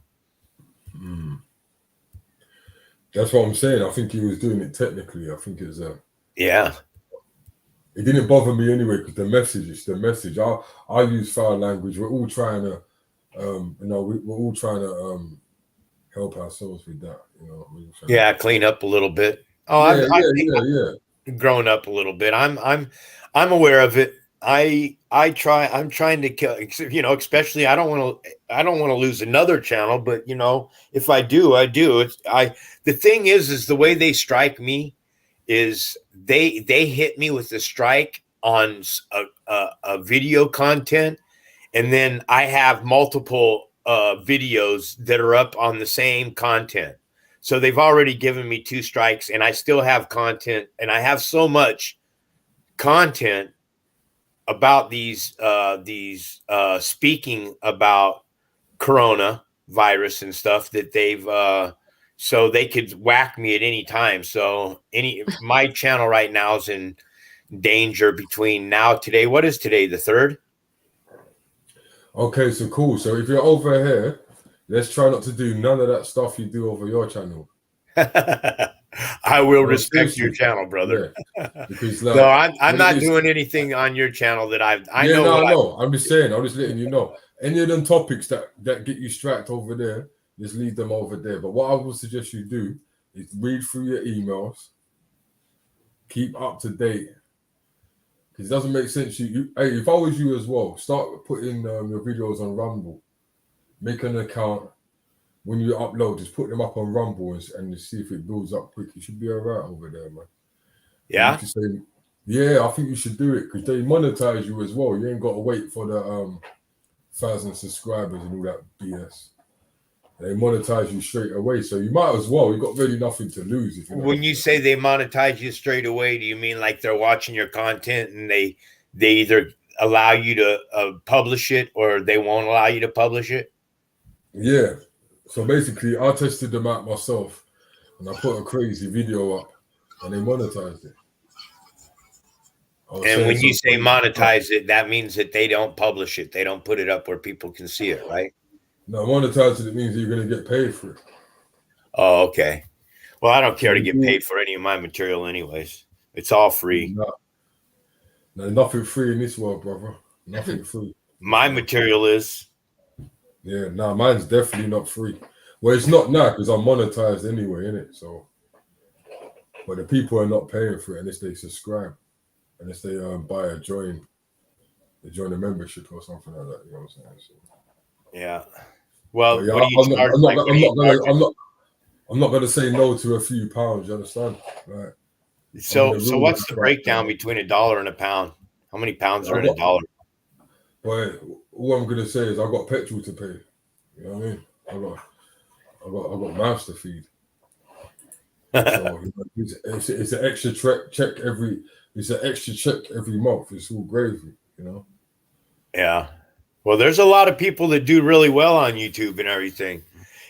That's what I'm saying. I think he was doing it technically. I think it's yeah. It didn't bother me anyway because the message is the message. I use foul language. We're all trying to, we're all trying to help ourselves with that. Yeah, clean up a little bit. Oh, yeah. Grown up a little bit. I'm aware of it. I'm trying to kill, especially I don't want to lose another channel, but if I do, I do. The thing is the way they strike me is they hit me with the strike on a video content, and then I have multiple videos that are up on the same content. So they've already given me 2 strikes, and I still have content, and I have so much content about these speaking about coronavirus and stuff that they've so they could whack me at any time. So my channel right now is in danger between today. What is today? The 3rd? Okay, so cool. So if you're over here, let's try not to do none of that stuff you do over your channel. I will respect your channel, brother. Yeah. Because no, I'm not doing anything on your channel that I know. No. I'm just saying. I'm just letting you know. Any of them topics that get you striked over there, just leave them over there. But what I would suggest you do is read through your emails, keep up to date. Because it doesn't make sense. Hey, if I was you as well, start putting your videos on Rumble. Make an account. When you upload, just put them up on Rumble and see if it builds up quick. You should be all right over there, man. Yeah. I think you should do it because they monetize you as well. You ain't got to wait for the 1,000 subscribers and all that BS. They monetize you straight away, so you might as well. You got really nothing to lose. When you say they monetize you straight away, do you mean like they're watching your content and they either allow you to publish it or they won't allow you to publish it? Yeah. So basically, I tested them out myself, and I put a crazy video up, and they monetized it. And when you say monetize it, that means that they don't publish it. They don't put it up where people can see it, right? No, monetize it means you're going to get paid for it. Oh, okay. Well, I don't care to get paid for any of my material anyways. It's all free. No, nothing free in this world, brother. Nothing free. My material is. Yeah, mine's definitely not free. Well, it's not now because I'm monetized anyway, innit? So, but the people are not paying for it unless they subscribe, unless they buy join a membership or something like that. You know what I'm saying? So, yeah. Well, what do you charge? I'm not gonna say no to a few pounds. You understand? Right. So what's the breakdown between $1 and a pound? How many pounds are in $1? Well, all I'm gonna say is I got petrol to pay. You know what I mean? I got mouths to feed. So it's an extra check every. It's an extra check every month. It's all gravy, you know. Yeah. Well, there's a lot of people that do really well on YouTube and everything,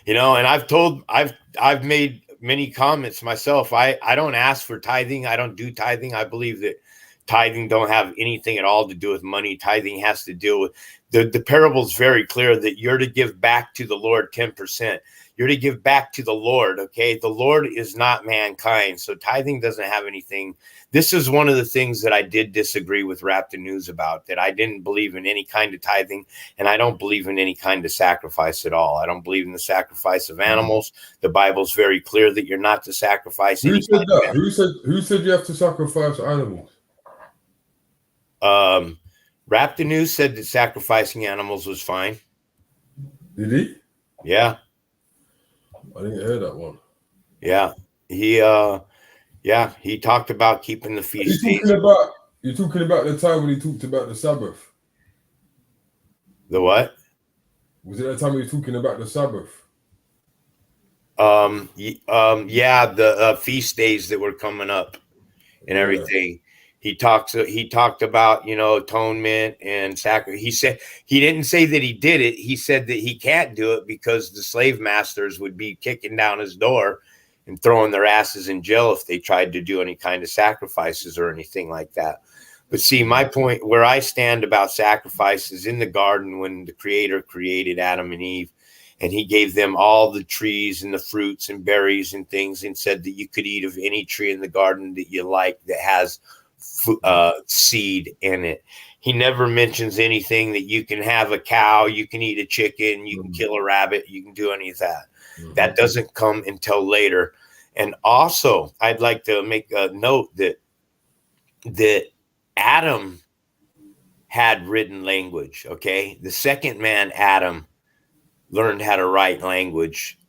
and I've made many comments myself. I don't ask for tithing. I don't do tithing. I believe that tithing don't have anything at all to do with money. Tithing has to deal with the parable is very clear that you're to give back to the Lord 10%. You're to give back to the Lord. Okay. The Lord is not mankind. So tithing doesn't have anything. This is one of the things that I did disagree with Rap the News about, that I didn't believe in any kind of tithing, and I don't believe in any kind of sacrifice at all. I don't believe in the sacrifice of animals. The Bible's very clear that you're not to sacrifice. Who said that? Who said you have to sacrifice animals? Rap the News said that sacrificing animals was fine. Did he? Yeah. I didn't hear that one. Yeah. He he talked about keeping the feast days. You're talking about the time when he talked about the Sabbath. The what? Was it that time he was talking about the Sabbath? Yeah, the feast days that were coming up and Yeah. everything. He talked about, atonement and sacrifice. He said he didn't say that he did it. He said that he can't do it because the slave masters would be kicking down his door and throwing their asses in jail if they tried to do any kind of sacrifices or anything like that. But see, my point where I stand about sacrifices in the garden when the Creator created Adam and Eve, and he gave them all the trees and the fruits and berries and things, and said that you could eat of any tree in the garden that you like that has seed in it. He never mentions anything that you can have a cow, you can eat a chicken, you can kill a rabbit, you can do any of that. That doesn't come until later. And also, I'd like to make a note that Adam had written language. Okay, the second man, Adam, learned how to write language.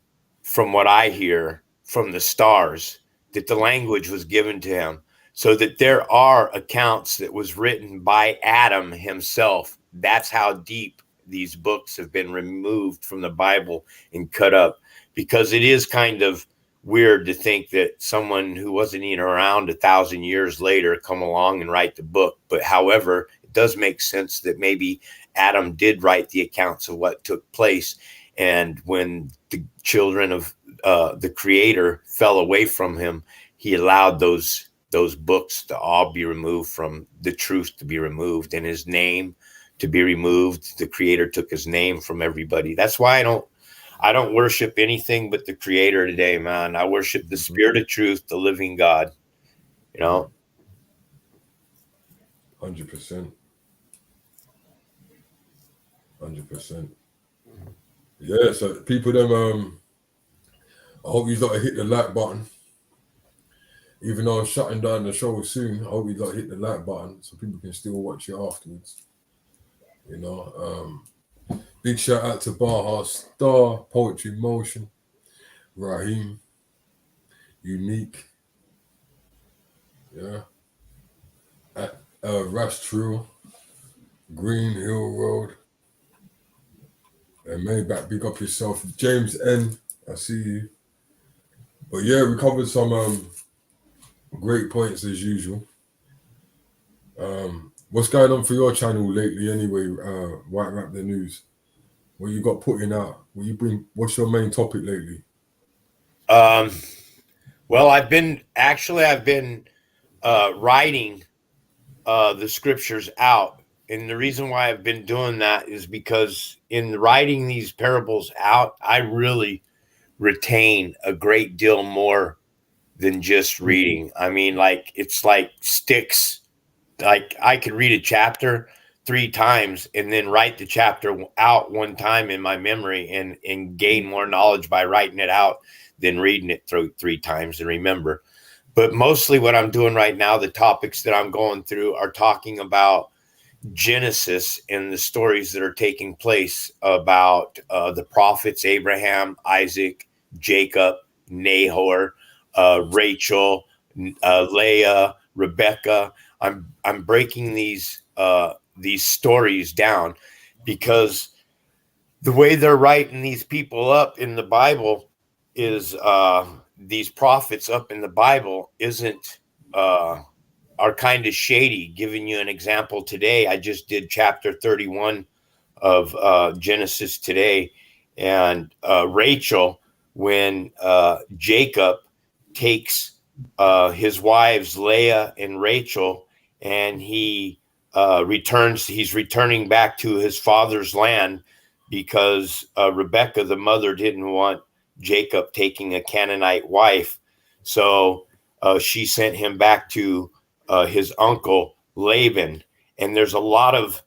From what I hear from the stars, that the language was given to him, so that there are accounts that was written by Adam himself. That's how deep these books have been removed from the Bible and cut up, because it is kind of weird to think that someone who wasn't even around 1,000 years later come along and write the book. But however, it does make sense that maybe Adam did write the accounts of what took place. And when the children of the Creator fell away from him, he allowed those books to all be removed, from the truth to be removed, and his name to be removed. The Creator took his name from everybody. That's why I don't worship anything but the Creator today, man. I worship the Spirit of truth, the living God. 100%. 100%. Yeah, so people them I hope you lot hit the like button. Even though I'm shutting down the show soon, I hope you lot hit the like button so people can still watch it afterwards. Big shout out to Baha Star, Poetry Motion, Raheem, Unique, yeah, Rastril, Green Hill Road, and Maybach, big up yourself. James N, I see you. But yeah, we covered some great points as usual. What's going on for your channel lately anyway, White Rap the News? What you got putting out? What's your main topic lately? Well, I've been writing the scriptures out. And the reason why I've been doing that is because in writing these parables out, I really retain a great deal more than just reading. I mean, like, it's like sticks. Like, I could read a chapter 3 times and then write the chapter out one time in my memory and gain more knowledge by writing it out than reading it through 3 times and remember. But mostly what I'm doing right now, the topics that I'm going through are talking about Genesis and the stories that are taking place about the prophets, Abraham, Isaac, Jacob, Nahor, Rachel, Leah, Rebecca. I'm breaking these stories down because the way they're writing these people up in the Bible is these prophets up in the Bible are kind of shady. Giving you an example today, I just did chapter 31 of Genesis today, and Rachel, when Jacob takes his wives Leah and Rachel, and he's returning back to his father's land because Rebecca, the mother, didn't want Jacob taking a Canaanite wife, so she sent him back to his uncle Laban. And there's a lot of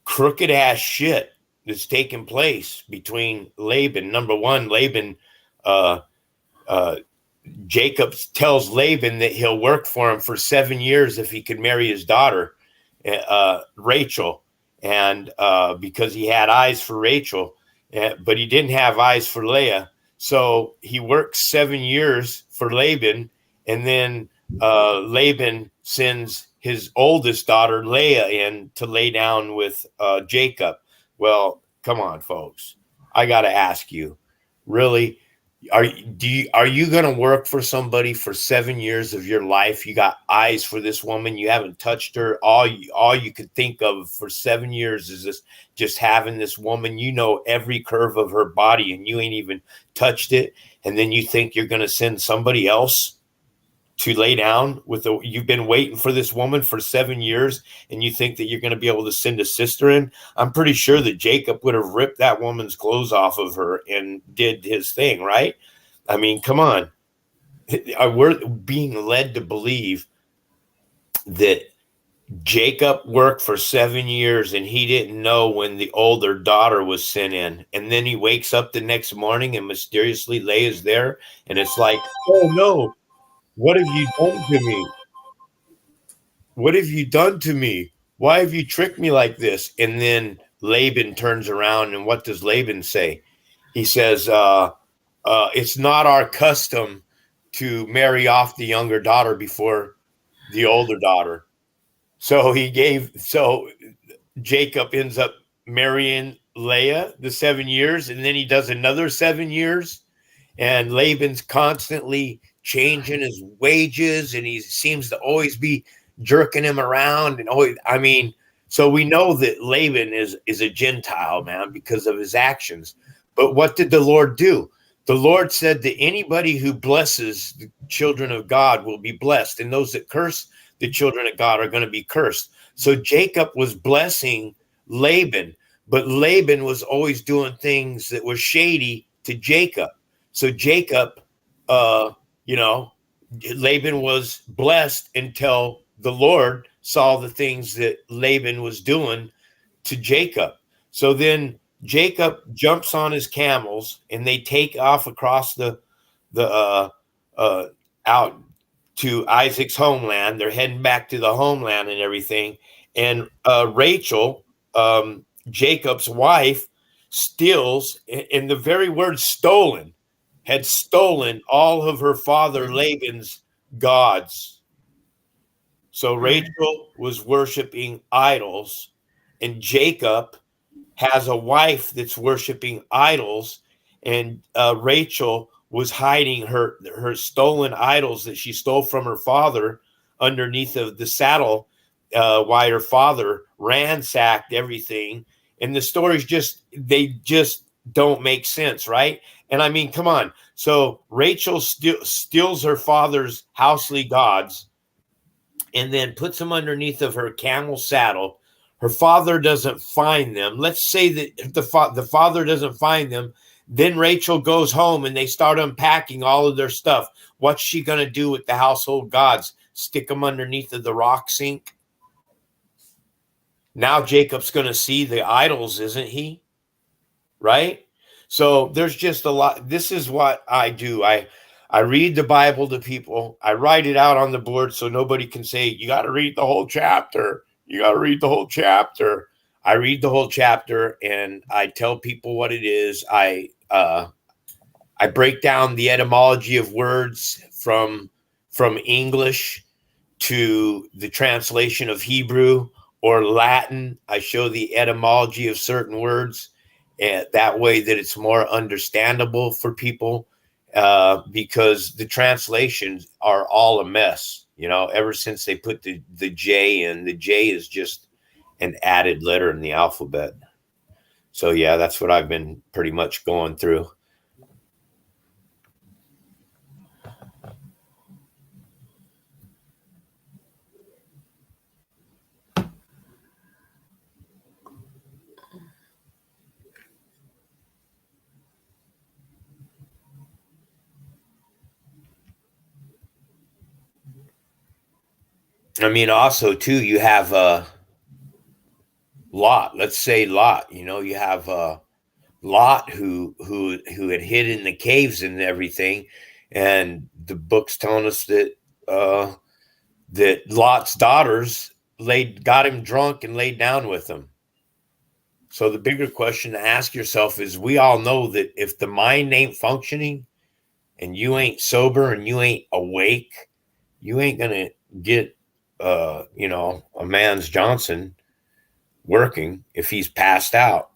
crooked ass shit that's taking place between Laban. Number one, Laban, Jacob tells Laban that he'll work for him for 7 years if he could marry his daughter, Rachel. And because he had eyes for Rachel, but he didn't have eyes for Leah. So he works 7 years for Laban, and then Laban sends his oldest daughter Leah in to lay down with Jacob. Well, come on, folks. I got to ask you, really, are you going to work for somebody for 7 years of your life? You got eyes for this woman, you haven't touched her. All you could think of for 7 years is this, just having this woman. You know every curve of her body, and you ain't even touched it. And then you think you're going to send somebody else to lay down with you've been waiting for this woman for 7 years, and you think that you're going to be able to send a sister in? I'm pretty sure that Jacob would have ripped that woman's clothes off of her and did his thing, right? I mean, come on. We're being led to believe that Jacob worked for 7 years and he didn't know when the older daughter was sent in. And then he wakes up the next morning and mysteriously Leah's there. And it's like, oh no, what have you done to me? What have you done to me? Why have you tricked me like this? And then Laban turns around, and what does Laban say? He says, it's not our custom to marry off the younger daughter before the older daughter. So Jacob ends up marrying Leah the 7 years, and then he does another 7 years, and Laban's constantly changing his wages, and he seems to always be jerking him around. And always, I mean, so we know that Laban is a Gentile, man, because of his actions. But what did the Lord do? The Lord said that anybody who blesses the children of God will be blessed, and those that curse the children of God are going to be cursed. So Jacob was blessing Laban, but Laban was always doing things that were shady to Jacob. So Jacob, Laban was blessed until the Lord saw the things that Laban was doing to Jacob. So then Jacob jumps on his camels and they take off across the out to Isaac's homeland. They're heading back to the homeland and everything. And Rachel, Jacob's wife, steals, and the very word stolen, had stolen all of her father Laban's gods. So Rachel was worshiping idols, and Jacob has a wife that's worshiping idols, and Rachel was hiding her stolen idols that she stole from her father underneath of the saddle while her father ransacked everything. And the stories just don't make sense, right? And I mean, come on. So Rachel steals her father's housely gods and then puts them underneath of her camel saddle. Her father doesn't find them. Let's say that the father doesn't find them. Then Rachel goes home and they start unpacking all of their stuff. What's she going to do with the household gods? Stick them underneath of the rock sink? Now Jacob's going to see the idols, isn't he? Right? So there's just a lot. This is what I do. I read the Bible to people. I write it out on the board so nobody can say, you got to read the whole chapter. You got to read the whole chapter. I read the whole chapter and I tell people what it is. I break down the etymology of words from English to the translation of Hebrew or Latin. I show the etymology of certain words, and that way that it's more understandable for people, because the translations are all a mess. You know, ever since they put the J in, the J is just an added letter in the alphabet. So yeah, that's what I've been pretty much going through. I mean, also too, you have Lot. Let's say Lot. You know, you have Lot who had hid in the caves and everything, and the book's telling us that that Lot's daughters got him drunk and laid down with him. So the bigger question to ask yourself is, we all know that if the mind ain't functioning and you ain't sober and you ain't awake, you ain't going to get, a man's Johnson working if he's passed out.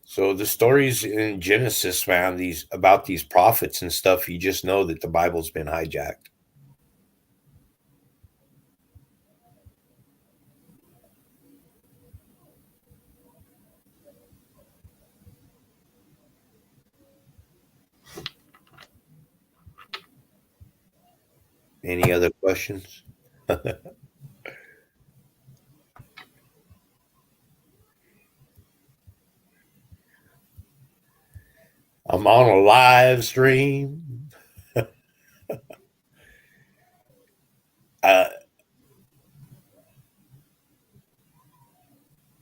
So the stories in Genesis, man, about these prophets and stuff, you just know that the Bible's been hijacked. Any other questions? I'm on a live stream.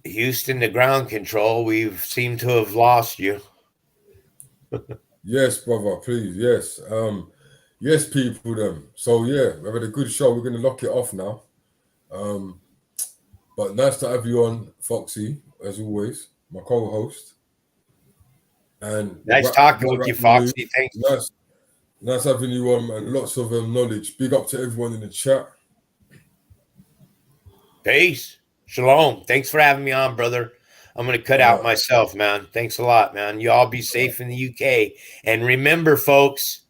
Houston, the ground control, we seem to have lost you. Yes, brother, please. Yes. Yes, people them. So yeah, we've had a good show. We're gonna lock it off now. But nice to have you on, Foxy, as always, my co-host. And Nice talking with you, Foxy. Thanks. Nice having you on, and lots of knowledge. Big up to everyone in the chat. Peace. Shalom. Thanks for having me on, brother. I'm going to cut out myself, man. Thanks a lot, man. You all be safe in the UK. And remember, folks,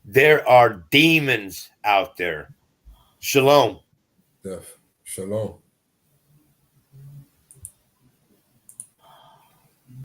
there are demons out there. Shalom. Shalom.